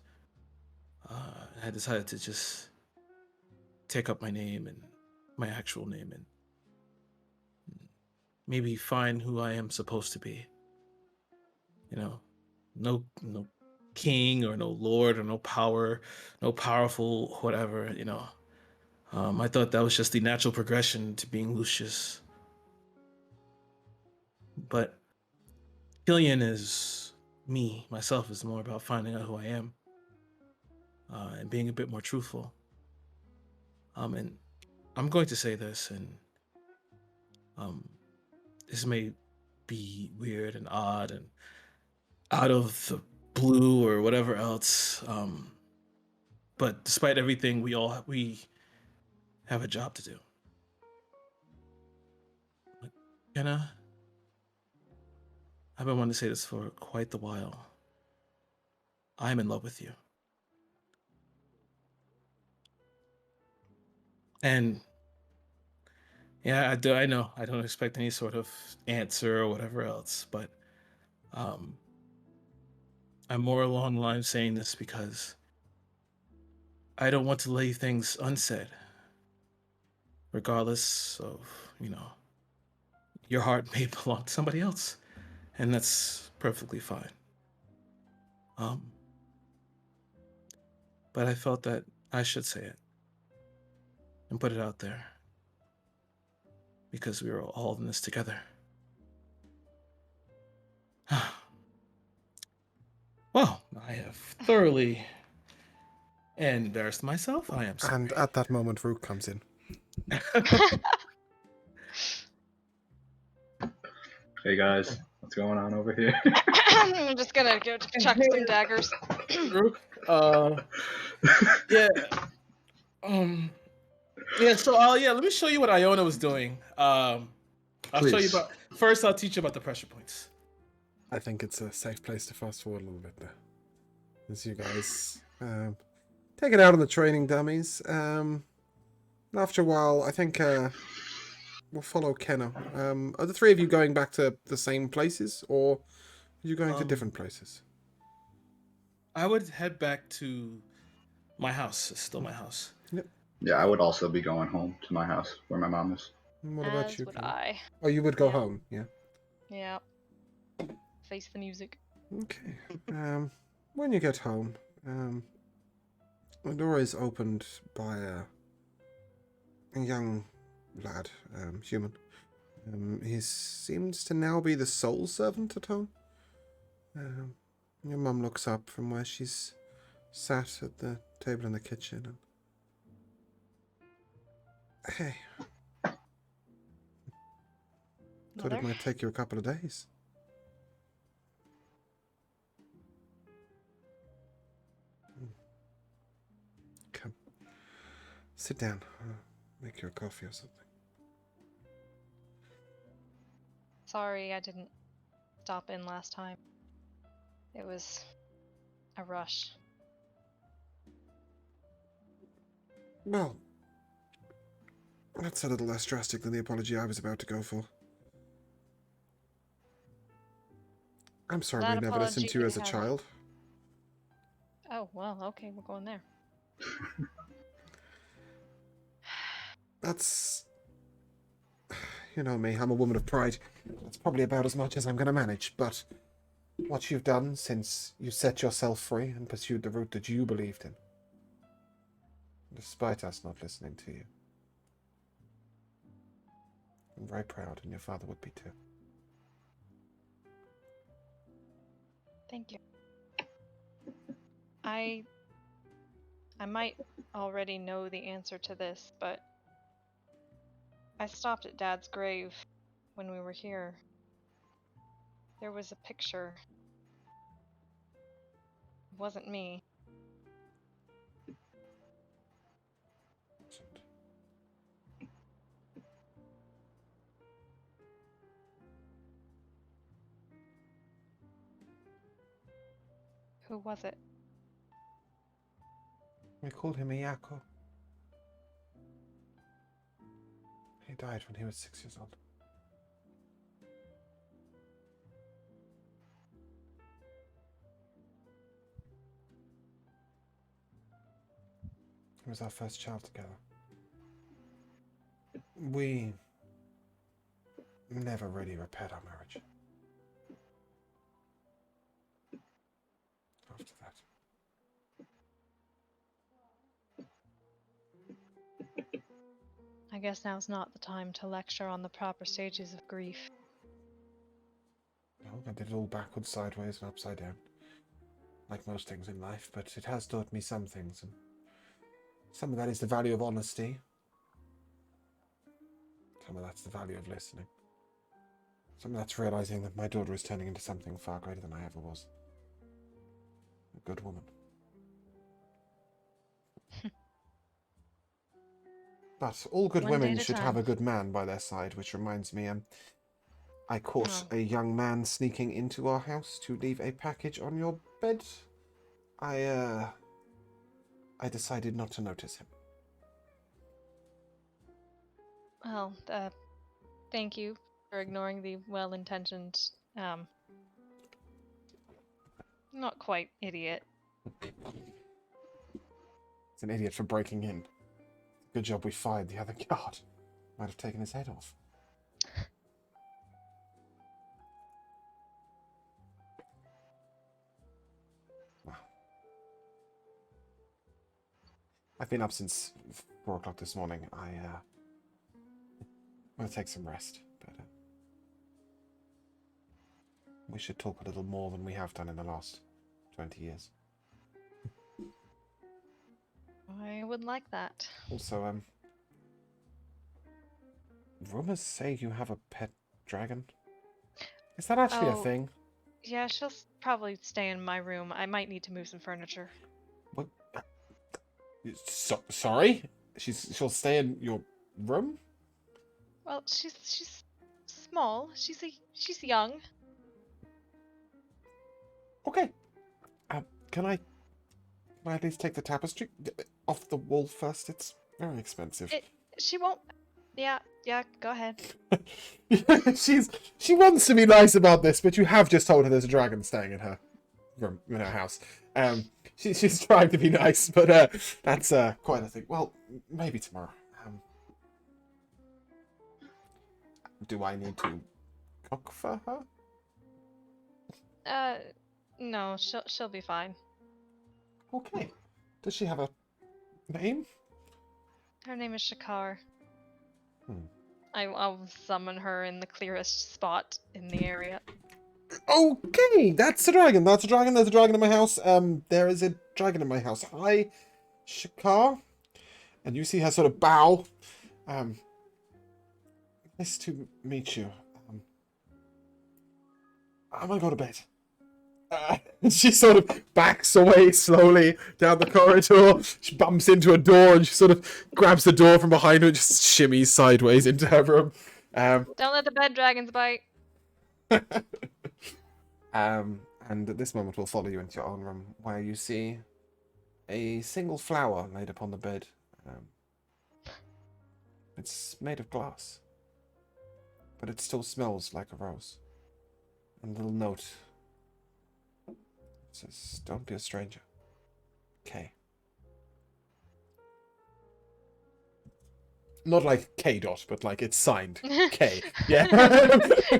[SPEAKER 4] I decided to just take up my name and my actual name and maybe find who I am supposed to be. You know, no king or no lord or no power, no powerful whatever. I thought that was just the natural progression to being Lucius. But Killian is myself is more about finding out who I am and being a bit more truthful. And I'm going to say this, and um, this may be weird and odd and out of the blue or whatever else. But despite everything, we have a job to do. Kenna, I've been wanting to say this for quite the while. I'm in love with you. And yeah, I do. I know. I don't expect any sort of answer or whatever else, but um, I'm more along the line of saying this because I don't want to leave things unsaid, regardless of your heart may belong to somebody else, and that's perfectly fine. Um, but I felt that I should say it and put it out there because we were all in this together. Well, I have thoroughly embarrassed myself. I am sorry.
[SPEAKER 1] And at that moment, Rook comes in.
[SPEAKER 5] Hey guys, what's going on over here?
[SPEAKER 6] I'm just gonna go chuck some daggers.
[SPEAKER 4] Rook, yeah, yeah. So, let me show you what Iona was doing. I'll show you
[SPEAKER 5] Please.
[SPEAKER 4] about. First, I'll teach you about the pressure points.
[SPEAKER 1] I think it's a safe place to fast forward a little bit there. As you guys take it out on the training dummies. After a while, I think we'll follow Kenna. Are the three of you going back to the same places, or are you going to different places?
[SPEAKER 4] I would head back to my house. It's still my house.
[SPEAKER 1] Yep.
[SPEAKER 5] Yeah, I would also be going home to my house where my mom is.
[SPEAKER 1] And what about
[SPEAKER 6] As
[SPEAKER 1] you,
[SPEAKER 6] would
[SPEAKER 1] Kenna?
[SPEAKER 6] I.
[SPEAKER 1] Oh, you would go
[SPEAKER 6] Yeah.
[SPEAKER 1] home, yeah?
[SPEAKER 6] Yeah. Face the music.
[SPEAKER 1] Okay. When you get home, the door is opened by a young lad, human. He seems to now be the sole servant at home. Your mum looks up from where she's sat at the table in the kitchen and... Hey. Thought
[SPEAKER 6] Mother?
[SPEAKER 1] it might take you a couple of days. Come. Sit down. Make you a coffee or something.
[SPEAKER 6] Sorry I didn't stop in last time. It was a rush.
[SPEAKER 1] Well, that's a little less drastic than the apology I was about to go for. I'm sorry
[SPEAKER 6] That
[SPEAKER 1] we never listened to you as a
[SPEAKER 6] apology
[SPEAKER 1] child.
[SPEAKER 6] Oh, well, okay, we're going there.
[SPEAKER 1] That's... You know me, I'm a woman of pride. That's probably about as much as I'm going to manage, but what you've done since you set yourself free and pursued the route that you believed in, despite us not listening to you, I'm very proud, and your father would be too.
[SPEAKER 6] Thank you. I might already know the answer to this, but I stopped at Dad's grave when we were here. There was a picture. It wasn't me. Who was it?
[SPEAKER 1] We called him Iyako. He died when he was 6 years old. He was our first child together. We never really repaired our marriage. After that.
[SPEAKER 6] I guess now's not the time to lecture on the proper stages of grief.
[SPEAKER 1] No, I did it all backwards, sideways, and upside down. Like most things in life, but it has taught me some things, and some of that is the value of honesty. Some of that's the value of listening. Some of that's realizing that my daughter is turning into something far greater than I ever was. A good woman. But all good
[SPEAKER 6] One day
[SPEAKER 1] women
[SPEAKER 6] at a
[SPEAKER 1] should have
[SPEAKER 6] time.
[SPEAKER 1] a good man by their side, which reminds me, I caught
[SPEAKER 6] Oh.
[SPEAKER 1] a young man sneaking into our house to leave a package on your bed. I decided not to notice him.
[SPEAKER 6] Well, thank you for ignoring the well-intentioned, not quite idiot.
[SPEAKER 1] It's an idiot for breaking in. Good job we fired the other guard. Might have taken his head off. Wow. I've been up since 4 o'clock this morning. I'm gonna take some rest, but we should talk a little more than we have done in the last 20 years.
[SPEAKER 6] I would like that.
[SPEAKER 1] Also, rumors say you have a pet dragon. Is that actually a
[SPEAKER 6] Oh.
[SPEAKER 1] thing?
[SPEAKER 6] Yeah, she'll probably stay in my room. I might need to move some furniture.
[SPEAKER 1] What? Sorry? She'll stay in your room?
[SPEAKER 6] Well, she's small. She's young.
[SPEAKER 1] Okay. Can I at least take the tapestry off the wall first? It's very expensive.
[SPEAKER 6] She won't. Yeah, go ahead.
[SPEAKER 1] She wants to be nice about this, but you have just told her there's a dragon staying in her room, in her house. She's trying to be nice, but that's quite a thing. Well, maybe tomorrow. Do I need to cook for her?
[SPEAKER 6] No, she'll be fine.
[SPEAKER 1] Okay. Does she have a name?
[SPEAKER 6] Her name is Shakar.
[SPEAKER 1] Hmm.
[SPEAKER 6] I'll summon her in the clearest spot in the area.
[SPEAKER 1] Okay, that's a dragon. That's a dragon. There's a dragon in my house. There is a dragon in my house. Hi, Shakar. And you see her sort of bow. Nice to meet you. I'm gonna go to bed. She sort of backs away slowly down the corridor. She bumps into a door and she sort of grabs the door from behind her and just shimmies sideways into her room.
[SPEAKER 6] Don't let the bed dragons bite.
[SPEAKER 1] And at this moment we'll follow you into your own room where you see a single flower laid upon the bed. It's made of glass, but it still smells like a rose. And a little note. It says, "Don't be a stranger. K." Not like K dot, but like it's signed K. Yeah.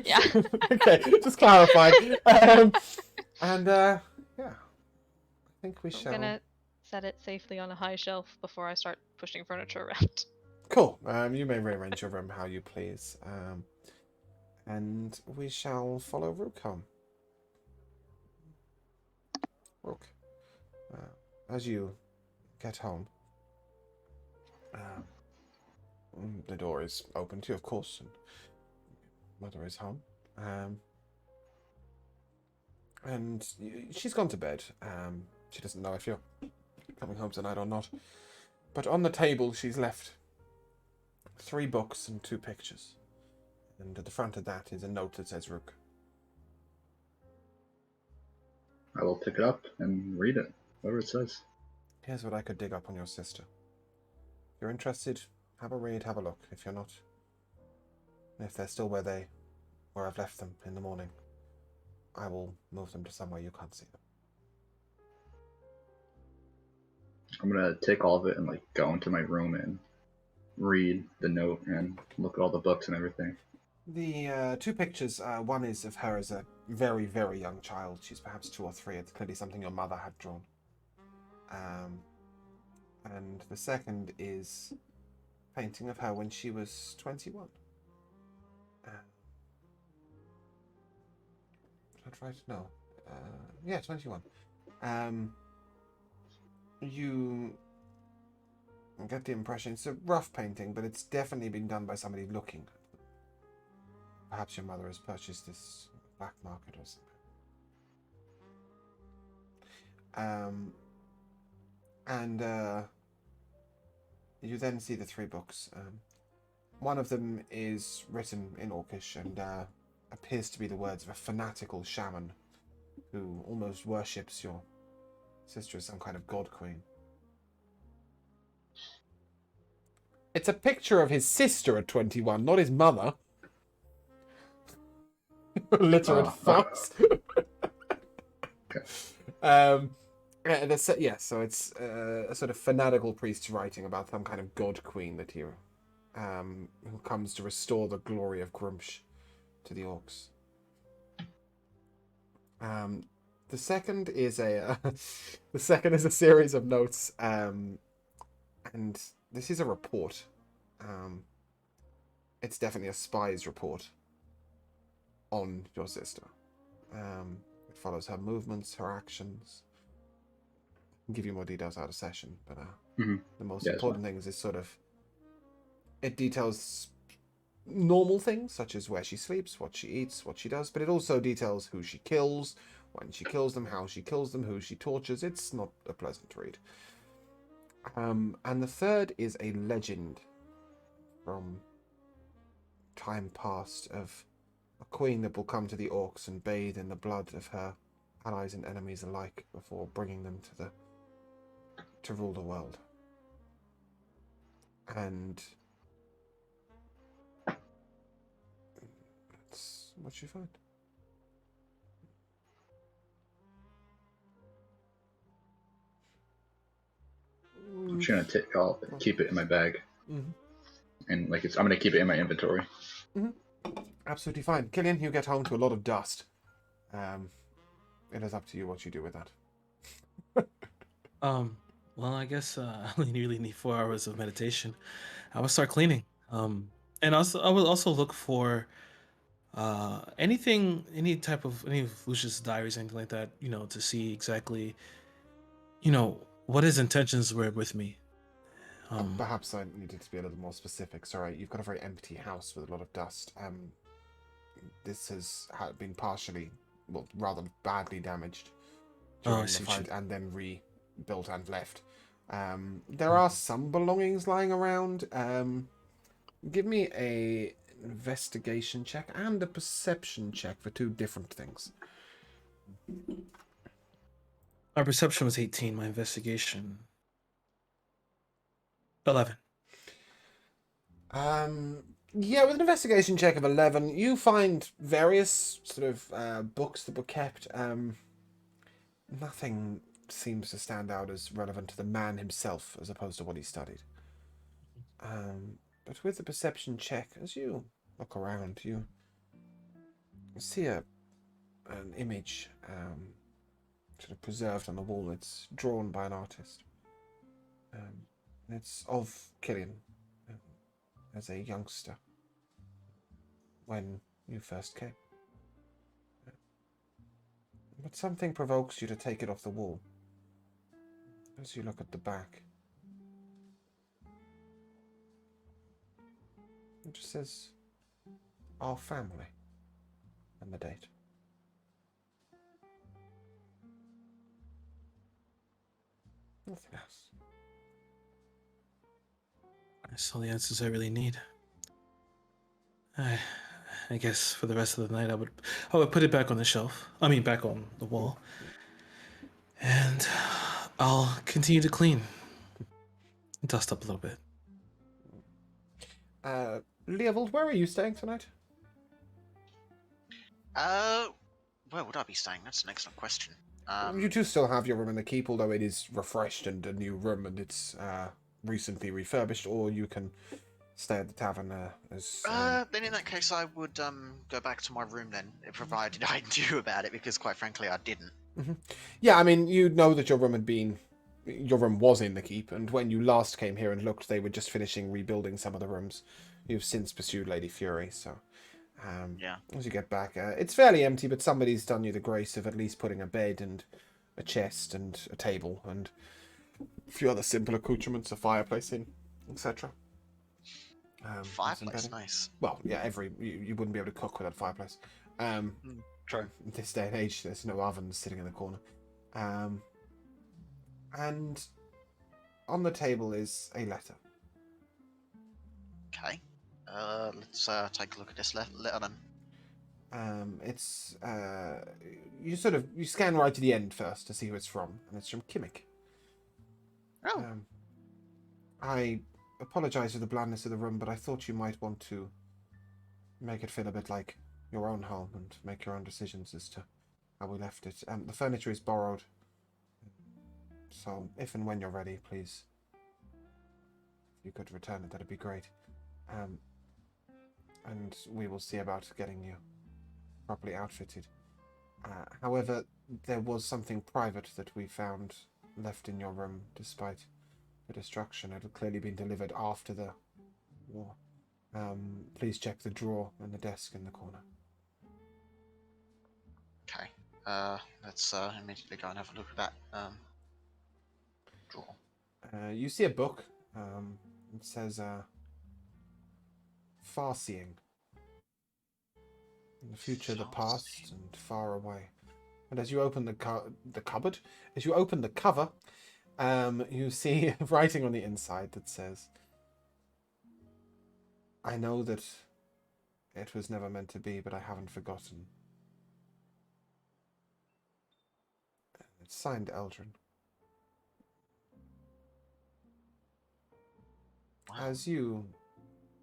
[SPEAKER 6] Yeah.
[SPEAKER 1] Okay, just clarifying. Yeah, I think we shall.
[SPEAKER 6] I'm gonna set it safely on a high shelf before I start pushing furniture around.
[SPEAKER 1] Cool. You may rearrange your room how you please. And we shall follow Rook home. Rook, as you get home, the door is open to you, of course, and Mother is home. And she's gone to bed. She doesn't know if you're coming home tonight or not. But on the table, she's left 3 books and 2 pictures. And at the front of that is a note that says Rook.
[SPEAKER 5] I will pick it up and read it, whatever it says.
[SPEAKER 1] Here's what I could dig up on your sister. If you're interested, have a read, have a look. If you're not, if they're still where I've left them in the morning, I will move them to somewhere you can't see them.
[SPEAKER 5] I'm gonna take all of it and like go into my room and read the note and look at all the books and everything.
[SPEAKER 1] The two pictures, one is of her as a very, very young child. She's perhaps 2 or 3. It's clearly something your mother had drawn. And the second is a painting of her when she was 21. That's right. No. Yeah, 21. You get the impression it's a rough painting, but it's definitely been done by somebody looking. Perhaps your mother has purchased this black market or something. And you then see the 3 books. One of them is written in Orcish and appears to be the words of a fanatical shaman who almost worships your sister as some kind of god queen. It's a picture of his sister at 21, not his mother. Literate fox.
[SPEAKER 5] Okay.
[SPEAKER 1] So it's a sort of fanatical priest writing about some kind of god queen that he, who comes to restore the glory of Grumsh to the orcs. The second is a series of notes, and this is a report. It's definitely a spy's report on your sister. It follows her movements, her actions. I'll give you more details out of session, but the most important things is sort of it details normal things such as where she sleeps, what she eats, what she does, but it also details who she kills, when she kills them, how she kills them, who she tortures. It's not a pleasant read. And the third is a legend from time past of a queen that will come to the orcs and bathe in the blood of her allies and enemies alike before bringing them to rule the world. And that's what you find.
[SPEAKER 5] I'm just gonna I'll keep it in my bag, and like I'm gonna keep it in my inventory.
[SPEAKER 1] Absolutely fine. Killian, you get home to a lot of dust. It is up to you what you do with that.
[SPEAKER 4] Well, I guess I only really need 4 hours of meditation. I will start cleaning. And also I will also look for any of Lucius' diaries, anything like that, to see exactly, what his intentions were with me.
[SPEAKER 1] Perhaps I needed to be a little more specific. Sorry, you've got a very empty house with a lot of dust. This has been partially, well, rather badly damaged during the fight and then rebuilt and left. There are some belongings lying around. Give me a investigation check and a perception check for 2 different things.
[SPEAKER 4] My perception was 18, my investigation 11.
[SPEAKER 1] Yeah, with an investigation check of 11, you find various sort of books that were kept. Nothing seems to stand out as relevant to the man himself as opposed to what he studied. But with the perception check, as you look around, you see an image sort of preserved on the wall. It's drawn by an artist. It's of Killian as a youngster when you first came. But something provokes you to take it off the wall. As you look at the back, it just says, "Our family," and the date. Nothing else.
[SPEAKER 4] That's all the answers I really need. I guess for the rest of the night, I would put it back on the shelf. I mean, back on the wall. And I'll continue to clean. Dust up a little bit.
[SPEAKER 1] Leovold, where are you staying tonight?
[SPEAKER 2] Where would I be staying? That's an excellent question.
[SPEAKER 1] You do still have your room in the keep, although it is refreshed and a new room, and it's recently refurbished. Or you can stay at the tavern as.
[SPEAKER 2] Then in that case, I would go back to my room then, provided I knew about it, because quite frankly, I didn't.
[SPEAKER 1] Yeah, I mean, you know that your room was in the keep, and when you last came here and looked, they were just finishing rebuilding some of the rooms. You've since pursued Lady Fury, so
[SPEAKER 2] Yeah.
[SPEAKER 1] as you get back, it's fairly empty, but somebody's done you the grace of at least putting a bed and a chest and a table and a few other simple accoutrements, a fireplace in, etc.
[SPEAKER 2] Fireplace, nice.
[SPEAKER 1] Well, yeah, you wouldn't be able to cook without a fireplace.
[SPEAKER 2] True.
[SPEAKER 1] In this day and age, there's no ovens sitting in the corner. And on the table is a letter.
[SPEAKER 2] Okay. Let's take a look at this letter then.
[SPEAKER 1] It's you scan right to the end first to see who it's from, and it's from Kimmick.
[SPEAKER 2] Oh.
[SPEAKER 1] I apologize for the blandness of the room, but I thought you might want to make it feel a bit like your own home and make your own decisions as to how we left it. The furniture is borrowed, so if and when you're ready, please, if you could return it, that'd be great. And we will see about getting you properly outfitted. However, there was something private that we found left in your room, despite the destruction. It had clearly been delivered after the war. Please check the drawer and the desk in the corner.
[SPEAKER 2] Okay. Let's immediately go and have a look at that drawer.
[SPEAKER 1] You see a book. It says Farseeing. In the future, the past, and far away. And as you open the cupboard, as you open the cover, you see writing on the inside that says, "I know that it was never meant to be, but I haven't forgotten." It's signed Eldrin.
[SPEAKER 2] Wow.
[SPEAKER 1] As you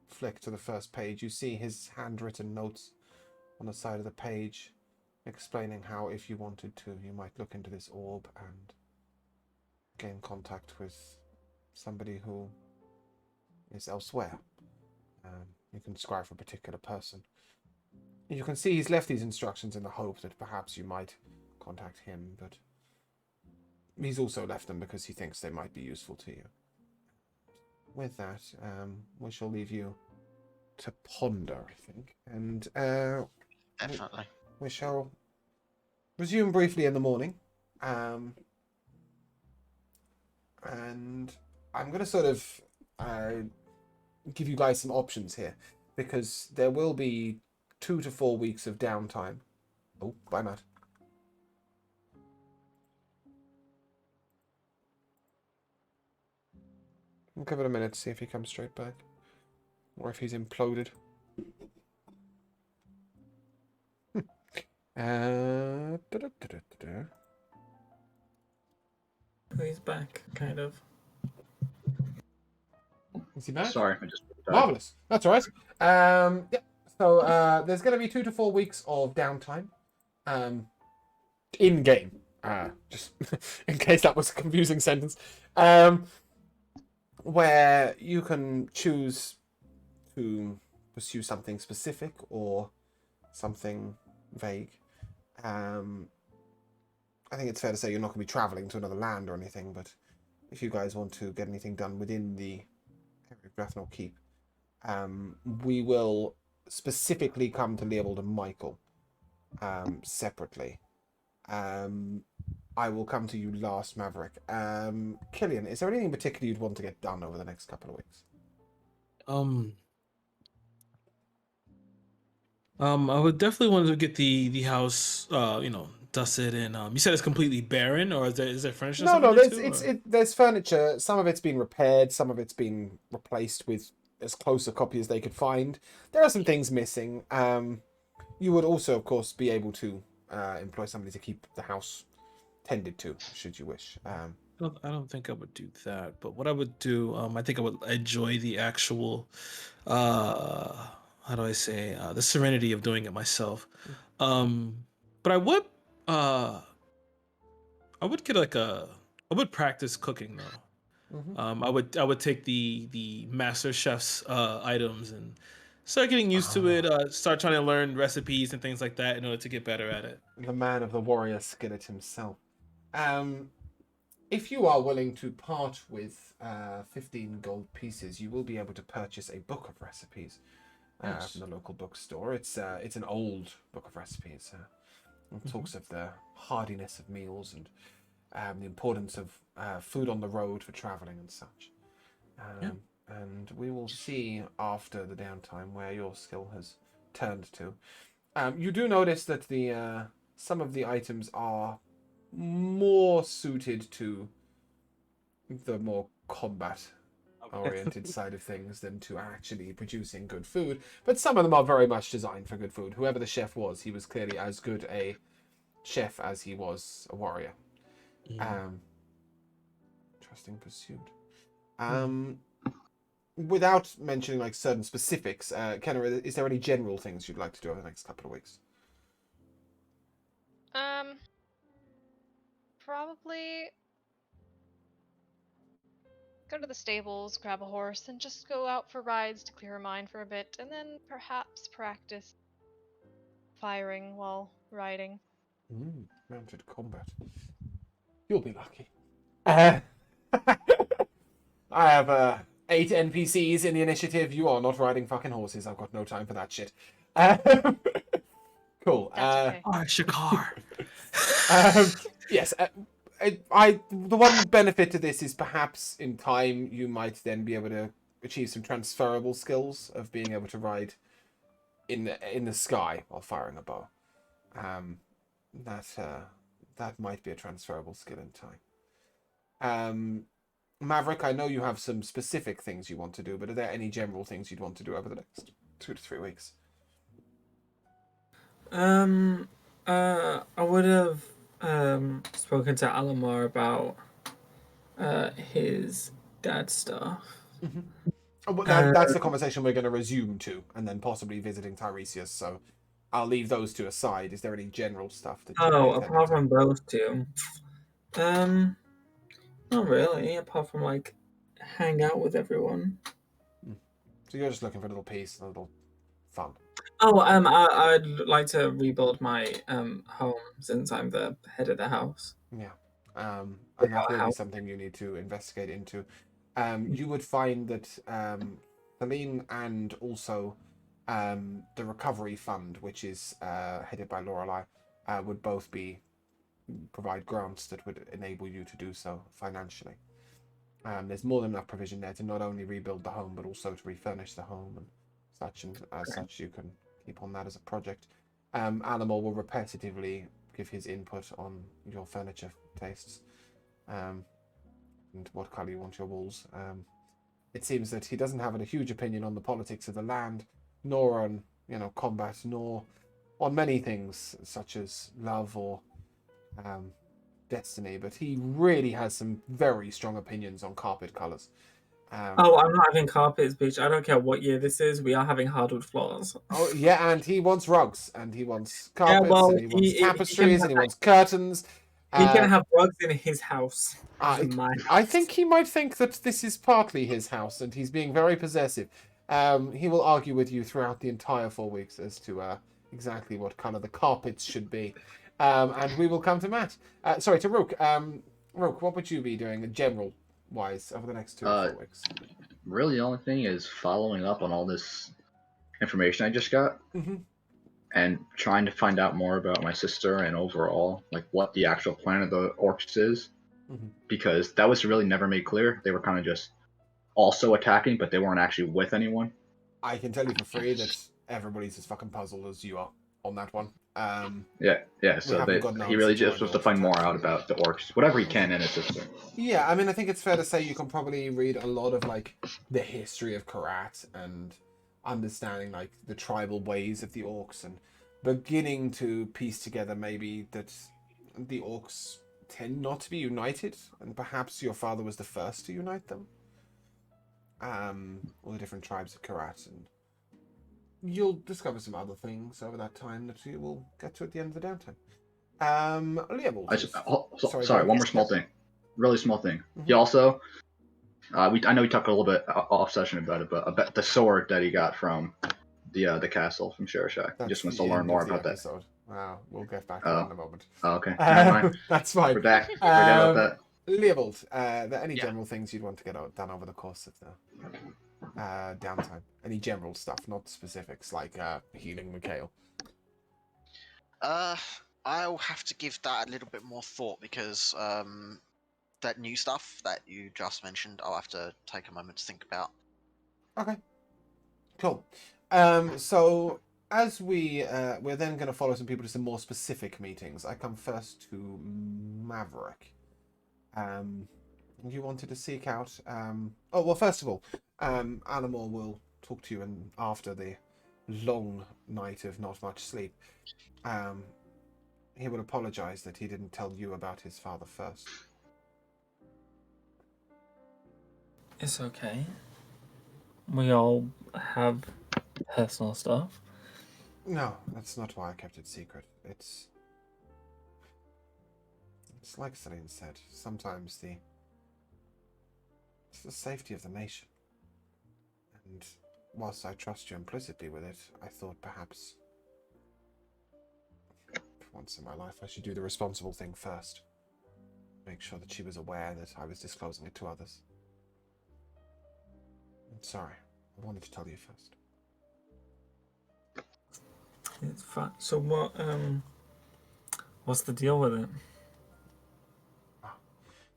[SPEAKER 1] flick to the first page, you see his handwritten notes on the side of the page, explaining how, if you wanted to, you might look into this orb and gain contact with somebody who is elsewhere. You can scry for a particular person. You can see he's left these instructions in the hope that perhaps you might contact him, but he's also left them because he thinks they might be useful to you. With that, we shall leave you to ponder, I think, and
[SPEAKER 2] Definitely.
[SPEAKER 1] we shall resume briefly in the morning. And I'm going to sort of give you guys some options here, because there will be 2 to 4 weeks of downtime. Oh, bye, Matt. I'll give it a minute to see if he comes straight back, or if he's imploded.
[SPEAKER 3] He's back, kind of.
[SPEAKER 1] Is he back?
[SPEAKER 5] Sorry, I just
[SPEAKER 1] Marvelous. That's all right. Yeah. So there's going to be 2 to 4 weeks of downtime, in game. Just in case that was a confusing sentence. Where you can choose to pursue something specific or something vague. I think it's fair to say you're not going to be traveling to another land or anything, but if you guys want to get anything done within the area of Drathnor Keep, we will specifically come to Leovold and Michael separately. I will come to you last, Maverick. Killian, is there anything in particular you'd want to get done over the next couple of weeks?
[SPEAKER 4] I would definitely want to get the house, dusted, and you said it's completely barren, or is there furniture?
[SPEAKER 1] No, there's furniture. Some of it's been repaired, some of it's been replaced with as close a copy as they could find. There are some things missing. You would also, of course, be able to employ somebody to keep the house tended to, should you wish.
[SPEAKER 4] I don't think I would do that. But what I would do, I think I would enjoy the actual, how do I say, the serenity of doing it myself. But uh, I would get like I would practice cooking though.
[SPEAKER 1] Mhm.
[SPEAKER 4] I would take the master chef's items and start getting used to it. Start trying to learn recipes and things like that in order to get better at it.
[SPEAKER 1] The man of the warrior skillet himself. If you are willing to part with 15 gold pieces, you will be able to purchase a book of recipes
[SPEAKER 4] Yes.
[SPEAKER 1] from the local bookstore. It's an old book of recipes. It talks of the hardiness of meals and the importance of food on the road for traveling and such.
[SPEAKER 4] Yeah.
[SPEAKER 1] And we will see after the downtime where your skill has turned to. You do notice that the some of the items are more suited to the more combat-oriented side of things than to actually producing good food. But some of them are very much designed for good food. Whoever the chef was, he was clearly as good a chef as he was a warrior. Interesting pursuit. Without mentioning like certain specifics, Kenna, is there any general things you'd like to do over the next couple of weeks?
[SPEAKER 6] Probably go to the stables, grab a horse, and just go out for rides to clear her mind for a bit, and then perhaps practice firing while riding.
[SPEAKER 1] Mounted combat. You'll be lucky. I have 8 NPCs in the initiative. You are not riding fucking horses. I've got no time for that shit. Cool.
[SPEAKER 6] That's okay.
[SPEAKER 4] Shakar.
[SPEAKER 1] Yes. The one benefit to this is perhaps in time you might then be able to achieve some transferable skills of being able to ride in the sky while firing a bow. That might be a transferable skill in time. Maverick, I know you have some specific things you want to do, but are there any general things you'd want to do over the next 2 to 3 weeks?
[SPEAKER 3] I would have spoken to Alamar about his dad stuff.
[SPEAKER 1] Well, that's the conversation we're going to resume to, and then possibly visiting Tiresias. So I'll leave those two aside. Is there any general stuff that?
[SPEAKER 3] Apart from those two, not really. Apart from like hang out with everyone.
[SPEAKER 1] So you're just looking for a little peace, a little fun.
[SPEAKER 3] I'd like to rebuild my home since I'm the head of the house.
[SPEAKER 1] Yeah. And that will be something you need to investigate into. You would find that Celine and also the recovery fund, which is headed by Lorelei, would both provide grants that would enable you to do so financially. There's more than enough provision there to not only rebuild the home, but also to refurnish the home and such. And as such, you can keep on that as a project. Animal will repetitively give his input on your furniture tastes and what colour you want your walls. It seems that he doesn't have a huge opinion on the politics of the land, nor on combat, nor on many things such as love or destiny, but he really has some very strong opinions on carpet colours.
[SPEAKER 3] I'm not having carpets, bitch. I don't care what year this is. We are having hardwood floors.
[SPEAKER 1] Oh yeah, and he wants rugs, and he wants carpets, and he wants tapestries, and he wants curtains.
[SPEAKER 3] He can have rugs in his house.
[SPEAKER 1] I think he might think that this is partly his house, and he's being very possessive. He will argue with you throughout the entire 4 weeks as to exactly what colour the carpets should be. And we will come to Matt. Sorry, to Rook. Rook, what would you be doing, general-wise, over the next 2 or 4 weeks?
[SPEAKER 5] Really, the only thing is following up on all this information I just got, and trying to find out more about my sister and overall, like what the actual plan of the orcs is, because that was really never made clear. They were kind of just also attacking, but they weren't actually with anyone.
[SPEAKER 1] I can tell you for free that everybody's as fucking puzzled as you are on that one.
[SPEAKER 5] Yeah. So he really just was to find more out about the orcs, whatever he can, and his sister.
[SPEAKER 1] Yeah, I mean, I think it's fair to say you can probably read a lot of like the history of Karat and understanding like the tribal ways of the orcs and beginning to piece together maybe that the orcs tend not to be united, and perhaps your father was the first to unite them. All the different tribes of Karat, and you'll discover some other things over that time that you will get to at the end of the downtime. Leopold.
[SPEAKER 5] Sorry, one more small thing. Really small thing. He also, I know we talked a little bit off session about it, but about the sword that he got from the castle from Sherashak. He just wants to learn more about that.
[SPEAKER 1] Wow, we'll get back to that in a moment.
[SPEAKER 5] Oh, okay. Never mind.
[SPEAKER 1] That's fine.
[SPEAKER 5] Forget about that.
[SPEAKER 1] Leopold, are there any
[SPEAKER 2] Yeah.
[SPEAKER 1] general things you'd want to get done over the course of the downtime? Any general stuff, not specifics, like healing Mikhail?
[SPEAKER 2] I'll have to give that a little bit more thought because that new stuff that you just mentioned, I'll have to take a moment to think about.
[SPEAKER 1] Okay. Cool. So as we're then going to follow some people to some more specific meetings. I come first to Maverick. You wanted to seek out. Oh well, first of all, Animal will talk to you, and after the long night of not much sleep, he will apologize that he didn't tell you about his father first.
[SPEAKER 3] It's okay. We all have personal stuff.
[SPEAKER 1] No, that's not why I kept it secret. It's like Celine said. Sometimes it's the safety of the nation. And whilst I trust you implicitly with it, I thought perhaps for once in my life I should do the responsible thing first. Make sure that she was aware that I was disclosing it to others. I'm sorry. I wanted to tell you first.
[SPEAKER 3] It's fine. So what's the deal with it?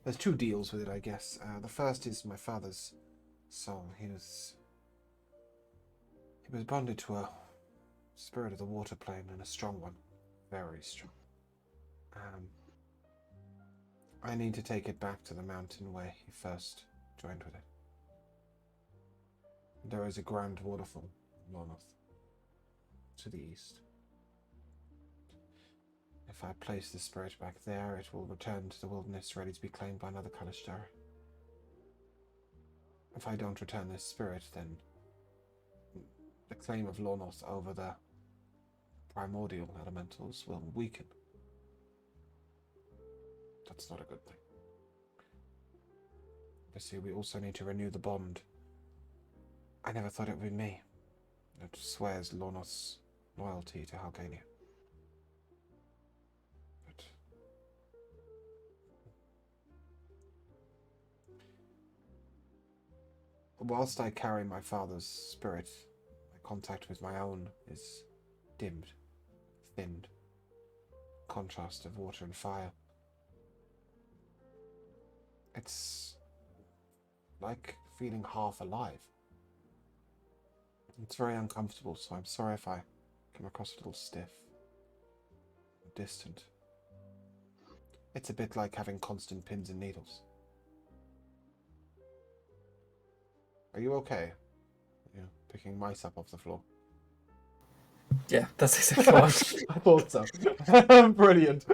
[SPEAKER 1] There's two deals with it, I guess. The first is my father's soul. He was bonded to a spirit of the water plane, and a strong one. Very strong. I need to take it back to the mountain where he first joined with it. There is a grand waterfall, Lornoth, to the east. If I place the spirit back there, it will return to the wilderness, ready to be claimed by another Kalishtar. If I don't return this spirit, then the claim of Lornoth over the primordial elementals will weaken. That's not a good thing. Obviously, we also need to renew the bond. I never thought it would be me that swears Lornoth's loyalty to Halgania. But whilst I carry my father's spirit, my contact with my own is dimmed, thinned. Contrast of water and fire. It's like feeling half alive. It's very uncomfortable, so I'm sorry if I come across a little stiff, distant. It's a bit like having constant pins and needles. Are you okay? Yeah, picking mice up off the floor.
[SPEAKER 3] Yeah, that's exactly what.
[SPEAKER 1] I thought so. Brilliant.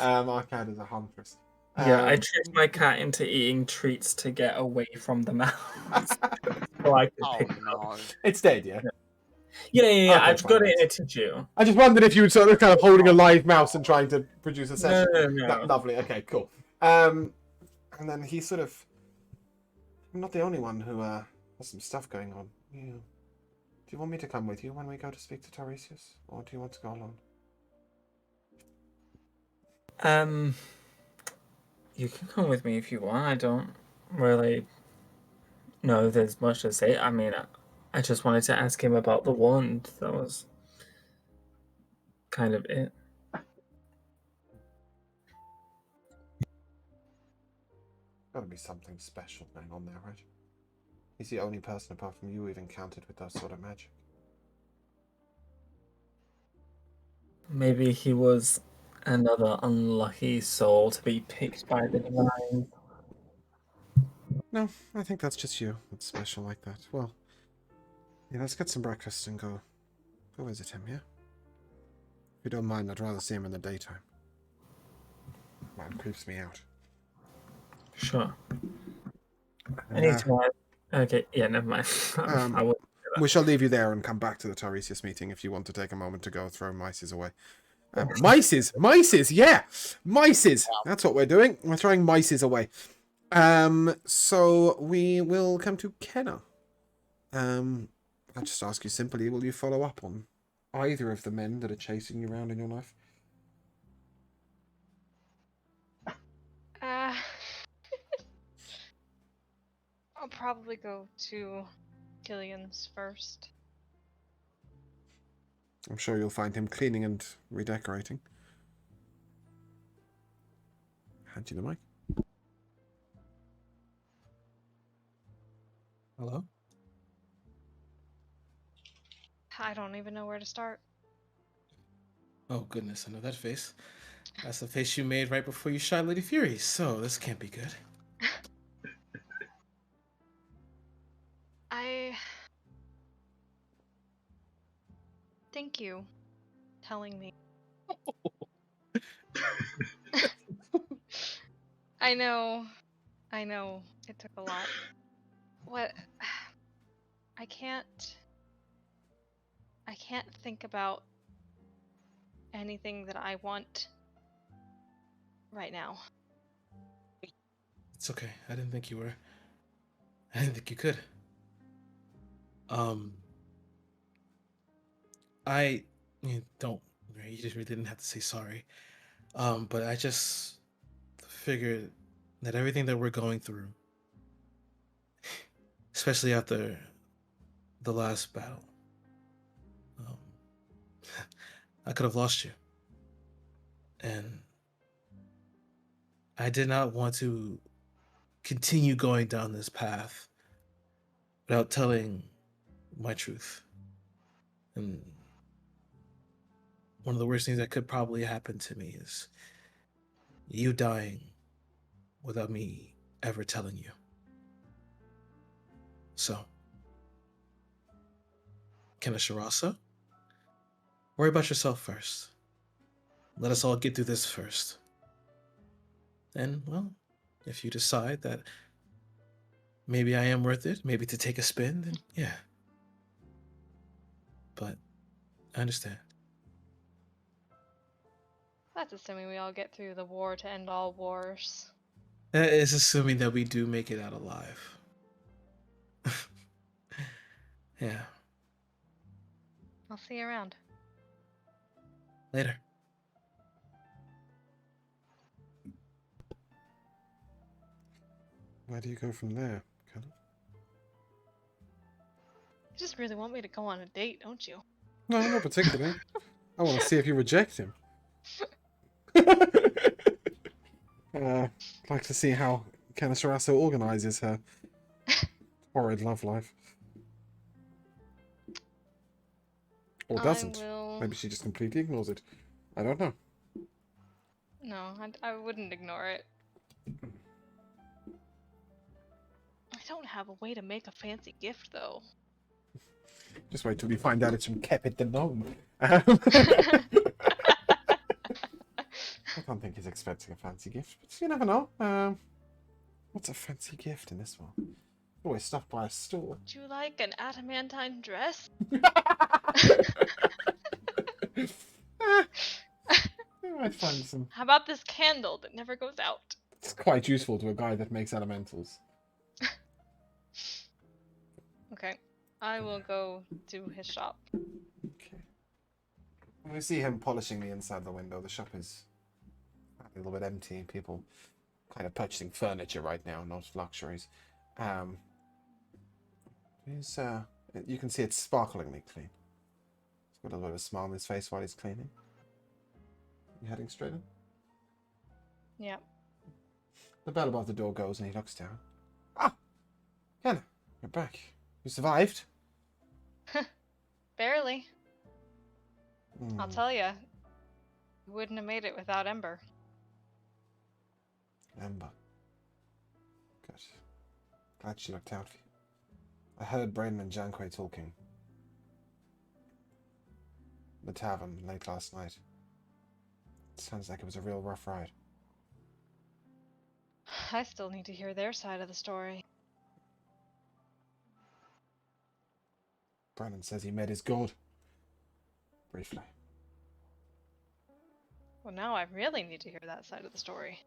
[SPEAKER 1] Our cat is a huntress.
[SPEAKER 3] Yeah, I tricked my cat into eating treats to get away from the mouse. So I could
[SPEAKER 2] Oh
[SPEAKER 3] pick it up.
[SPEAKER 2] no.
[SPEAKER 1] It's dead, yeah?
[SPEAKER 3] Yeah.
[SPEAKER 1] Okay,
[SPEAKER 3] I've got
[SPEAKER 1] fine,
[SPEAKER 3] it in a tissue.
[SPEAKER 1] I just wondered if you were sort of kind of holding a live mouse and trying to produce a session.
[SPEAKER 3] No.
[SPEAKER 1] Lovely, okay, cool. And then he sort of... I'm not the only one who has some stuff going on. Do you want me to come with you when we go to speak to Tiresias? Or do you want to go alone?
[SPEAKER 3] You can come with me if you want. I don't really know there's much to say. I mean, I just wanted to ask him about the wand. That was kind of it.
[SPEAKER 1] Gotta be something special going on there, right? He's the only person apart from you we've encountered with that sort of magic.
[SPEAKER 3] Maybe he was another unlucky soul to be picked by the divine.
[SPEAKER 1] No, I think that's just you. That's special like that. Well, yeah, let's get some breakfast and go visit him, yeah? If you don't mind, I'd rather see him in the daytime. Man, creeps me out.
[SPEAKER 3] Sure. I need to. Okay, yeah, never mind. I will.
[SPEAKER 1] We shall leave you there and come back to the Tiresias meeting if you want to take a moment to go throw mices away. Mices! Yeah! Mices! That's what we're doing. We're throwing mices away. So we will come to Kenna. I'll just ask you simply, will you follow up on either of the men that are chasing you around in your life?
[SPEAKER 6] I'll probably go to Killian's first.
[SPEAKER 1] I'm sure you'll find him cleaning and redecorating. Hand you the mic.
[SPEAKER 4] Hello?
[SPEAKER 6] I don't even know where to start.
[SPEAKER 4] Oh, goodness, I know that face. That's the face you made right before you shot Lady Fury, so this can't be good.
[SPEAKER 6] Thank you telling me. I know. It took a lot. What? I can't think about anything that I want right now.
[SPEAKER 4] It's okay. I didn't think you were. I didn't think you could. You don't. You just really didn't have to say sorry. But I just figured that everything that we're going through, especially after the last battle, I could have lost you. And I did not want to continue going down this path without telling my truth. And one of the worst things that could probably happen to me is you dying without me ever telling you. So, Kenna, worry about yourself first. Let us all get through this first. And, well, if you decide that maybe I am worth it, maybe to take a spin, then yeah. But I understand.
[SPEAKER 6] That's assuming we all get through the war to end all wars.
[SPEAKER 4] That is assuming that we do make it out alive. Yeah.
[SPEAKER 6] I'll see you around.
[SPEAKER 4] Later.
[SPEAKER 1] Where do you go from there, Kenna?
[SPEAKER 6] You just really want me to go on a date, don't you?
[SPEAKER 1] No, not particularly. I want to see if you reject him. Like to see how Kenna Sarasso organises her horrid love life. Or doesn't. Maybe she just completely ignores it. I don't know.
[SPEAKER 6] No, I wouldn't ignore it. I don't have a way to make a fancy gift, though.
[SPEAKER 1] Just wait till you find out it's from Kepit the Gnome. I don't think he's expecting a fancy gift, but you never know. What's a fancy gift in this one? Always stuffed by a store.
[SPEAKER 6] Would you like an adamantine dress?
[SPEAKER 1] I might find some.
[SPEAKER 6] How about this candle that never goes out?
[SPEAKER 1] It's quite useful to a guy that makes elementals.
[SPEAKER 6] Okay, I will go to his shop.
[SPEAKER 1] Okay. We see him polishing the inside of the window. The shop is a little bit empty. People kind of purchasing furniture right now, not luxuries. You can see it's sparklingly clean. He's got a little bit of a smile on his face while he's cleaning. You heading straight in?
[SPEAKER 6] Yeah.
[SPEAKER 1] The bell above the door goes and he looks down. Ah! Kenna, you're back. You survived?
[SPEAKER 6] Barely. I'll tell you. You wouldn't have made it without Ember.
[SPEAKER 1] Ember. Good. Glad she looked out for you. I heard Braden and Janquay talking. The tavern late last night. Sounds like it was a real rough ride.
[SPEAKER 6] I still need to hear their side of the story.
[SPEAKER 1] Brennan says he met his god. Briefly.
[SPEAKER 6] Well, now I really need to hear that side of the story.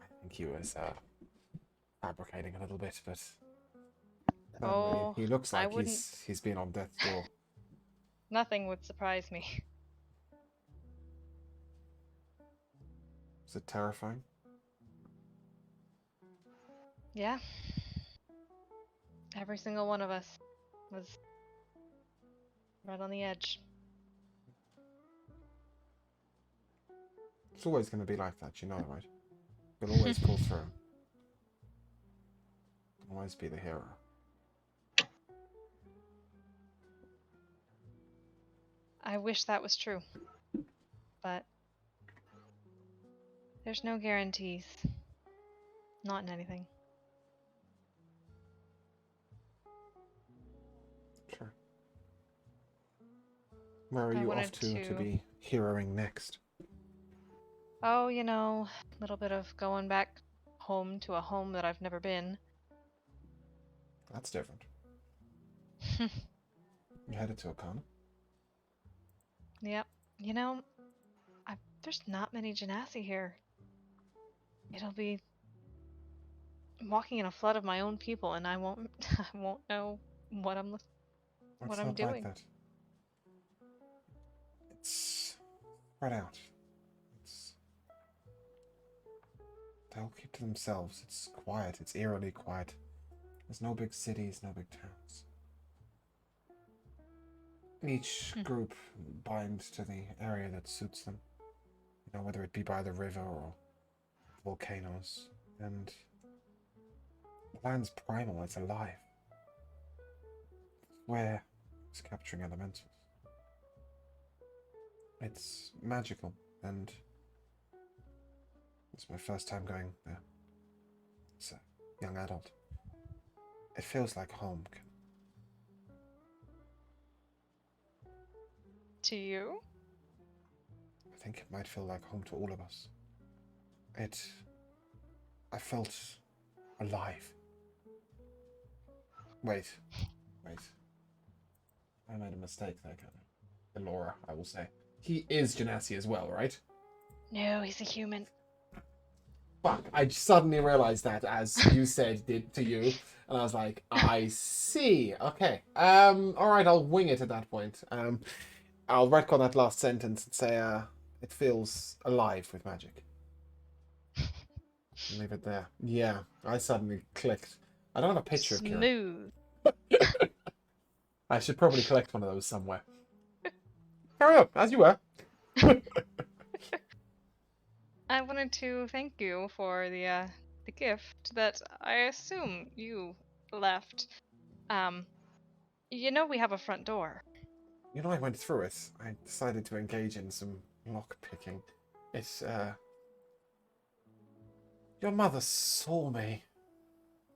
[SPEAKER 1] I think he was fabricating a little bit, but no,
[SPEAKER 6] Oh,
[SPEAKER 1] he looks
[SPEAKER 6] I
[SPEAKER 1] like
[SPEAKER 6] wouldn't.
[SPEAKER 1] he's been on death's door.
[SPEAKER 6] Nothing would surprise me.
[SPEAKER 1] Is it terrifying?
[SPEAKER 6] Yeah. Every single one of us was right on the edge.
[SPEAKER 1] It's always going to be like that, you know, right? You'll always pull through. Always be the hero.
[SPEAKER 6] I wish that was true. But there's no guarantees. Not in anything.
[SPEAKER 1] Sure. Where are
[SPEAKER 6] I
[SPEAKER 1] you
[SPEAKER 6] wanted
[SPEAKER 1] off to
[SPEAKER 6] to-
[SPEAKER 1] be heroing next?
[SPEAKER 6] Oh, you know, a little bit of going back home to a home that I've never been.
[SPEAKER 1] That's different. You headed to Okana?
[SPEAKER 6] Yep. You know, there's not many Genasi here. It'll be walking in a flood of my own people, and I won't I won't know what I'm
[SPEAKER 1] It's
[SPEAKER 6] I'm
[SPEAKER 1] not like
[SPEAKER 6] doing.
[SPEAKER 1] that. It's spread out. It's they'll keep to themselves. It's quiet. It's eerily quiet. There's no big cities, no big towns. Each group binds to the area that suits them. You know, whether it be by the river or volcanoes. And the land's primal, it's alive. Where it's capturing elementals. It's magical, and it's my first time going there. As a young adult. It feels like home.
[SPEAKER 6] To you?
[SPEAKER 1] I think it might feel like home to all of us. I felt alive. Wait. I made a mistake there, Laura, I will say. He is Genasi as well, right?
[SPEAKER 6] No, he's a human.
[SPEAKER 1] Fuck, I suddenly realized that as you said did to you. And I was like, I see. Okay. Alright, I'll wing it at that point. I'll retcon that last sentence and say, it feels alive with magic. Leave it there. Yeah, I suddenly clicked. I don't have a picture of Kira.
[SPEAKER 6] Smooth.
[SPEAKER 1] I should probably collect one of those somewhere. Carry on, as you were.
[SPEAKER 6] I wanted to thank you for the gift that I assume you left. You know we have a front door.
[SPEAKER 1] You know, I went through it. I decided to engage in some lock picking. It's, your mother saw me.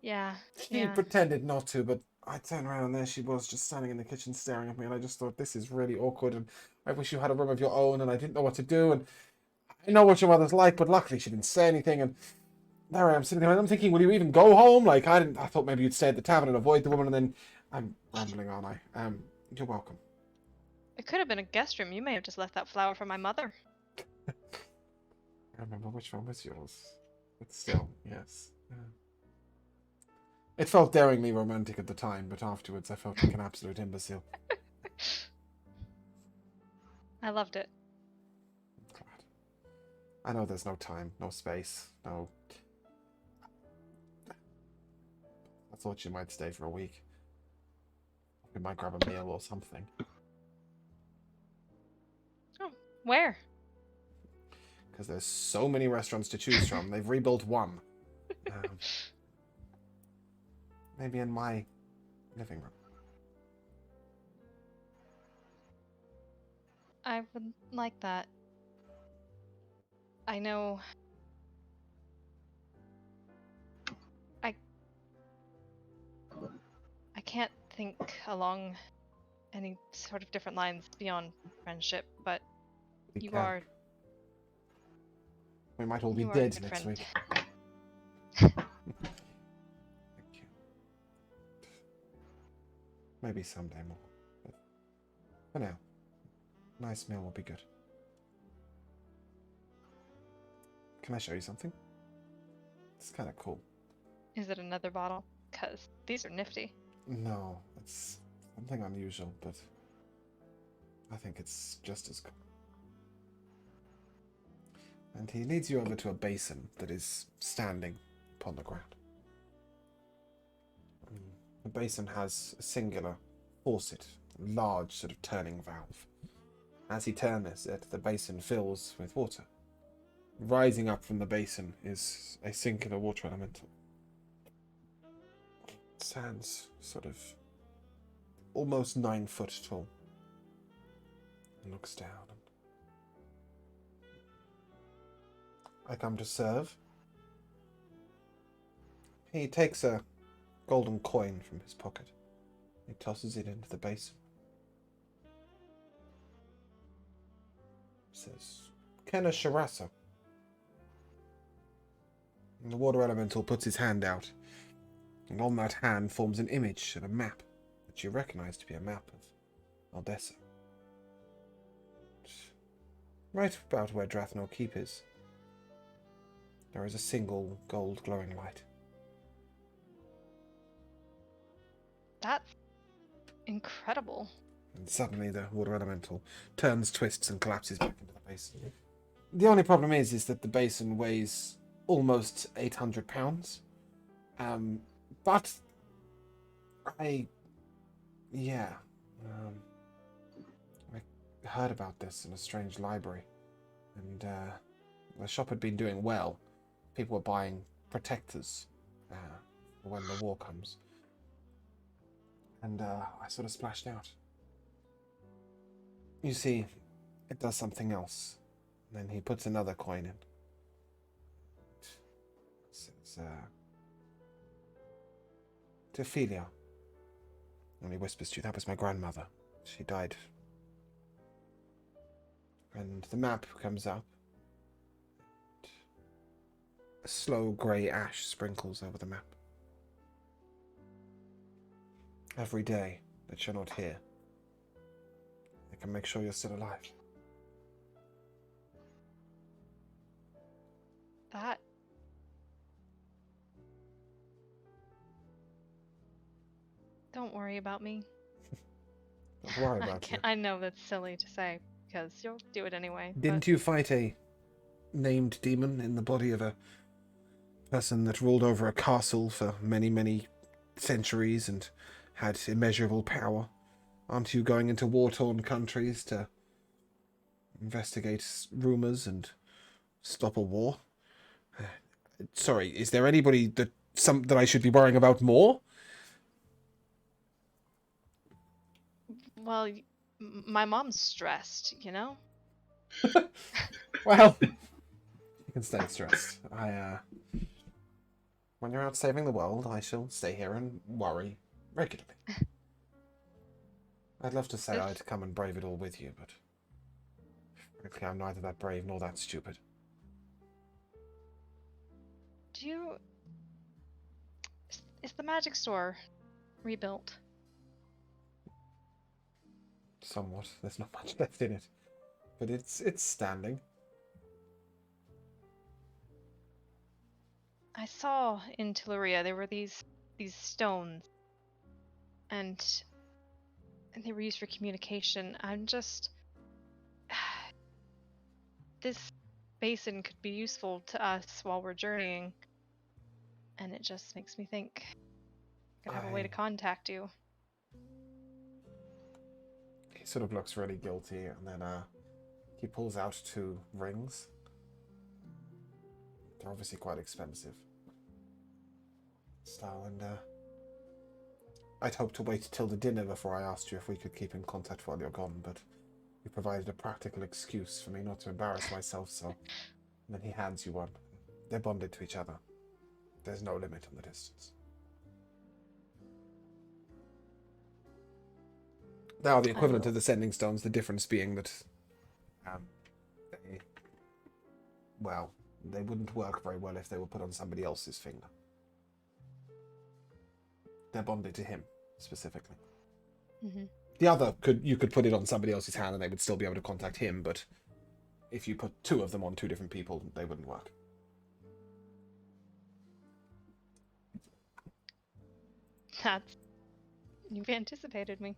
[SPEAKER 6] Yeah.
[SPEAKER 1] She pretended not to, but I turned around and there she was, just standing in the kitchen staring at me, and I just thought, this is really awkward, and I wish you had a room of your own, and I didn't know what to do, and I know what your mother's like, but luckily she didn't say anything, and there I am sitting there, and I'm thinking, will you even go home? Like, I thought maybe you'd stay at the tavern and avoid the woman, and then I'm rambling, aren't I? You're welcome.
[SPEAKER 6] It could have been a guest room. You may have just left that flower for my mother.
[SPEAKER 1] I remember which one was yours. But still, yes. It felt daringly romantic at the time, but afterwards I felt like an absolute imbecile.
[SPEAKER 6] I loved it.
[SPEAKER 1] Glad. I know there's no time, no space, no... I thought you might stay for a week. We might grab a meal or something.
[SPEAKER 6] Oh, where?
[SPEAKER 1] Because there's so many restaurants to choose from. They've rebuilt one. Maybe in my living room.
[SPEAKER 6] I would like that. I know... I can't think along any sort of different lines beyond friendship, but
[SPEAKER 1] We
[SPEAKER 6] you
[SPEAKER 1] can.
[SPEAKER 6] are...
[SPEAKER 1] We might all be
[SPEAKER 6] you are a
[SPEAKER 1] dead
[SPEAKER 6] good
[SPEAKER 1] next
[SPEAKER 6] friend.
[SPEAKER 1] week. Thank you. Maybe someday more. But for now, nice meal will be good. Can I show you something? It's kind of cool.
[SPEAKER 6] Is it another bottle? Because these are nifty.
[SPEAKER 1] No, it's something unusual, but I think it's just as cool. And he leads you over to a basin that is standing upon the ground. The basin has a singular faucet, a large sort of turning valve. As he turns it, the basin fills with water. Rising up from the basin is a singular water elemental. It stands sort of almost 9 foot tall. And looks down. I come to serve. He takes a golden coin from his pocket. He tosses it into the basin. Says, Kenna Sharasa. And the water elemental puts his hand out, and on that hand forms an image and a map that you recognize to be a map of Eldessa. Right about where Drathnor Keep is, there is a single gold glowing light.
[SPEAKER 6] That's incredible.
[SPEAKER 1] And suddenly the water elemental turns, twists, and collapses back into the basin. The only problem is that the basin weighs almost 800 pounds. But I heard about this in a strange library, and the shop had been doing well. People were buying protectors for when the war comes. And I sort of splashed out. You see, it does something else. And then he puts another coin in. It says, to Ophelia. And he whispers to you, that was my grandmother. She died. And the map comes up. A slow grey ash sprinkles over the map. Every day that you're not here, I can make sure you're still alive.
[SPEAKER 6] That... Don't worry about me.
[SPEAKER 1] Don't worry about you.
[SPEAKER 6] I know that's silly to say, because you'll do it anyway.
[SPEAKER 1] Didn't you fight a named demon in the body of a person that ruled over a castle for many, many centuries and had immeasurable power? Aren't you going into war-torn countries to investigate rumors and stop a war? Sorry, is there anybody that I should be worrying about more?
[SPEAKER 6] Well, my mom's stressed, you know?
[SPEAKER 1] Well, you can stay stressed. When you're out saving the world, I shall stay here and worry regularly. I'd love to say I'd come and brave it all with you, but frankly, I'm neither that brave nor that stupid.
[SPEAKER 6] Is the magic store rebuilt?
[SPEAKER 1] Somewhat. There's not much left in it, but it's standing.
[SPEAKER 6] I saw in Telluria there were these stones, and they were used for communication. I'm just... This basin could be useful to us while we're journeying, and it just makes me think I could have a way to contact you.
[SPEAKER 1] He sort of looks really guilty, and then he pulls out 2 rings. They're obviously quite expensive. And I'd hoped to wait till the dinner before I asked you if we could keep in contact while you're gone, but you provided a practical excuse for me not to embarrass myself, so... And then he hands you one. They're bonded to each other. There's no limit on the distance. They are the equivalent of the sending stones, the difference being that they wouldn't work very well if they were put on somebody else's finger. They're bonded to him, specifically.
[SPEAKER 6] Mm-hmm.
[SPEAKER 1] The other, you could put it on somebody else's hand and they would still be able to contact him, but if you put two of them on two different people, they wouldn't work.
[SPEAKER 6] You've anticipated me.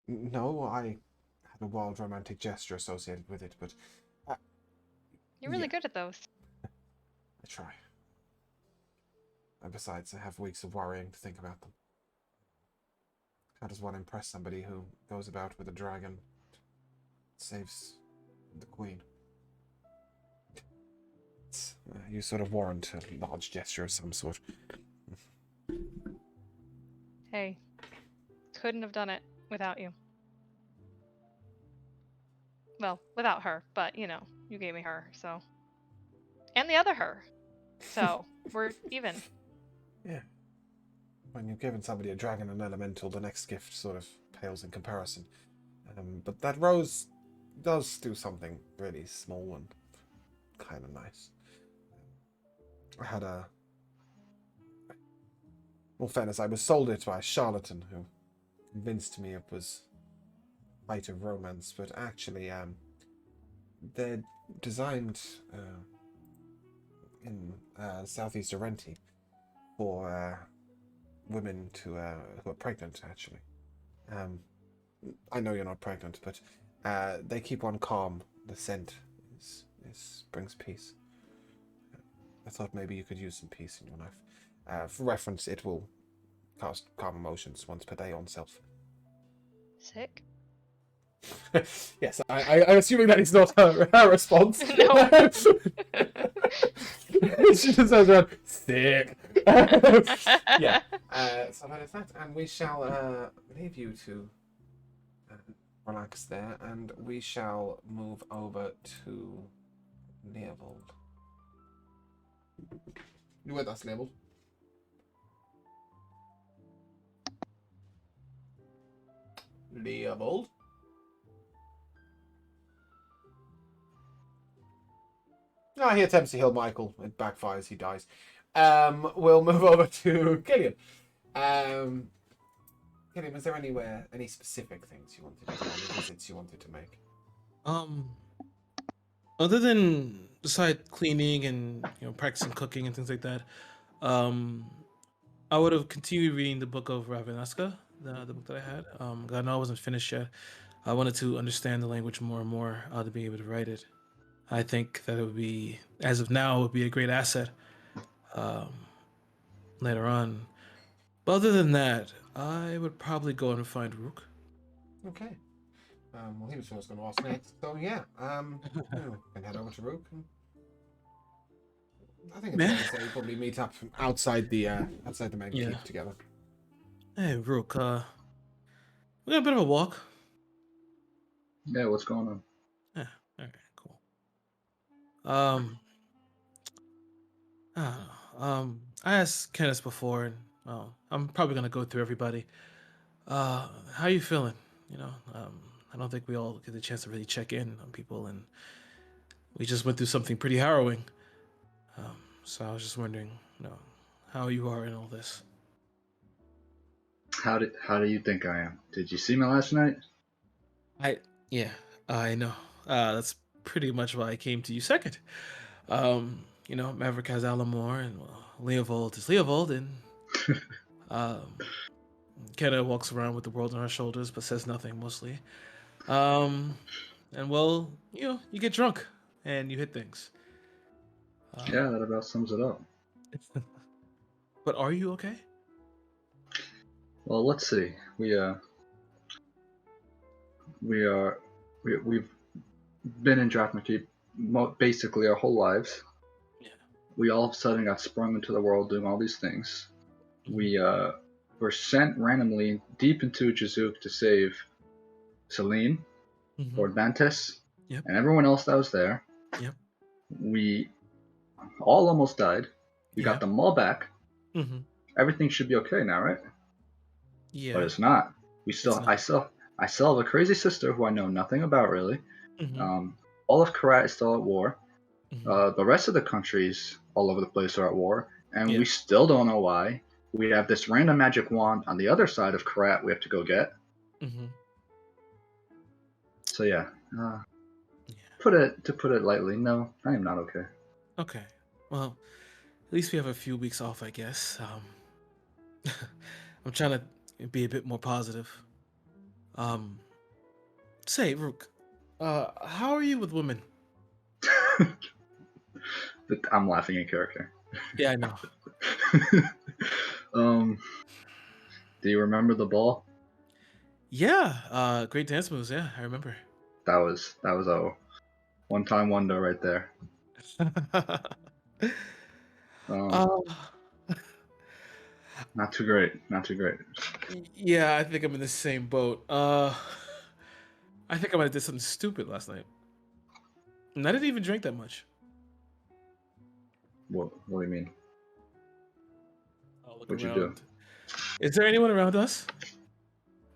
[SPEAKER 1] No, I had a wild romantic gesture associated with it, but...
[SPEAKER 6] You're really
[SPEAKER 1] yeah.
[SPEAKER 6] good at those.
[SPEAKER 1] I try. And besides, I have weeks of worrying to think about them. How does one impress somebody who goes about with a dragon, saves the queen? You sort of warrant a large gesture of some sort.
[SPEAKER 6] Hey, couldn't have done it without you. Well, without her, but you know, you gave me her, so. And the other her. So, we're even.
[SPEAKER 1] Yeah. When you've given somebody a dragon and elemental, the next gift sort of pales in comparison. But that rose does do something really small and kind of nice. I had a... Well, fairness, I was sold it by a charlatan who convinced me it was height of romance, but actually, they're designed in Southeast Arenti for women who are pregnant, actually. I know you're not pregnant, but they keep one calm. The scent brings peace. I thought maybe you could use some peace in your life. For reference, it will cast calm emotions once per day on self.
[SPEAKER 6] Sick?
[SPEAKER 1] Yes, I'm assuming that is not her response.
[SPEAKER 6] No.
[SPEAKER 1] She just says around, sick. Yeah. So that is that. And we shall leave you to relax there, and we shall move over to Leovold. You with us, Leovold? Leovold? Ah, he attempts to heal Michael. It backfires. He dies. We'll move over to Killian. Killian, was there any specific things you wanted to do, any visits you wanted to make?
[SPEAKER 4] Other than beside cleaning and practicing cooking and things like that, I would have continued reading the book of Ravenaska, the book that I had. I know I wasn't finished yet. I wanted to understand the language more and more to be able to write it. I think that it would be, as of now, it would be a great asset later on. But other than that, I would probably go and find Rook.
[SPEAKER 1] Okay. Well, he was who I was going to ask next. So yeah, can head over to Rook. I think it's fair to say we'll probably meet up outside the main keep together.
[SPEAKER 4] Hey, Rook. We got a bit of a walk.
[SPEAKER 5] Yeah, what's going on?
[SPEAKER 4] Yeah. All right. Cool. I asked Kenneth before, and I'm probably gonna go through everybody. How you feeling? I don't think we all get the chance to really check in on people, and we just went through something pretty harrowing. So I was just wondering, how you are in all this.
[SPEAKER 5] How do you think I am? Did you see me last night?
[SPEAKER 4] I know. That's pretty much why I came to you second. Maverick has Alamore, and Leovold is Leovold, and Kenna walks around with the world on her shoulders, but says nothing mostly. And well, you get drunk and you hit things.
[SPEAKER 5] Yeah, that about sums it up.
[SPEAKER 4] But are you okay?
[SPEAKER 5] Well, let's see. We've been in Drathnor Keep basically our whole lives.
[SPEAKER 4] Yeah.
[SPEAKER 5] We all of a sudden got sprung into the world doing all these things. We were sent randomly deep into Jazook to save Celine, Lord Bantis, and everyone else that was there.
[SPEAKER 4] Yep.
[SPEAKER 5] We all almost died. We got them all back. Everything should be okay now, right?
[SPEAKER 4] Yeah.
[SPEAKER 5] But it's not. I still have a crazy sister who I know nothing about really. All of Karat is still at war.
[SPEAKER 4] Mhm.
[SPEAKER 5] The rest of the countries all over the place are at war, and
[SPEAKER 4] Yeah.
[SPEAKER 5] we still don't know why. We have this random magic wand on the other side of Karat we have to go get.
[SPEAKER 4] Hmm.
[SPEAKER 5] So yeah,
[SPEAKER 4] Yeah.
[SPEAKER 5] put it lightly, no, I am not okay.
[SPEAKER 4] Okay. Well, at least we have a few weeks off, I guess. I'm trying to be a bit more positive. Um, say, Rook, how are you with women?
[SPEAKER 5] I'm laughing in character.
[SPEAKER 4] Yeah, I know.
[SPEAKER 5] um, do you remember the ball?
[SPEAKER 4] Yeah, great dance moves. Yeah, I remember.
[SPEAKER 5] That was a one-time wonder right there. Um,
[SPEAKER 4] uh,
[SPEAKER 5] not too great, not too great.
[SPEAKER 4] yeah, I think I'm in the same boat. I think I might have did something stupid last night, and I didn't even drink that much.
[SPEAKER 5] What do you mean?
[SPEAKER 4] I'll look
[SPEAKER 5] What'd you do?
[SPEAKER 4] around. Is there anyone around us?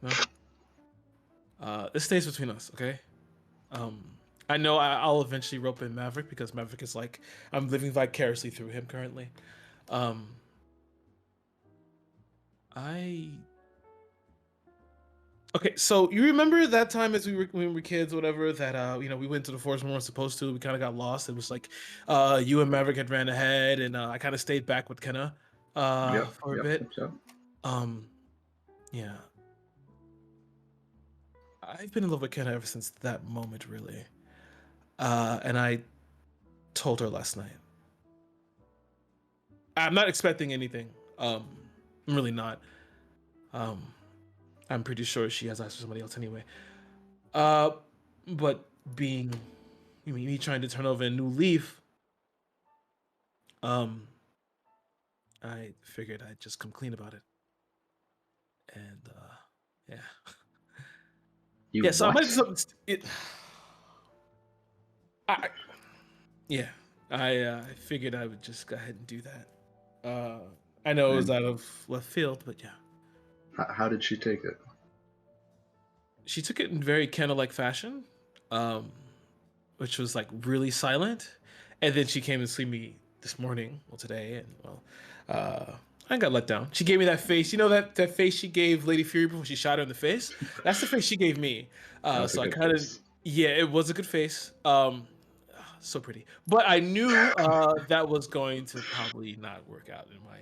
[SPEAKER 4] No. This stays between us, okay? Um, I know I'll eventually rope in Maverick because Maverick is like I'm living vicariously through him currently. Um, I Okay, so you remember that time as when we were kids, or whatever, that we went to the forest when we weren't supposed to. We kind of got lost. It was like you and Maverick had ran ahead, and I kind of stayed back with Kenna
[SPEAKER 5] Yep,
[SPEAKER 4] for a
[SPEAKER 5] yep,
[SPEAKER 4] bit.
[SPEAKER 5] yep, yep.
[SPEAKER 4] Um, yeah, I've been in love with Kenna ever since that moment, really. And I told her last night. I'm not expecting anything. I'm really not. Um, I'm pretty sure she has eyes for somebody else anyway. Uh, but being me trying to turn over a new leaf, um, I figured I'd just come clean about it. And yeah,
[SPEAKER 5] You
[SPEAKER 4] yeah. So I might
[SPEAKER 5] what?
[SPEAKER 4] do something. I yeah. I figured I would just go ahead and do that. I know it was
[SPEAKER 5] And
[SPEAKER 4] out of left field, but yeah,
[SPEAKER 5] how did she take it?
[SPEAKER 4] she took it in very Kenna-like fashion, um, which was like really silent. And then she came and see me this morning, well today, and I got let down. She gave me that face. You know that face she gave Lady Fury before she shot her in the face? That's the face she gave me.
[SPEAKER 5] That was a
[SPEAKER 4] So I
[SPEAKER 5] good
[SPEAKER 4] kind of,
[SPEAKER 5] face.
[SPEAKER 4] yeah, it was a good face. So pretty. But I knew that was going to probably not work out in my,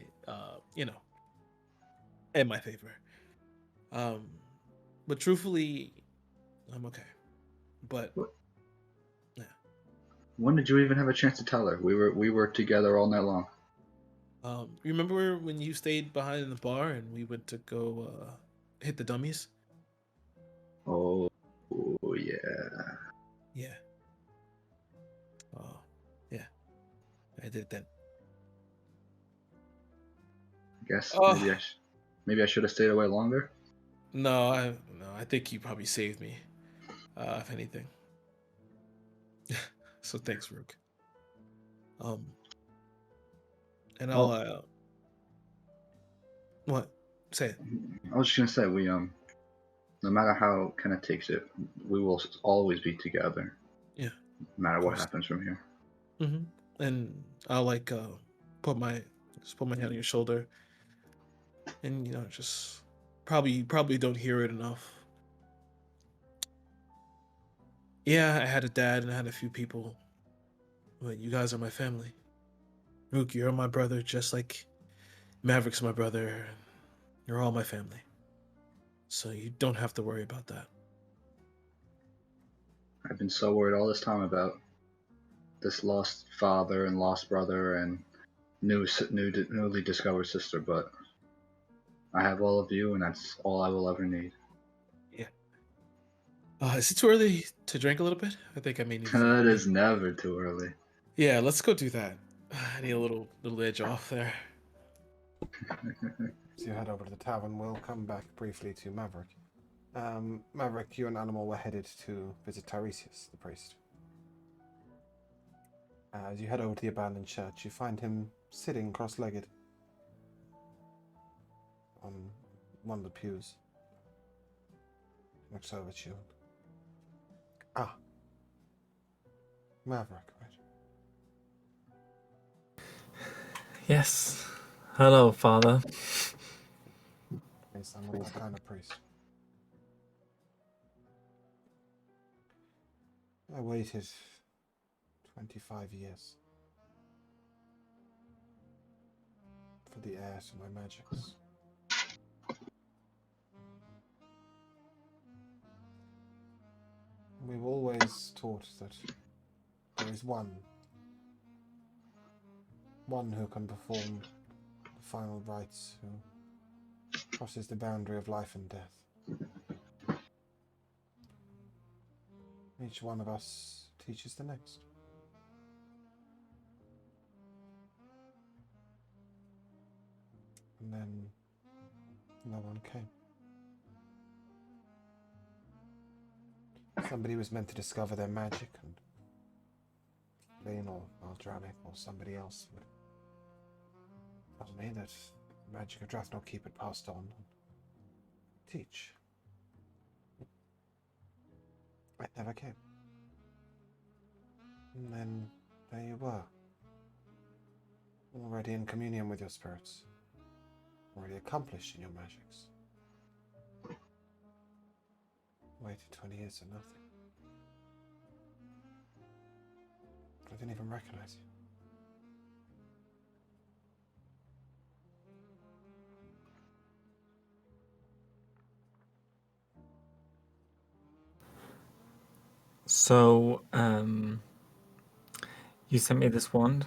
[SPEAKER 4] in my favor. Um, but truthfully, I'm okay. But
[SPEAKER 5] What?
[SPEAKER 4] yeah.
[SPEAKER 5] When did you even have a chance to tell her? We were together all night long.
[SPEAKER 4] Remember when you stayed behind in the bar and we went to go hit the dummies?
[SPEAKER 5] Oh, yeah.
[SPEAKER 4] Yeah. Oh, yeah. I did that.
[SPEAKER 5] I guess
[SPEAKER 4] Oh
[SPEAKER 5] maybe I should have stayed away longer.
[SPEAKER 4] no, I think you probably saved me. If anything. So thanks, Rook. Um, and I'll
[SPEAKER 5] Well,
[SPEAKER 4] what? Say it.
[SPEAKER 5] I was just gonna say no matter how Kenna takes it, we will always be together,
[SPEAKER 4] Yeah,
[SPEAKER 5] no matter
[SPEAKER 4] of
[SPEAKER 5] what
[SPEAKER 4] course.
[SPEAKER 5] happens from here.
[SPEAKER 4] Mm-hmm. And I'll like put my put my hand on your shoulder, and just probably don't hear it enough. Yeah, I had a dad and I had a few people, but you guys are my family. Rook, you're my brother, just like Maverick's my brother. You're all my family. So you don't have to worry about that.
[SPEAKER 5] I've been so worried all this time about this lost father and lost brother and newly discovered sister, but I have all of you, and that's all I will ever need.
[SPEAKER 4] Yeah. Is it too early to drink a little bit? I think I may need to.
[SPEAKER 5] It is never too early.
[SPEAKER 4] Yeah, let's go do that. I need a little edge off there.
[SPEAKER 1] So you head over to the tavern. We'll come back briefly to Maverick. Maverick, you and Animal were headed to visit Tiresias, the priest. As you head over to the abandoned church, you find him sitting cross-legged on one of the pews. He looks over at you. Ah, Maverick, right?
[SPEAKER 3] Yes. Hello, Father.
[SPEAKER 1] Yes, I'm not that kind of priest. I waited 25 years for the heir to my magics. We've always taught that there is one who can perform the final rites, who crosses the boundary of life and death. Each one of us teaches the next. And then no one came. Somebody was meant to discover their magic, and Lane or Aldranic or somebody else would tell me that the magic of Drathnor keep it passed on and teach. It never came. And then there you were, already in communion with your spirits, already accomplished in your magics. Waited 20 years for nothing. I didn't even recognize you.
[SPEAKER 3] So, you sent me this wand.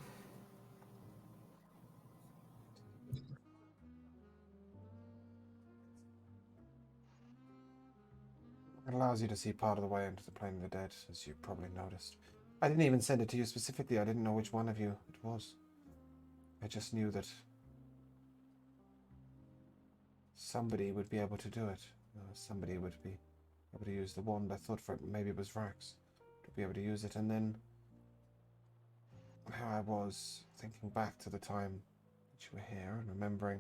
[SPEAKER 1] It allows you to see part of the way into the plane of the dead, as you probably noticed. I didn't even send it to you specifically. I didn't know which one of you it was. I just knew that somebody would be able to do it. Somebody would be able to use the wand. I thought maybe it was Vrax to be able to use it. And then how I was thinking back to the time that you were here and remembering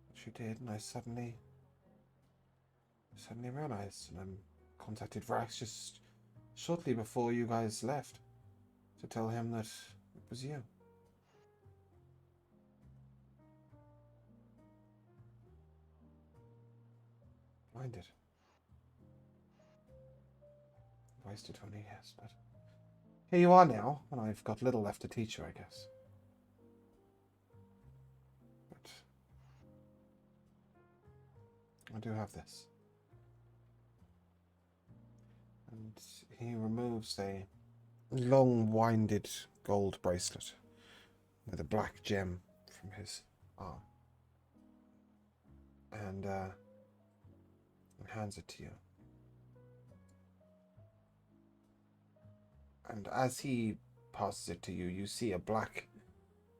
[SPEAKER 1] what you did, and I suddenly realized, and I contacted Vrax just shortly before you guys left to tell him that it was you. Blinded. Wasted 20 years, but here you are now, and I've got little left to teach you, I guess. But I do have this. And he removes a long-winded gold bracelet with a black gem from his arm, and hands it to you. And as he passes it to you, you see a black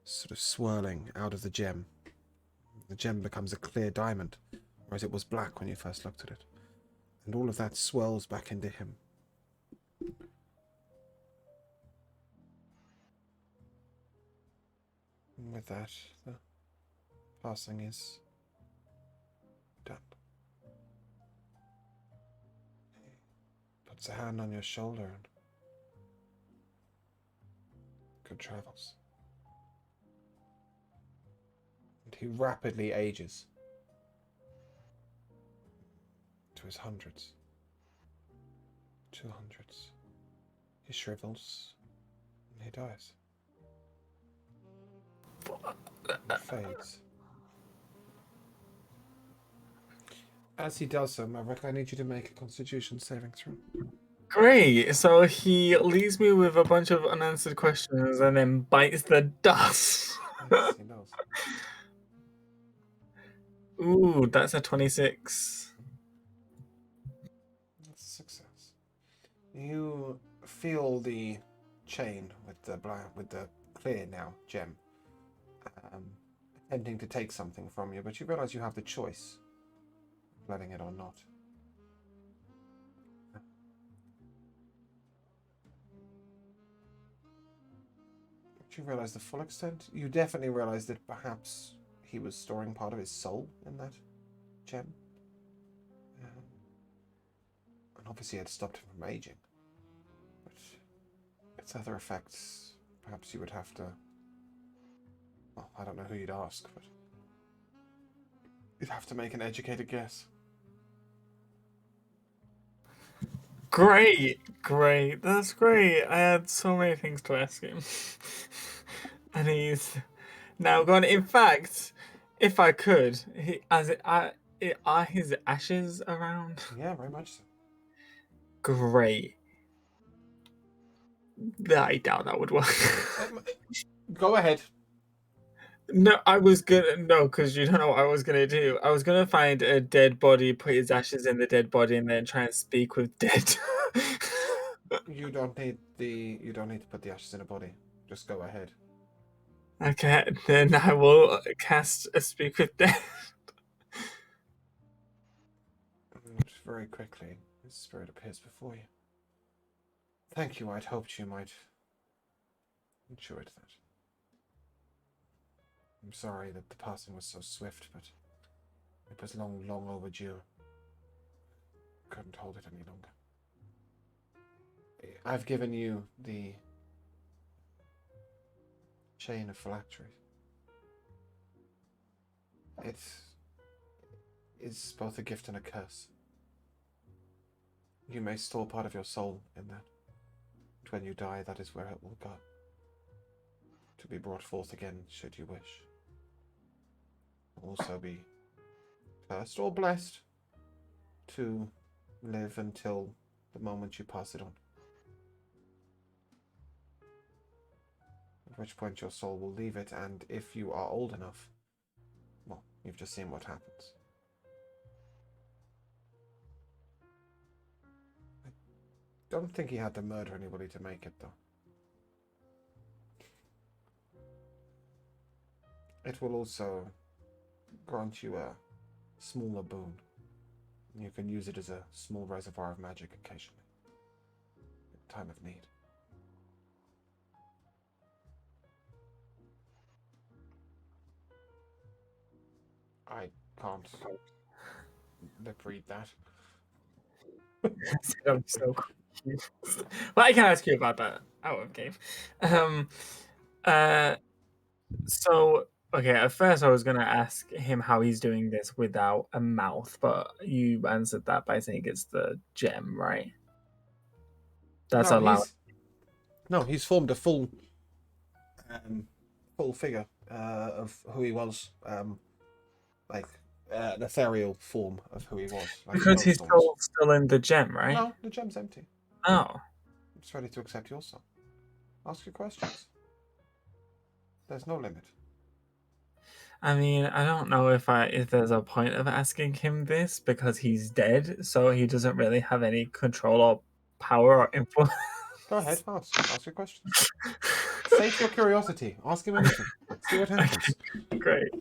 [SPEAKER 1] sort of swirling out of the gem. The gem becomes a clear diamond, whereas it was black when you first looked at it. And all of that swirls back into him. And with that, the passing is done. He puts a hand on your shoulder and good travels. And he rapidly ages to his hundreds, 200s. He shrivels and he dies. And fades. As he does so, Maverick, I need you to make a Constitution saving throw.
[SPEAKER 3] Great. So he leaves me with a bunch of unanswered questions and then bites the dust.
[SPEAKER 1] Yes, he does.
[SPEAKER 3] Ooh, that's a 26.
[SPEAKER 1] That's a success. You feel the chain with the clear now gem attempting to take something from you, but you realize you have the choice of letting it or not. But you realize the full extent. You definitely realize that perhaps he was storing part of his soul in that gem. And obviously it stopped him from aging. But its other effects, perhaps you would have to Well, I don't know who you'd ask, but you'd have to make an educated guess.
[SPEAKER 3] Great, that's great. I had so many things to ask him. And he's now gone. In fact, if I could, are his ashes around?
[SPEAKER 1] Yeah, very much so.
[SPEAKER 3] Great. I doubt that would work.
[SPEAKER 1] Go ahead.
[SPEAKER 3] No, I was gonna no, because you don't know what I was gonna do. I was gonna find a dead body, put his ashes in the dead body, and then try and speak with dead.
[SPEAKER 1] You don't need to put the ashes in a body. Just go ahead.
[SPEAKER 3] Okay, then I will cast a speak with dead.
[SPEAKER 1] And very quickly, his spirit appears before you. Thank you. I'd hoped you might enjoyed that. I'm sorry that the passing was so swift, but it was long, long overdue. Couldn't hold it any longer. I've given you the chain of phylacteries. It is both a gift and a curse. You may store part of your soul in that. And when you die, that is where it will go. To be brought forth again, should you wish. Also be cursed or blessed to live until the moment you pass it on. At which point your soul will leave it, and if you are old enough, well, you've just seen what happens. I don't think he had to murder anybody to make it, though. It will also grant you a smaller boon. You can use it as a small reservoir of magic occasionally, in time of need. I can't lip read that.
[SPEAKER 3] I'm so confused. Well, I can ask you about that out of game. So okay, at first I was gonna ask him how he's doing this without a mouth, but you answered that by saying it's the gem, right? That's
[SPEAKER 1] No,
[SPEAKER 3] allowed.
[SPEAKER 1] he's formed a full figure of who he was, like an ethereal form of who he was. Like
[SPEAKER 3] Because his
[SPEAKER 1] Glowstone's.
[SPEAKER 3] soul's still in the gem, right?
[SPEAKER 1] No, the gem's empty.
[SPEAKER 3] Oh.
[SPEAKER 1] It's ready to accept your soul. Ask your questions. There's no limit.
[SPEAKER 3] I mean, I don't know if there's a point of asking him this because he's dead, so he doesn't really have any control or power or influence.
[SPEAKER 1] Go ahead, ask your questions. Sate your curiosity. Ask him anything. See what happens.
[SPEAKER 3] Great.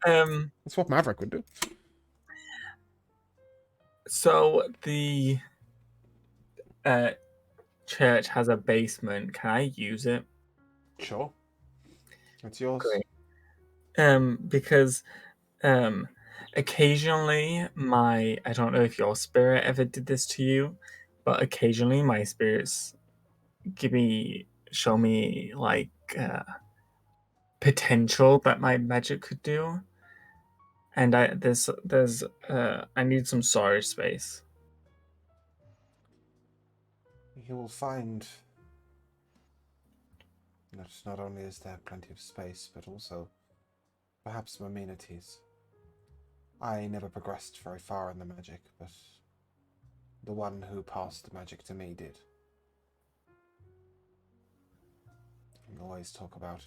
[SPEAKER 1] That's what Maverick would do.
[SPEAKER 3] So the church has a basement. Can I use it?
[SPEAKER 1] Sure. It's yours.
[SPEAKER 3] Great. Because occasionally I don't know if your spirit ever did this to you, but occasionally my spirits show me like potential that my magic could do, and I need some storage space.
[SPEAKER 1] You will find that not only is there plenty of space, but also perhaps some amenities. I never progressed very far in the magic, but the one who passed the magic to me did. We always talk about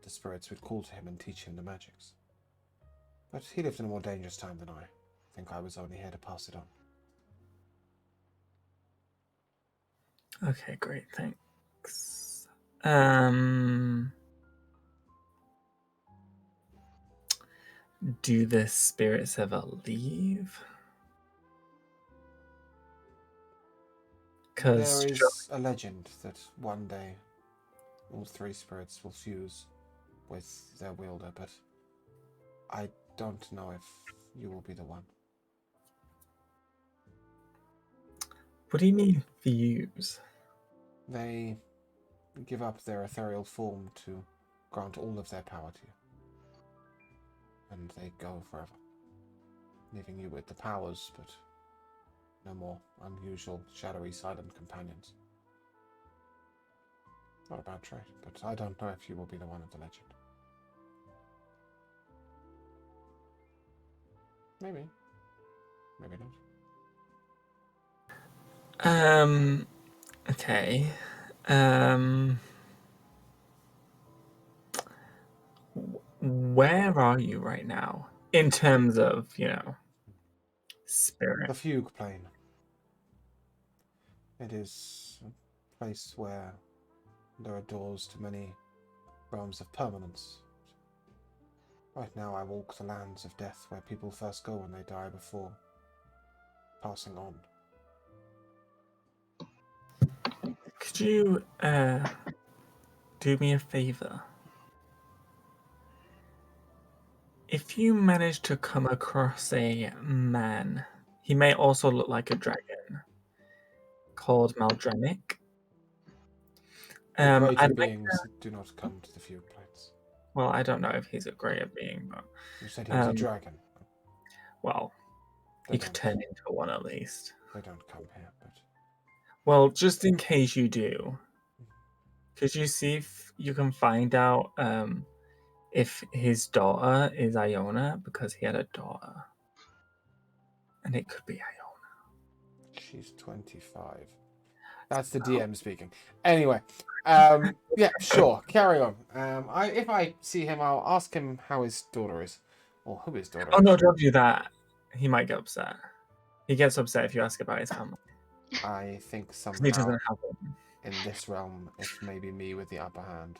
[SPEAKER 1] the spirits would call to him and teach him the magics. But he lived in a more dangerous time than I. I think I was only here to pass it on.
[SPEAKER 3] Okay, great, thanks. Do the spirits ever leave? Because
[SPEAKER 1] There is a legend that one day all three spirits will fuse with their wielder, but I don't know if you will be the one.
[SPEAKER 3] What do you mean fuse?
[SPEAKER 1] They give up their ethereal form to grant all of their power to you. And they go forever, leaving you with the powers, but no more unusual, shadowy, silent companions. Not a bad trait, but I don't know if you will be the one of the legend. Maybe. Maybe not.
[SPEAKER 3] Okay. Where are you right now in terms of, spirit?
[SPEAKER 1] The fugue plane. It is a place where there are doors to many realms of permanence. Right now I walk the lands of death where people first go when they die before passing on.
[SPEAKER 3] Could you do me a favor? If you manage to come across a man, he may also look like a dragon, called Maldranic.
[SPEAKER 1] The greater
[SPEAKER 3] I'd like
[SPEAKER 1] beings do not come to the fugue planes.
[SPEAKER 3] Well, I don't know if he's a greater being, but
[SPEAKER 1] You said he was a dragon.
[SPEAKER 3] well,
[SPEAKER 1] They
[SPEAKER 3] he could
[SPEAKER 1] don't-
[SPEAKER 3] turn into one at least.
[SPEAKER 1] They don't come here, but
[SPEAKER 3] Well, just in case you do, could you see if you can find out if his daughter is Iona? Because he had a daughter. And it could be Iona.
[SPEAKER 1] she's 25. That's the DM speaking. Anyway, yeah, sure, carry on. If I see him, I'll ask him how his daughter is, or who his daughter
[SPEAKER 3] Oh
[SPEAKER 1] is.
[SPEAKER 3] no, don't do that. He might get upset. He gets upset if you ask about his family.
[SPEAKER 1] I think
[SPEAKER 3] 'Cause he
[SPEAKER 1] somehow
[SPEAKER 3] doesn't have one.
[SPEAKER 1] in this realm, it's maybe me with the upper hand.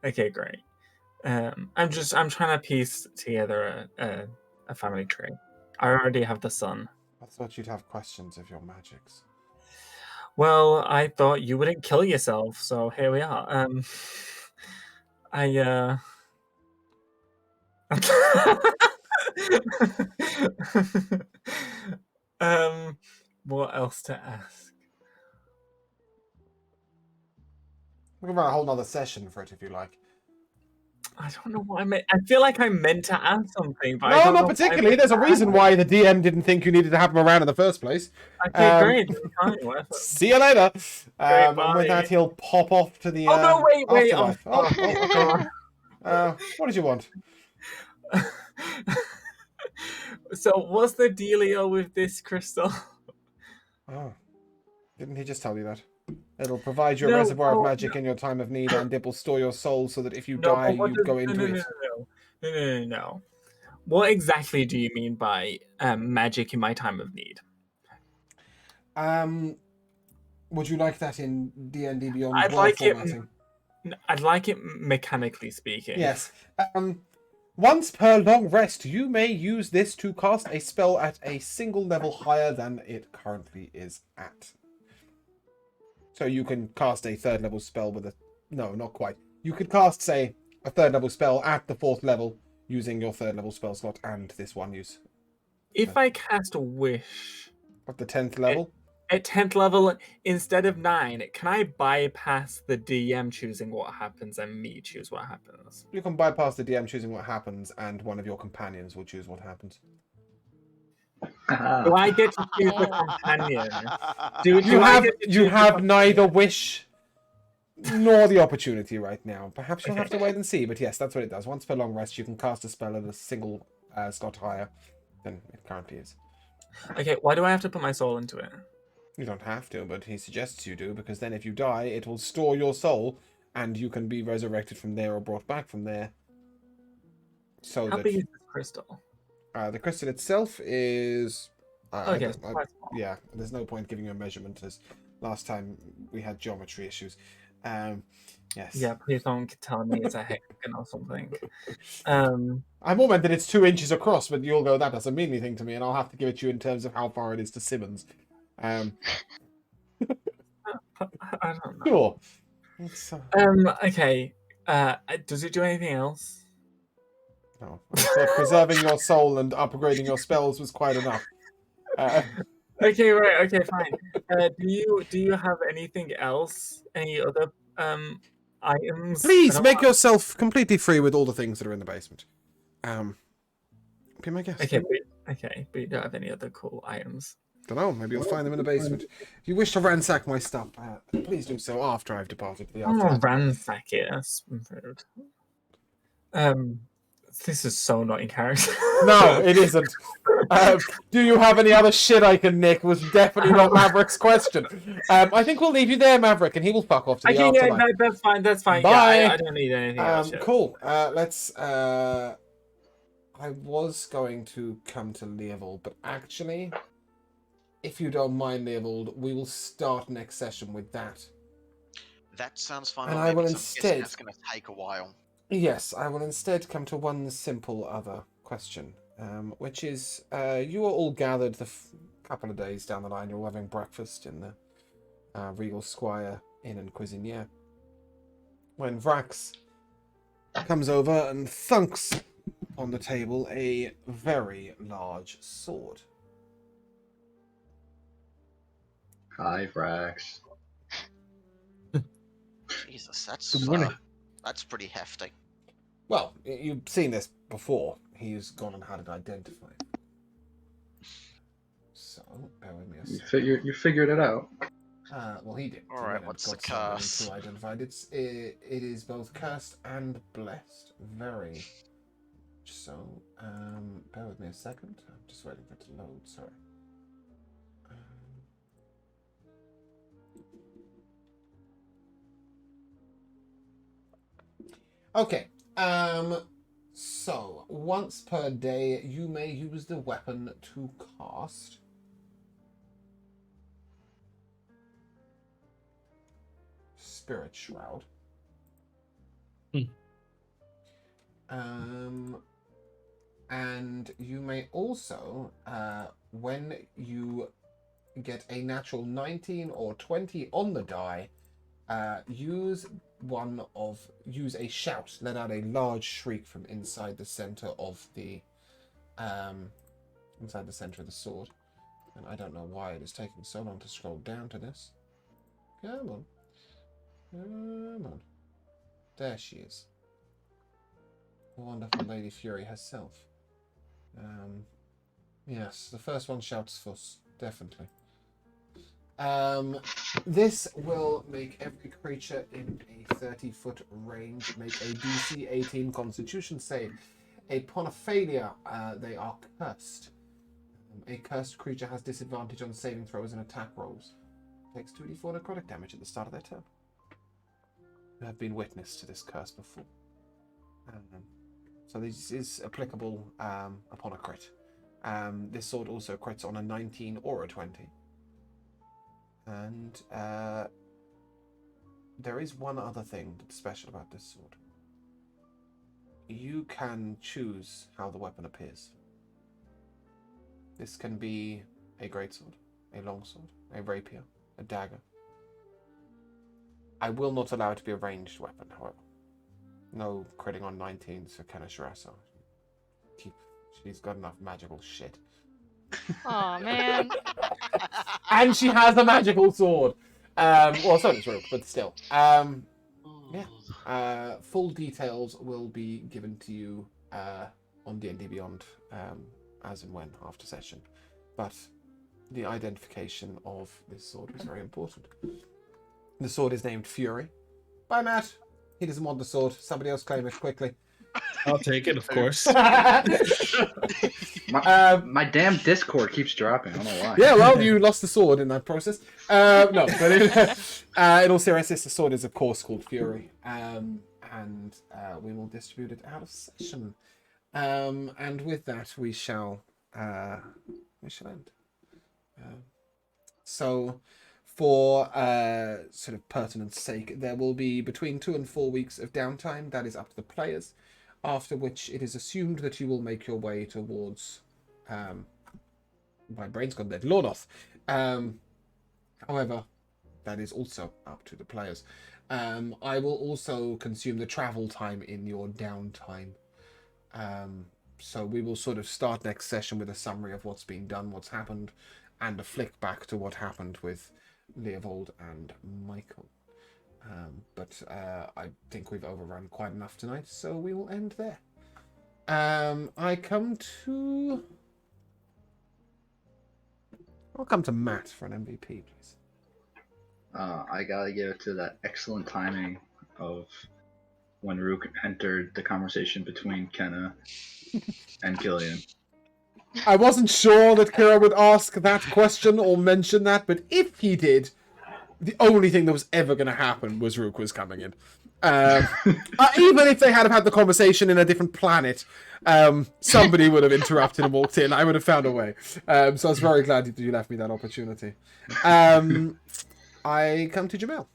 [SPEAKER 3] Okay, great. I'm trying to piece together a family tree. I already have the son.
[SPEAKER 1] I thought you'd have questions of your magics.
[SPEAKER 3] Well, I thought you wouldn't kill yourself, so here we are. What else to ask?
[SPEAKER 1] We can run a whole nother session for it if you like.
[SPEAKER 3] I don't know what I meant. I feel like I meant to ask something, but I
[SPEAKER 1] No,
[SPEAKER 3] don't know
[SPEAKER 1] not
[SPEAKER 3] what I
[SPEAKER 1] particularly.
[SPEAKER 3] meant
[SPEAKER 1] There's a
[SPEAKER 3] to
[SPEAKER 1] reason
[SPEAKER 3] ask.
[SPEAKER 1] why the DM didn't think you needed to have him around in the first place.
[SPEAKER 3] Okay, great. Fine, whatever.
[SPEAKER 1] See you later. And with
[SPEAKER 3] bye.
[SPEAKER 1] that, he'll pop off to the
[SPEAKER 3] Oh no! Wait!
[SPEAKER 1] afterlife.
[SPEAKER 3] Oh,
[SPEAKER 1] Okay. What did you want?
[SPEAKER 3] So, what's the dealio with this crystal?
[SPEAKER 1] Oh, didn't he just tell you that? It'll provide you a
[SPEAKER 3] No,
[SPEAKER 1] reservoir of
[SPEAKER 3] no,
[SPEAKER 1] magic in your time of need, and it will store your soul so that if you
[SPEAKER 3] No,
[SPEAKER 1] die,
[SPEAKER 3] but what
[SPEAKER 1] you
[SPEAKER 3] does-
[SPEAKER 1] go into it.
[SPEAKER 3] No. What exactly do you mean by magic in my time of need?
[SPEAKER 1] Would you like that in D&D Beyond
[SPEAKER 3] I'd
[SPEAKER 1] word
[SPEAKER 3] like it.
[SPEAKER 1] formatting?
[SPEAKER 3] I'd like it mechanically speaking.
[SPEAKER 1] Yes. Once per long rest, you may use this to cast a spell at a single level higher than it currently is at. So you can cast a third level spell with a... No, not quite. You could cast, say, a third level spell at the 4th level using your 3rd level spell slot and this one use.
[SPEAKER 3] If I cast a wish
[SPEAKER 1] At the 10th level?
[SPEAKER 3] at 10th level instead of 9, can I bypass the DM choosing what happens and me choose what happens?
[SPEAKER 1] You can bypass the DM choosing what happens and one of your companions will choose what happens.
[SPEAKER 3] Do I get to choose the companion?
[SPEAKER 1] You have neither wish nor the opportunity right now. Perhaps you'll have to wait and see, but yes, that's what it does. Once per long rest, you can cast a spell at a single slot higher than it currently is.
[SPEAKER 3] Okay, why do I have to put my soul into it?
[SPEAKER 1] You don't have to, but he suggests you do, because then if you die, it will store your soul, and you can be resurrected from there or brought back from there. So
[SPEAKER 3] How big is this crystal?
[SPEAKER 1] The crystal itself is...
[SPEAKER 3] Okay, quite small.
[SPEAKER 1] yeah, there's no point giving you a measurement, as last time we had geometry issues. Yes.
[SPEAKER 3] Yeah, please don't tell me it's a hexagon or something.
[SPEAKER 1] I more meant that it's 2 inches across, but you'll go, that doesn't mean anything to me, and I'll have to give it to you in terms of how far it is to Simmons.
[SPEAKER 3] I don't know.
[SPEAKER 1] Sure.
[SPEAKER 3] Okay. Does it do anything else?
[SPEAKER 1] No. I thought preserving your soul and upgrading your spells was quite enough.
[SPEAKER 3] Okay, right. Okay, fine. Do you have anything else? Any other items.
[SPEAKER 1] Please
[SPEAKER 3] I don't
[SPEAKER 1] make
[SPEAKER 3] want-
[SPEAKER 1] yourself completely free with all the things that are in the basement. Be my guest.
[SPEAKER 3] Okay, but you don't have any other cool items.
[SPEAKER 1] Don't know. Maybe you'll find them in the basement. If you wish to ransack my stuff, please do so after I've departed to the
[SPEAKER 3] I'm gonna
[SPEAKER 1] afterlife.
[SPEAKER 3] ransack it. That's rude. This is so not in character.
[SPEAKER 1] No, it isn't. Do you have any other shit I can nick? Was definitely not Maverick's question. I think we'll leave you there, Maverick, and he will fuck off to the
[SPEAKER 3] Okay, yeah,
[SPEAKER 1] afterlife.
[SPEAKER 3] that's fine. That's fine.
[SPEAKER 1] Bye.
[SPEAKER 3] Yeah, I don't need anything else.
[SPEAKER 1] Cool. Let's. I was going to come to Leovold, but actually, if you don't mind, Leovold, we will start next session with that.
[SPEAKER 2] That sounds fine.
[SPEAKER 1] And
[SPEAKER 2] with
[SPEAKER 1] I
[SPEAKER 2] me,
[SPEAKER 1] will
[SPEAKER 2] because I'm guessing
[SPEAKER 1] instead-
[SPEAKER 2] That's going to take a while.
[SPEAKER 1] Yes, I will instead come to one simple other question, which is, you are all gathered the couple of days down the line. You're all having breakfast in the Regal Squire Inn and Cuisinier, when Vrax comes over and thunks on the table a very large sword.
[SPEAKER 5] Hi, Vrax.
[SPEAKER 2] Jesus,
[SPEAKER 4] Good morning.
[SPEAKER 2] that's pretty hefty.
[SPEAKER 1] Well, you've seen this before. He's gone and had it identified. So, bear with me a second.
[SPEAKER 5] You figured it out.
[SPEAKER 1] Well, he did.
[SPEAKER 2] All right, what's the curse?
[SPEAKER 1] To identified. It is both cursed and blessed. Very so. Bear with me a second. I'm just waiting for it to load. Sorry. Okay. So once per day, you may use the weapon to cast Spirit Shroud. And you may also, when you get a natural 19 or 20 on the die, use a shout, let out a large shriek from inside the center of the sword. And I don't know why it is taking so long to scroll down to this. Come on. Come on. There she is. The wonderful Lady Fury herself. Yes, the first one shouts fuss, definitely. This will make every creature in a 30-foot range make a DC 18 Constitution save. Upon a failure, they are cursed. A cursed creature has disadvantage on saving throws and attack rolls. Takes 2d4 necrotic damage at the start of their turn. You have been witness to this curse before. So this is applicable upon a crit. This sword also crits on a 19 or a 20. And there is one other thing that's special about this sword. You can choose how the weapon appears. This can be a greatsword, a longsword, a rapier, a dagger. I will not allow it to be a ranged weapon, however. No critting on 19s for Kenashiraso. She's got enough magical shit.
[SPEAKER 6] Oh man.
[SPEAKER 1] And she has a magical sword. Well, so does Rook, but still. Yeah. Full details will be given to you on D&D Beyond as and when after session. But the identification of this sword was very important. The sword is named Fury. Bye, Matt. He doesn't want the sword. Somebody else claim it quickly.
[SPEAKER 4] I'll take it, of course.
[SPEAKER 5] My damn Discord keeps dropping. I don't know why.
[SPEAKER 1] Yeah, well, you lost the sword in that process. No, but in all seriousness, the sword is, of course, called Fury. And we will distribute it out of session. And with that, we shall end. So, for sort of pertinence sake, there will be between 2 and 4 weeks of downtime. That is up to the players. After which, it is assumed that you will make your way towards... my brain's gone dead. Lornoth. However, that is also up to the players. I will also consume the travel time in your downtime. So we will sort of start next session with a summary of what's been done, what's happened, and a flick back to what happened with Leovold and Michael. But I think we've overrun quite enough tonight, so we will end there. I'll come to Matt for an MVP, please.
[SPEAKER 5] I gotta give it to that excellent timing of when Rook entered the conversation between Kenna and Killian.
[SPEAKER 1] I wasn't sure that Kira would ask that question or mention that, but if he did, the only thing that was ever going to happen was Rook was coming in. Even if they had have had the conversation in a different planet, somebody would have interrupted and walked in. I would have found a way. So I was very glad that you left me that opportunity. I come to Jamel.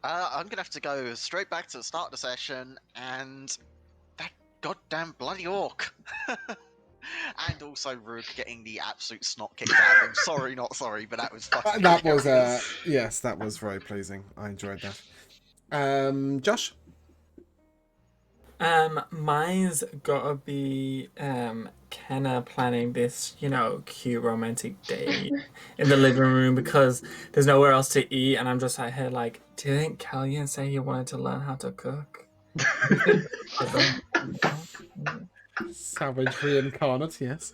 [SPEAKER 2] I'm gonna have to go straight back to the start of the session and that goddamn bloody orc. And also Rook getting the absolute snot kicked out of him. Sorry, not sorry, but that was fucking
[SPEAKER 1] That was
[SPEAKER 2] hilarious.
[SPEAKER 1] yes, that was very pleasing. I enjoyed that. Josh?
[SPEAKER 3] Mine's gotta be Kenna planning this, cute romantic day in the living room because there's nowhere else to eat, and I'm just out here like, didn't Killian say he wanted to learn how to cook?
[SPEAKER 1] Savagery incarnate, yes.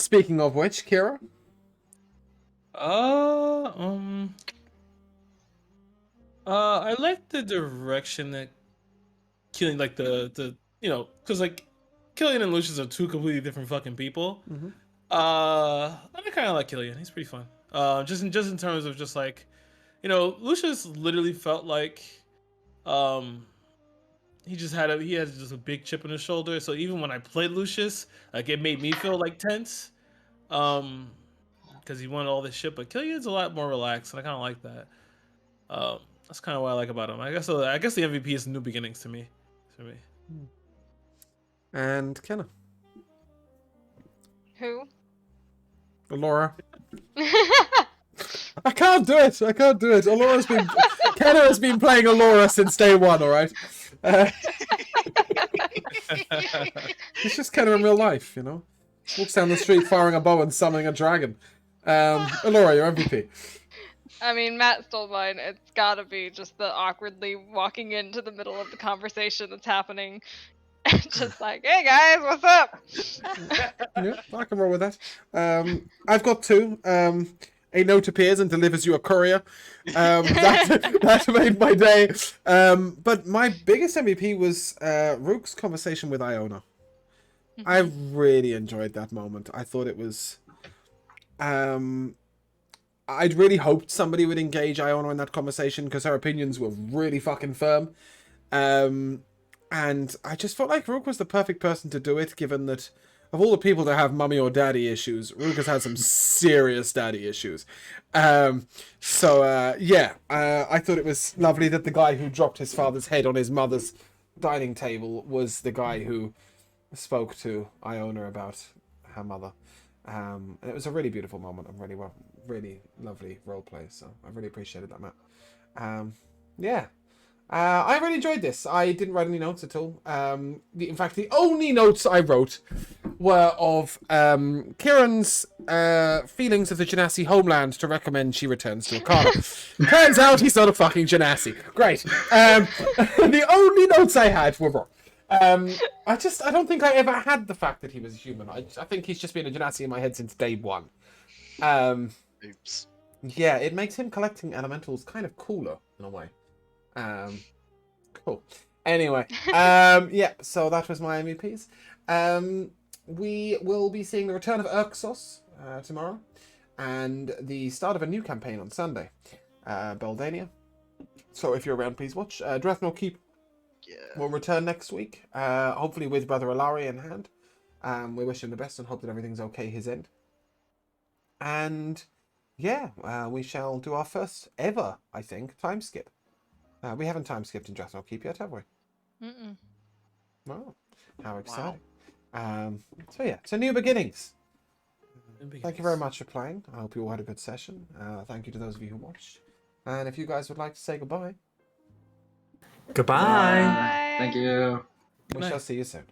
[SPEAKER 1] Speaking of which, Kira?
[SPEAKER 4] I like the direction that Killian, like the because like Killian and Lucius are two completely different fucking people.
[SPEAKER 1] Mm-hmm.
[SPEAKER 4] I kind of like Killian. He's pretty fun. Just in terms of just like, Lucius literally felt like, he had just a big chip on his shoulder. So even when I played Lucius, like it made me feel like tense, because he wanted all this shit. But Killian's a lot more relaxed, and I kind of like that. That's kind of what I like about him. I guess the MVP is new beginnings to me. For me.
[SPEAKER 1] And Kenna.
[SPEAKER 6] Who?
[SPEAKER 1] Laura. I can't do it. Kenna has been playing Allura since day one, alright? It's just Kenna in real life, Walks down the street firing a bow and summoning a dragon. Allura, your MVP.
[SPEAKER 6] I mean, Matt stole mine. It's gotta be just the awkwardly walking into the middle of the conversation that's happening. Just like, hey guys, what's up?
[SPEAKER 1] Yeah, I can roll with that. I've got two. A note appears and delivers you a courier. That made my day. But my biggest MVP was Rook's conversation with Iona. I really enjoyed that moment. I thought it was... I'd really hoped somebody would engage Iona in that conversation because her opinions were really fucking firm. And I just felt like Rook was the perfect person to do it, given that of all the people that have mummy or daddy issues, Rook has had some serious daddy issues. I thought it was lovely that the guy who dropped his father's head on his mother's dining table was the guy who spoke to Iona about her mother. And it was a really beautiful moment and really lovely role play. So I really appreciated that, Matt. I really enjoyed this. I didn't write any notes at all. In fact, the only notes I wrote were of Kieran's feelings of the Genasi homeland to recommend she returns to Akana. Turns out he's not a fucking Genasi. Great. The only notes I had were wrong. I don't think I ever had the fact that he was a human. I think he's just been a Genasi in my head since day one.
[SPEAKER 2] Oops.
[SPEAKER 1] Yeah, it makes him collecting elementals kind of cooler in a way. Cool. Anyway, so that was my MVPs. We will be seeing the return of Urxos tomorrow, and the start of a new campaign on Sunday, Beldania. So if you're around, please watch. Drathnor Keep will return next week, hopefully with Brother Alari in hand. We wish him the best and hope that everything's okay his end. And we shall do our first ever, I think, time skip. We haven't time skipped in Drathnor Keep yet, have we?
[SPEAKER 6] Mm-mm.
[SPEAKER 1] Wow, how exciting. So new beginnings. Thank you very much for playing. I hope you all had a good session. Thank you to those of you who watched. And if you guys would like to say goodbye.
[SPEAKER 3] Goodbye.
[SPEAKER 6] Bye.
[SPEAKER 5] Thank you.
[SPEAKER 1] We shall see you soon.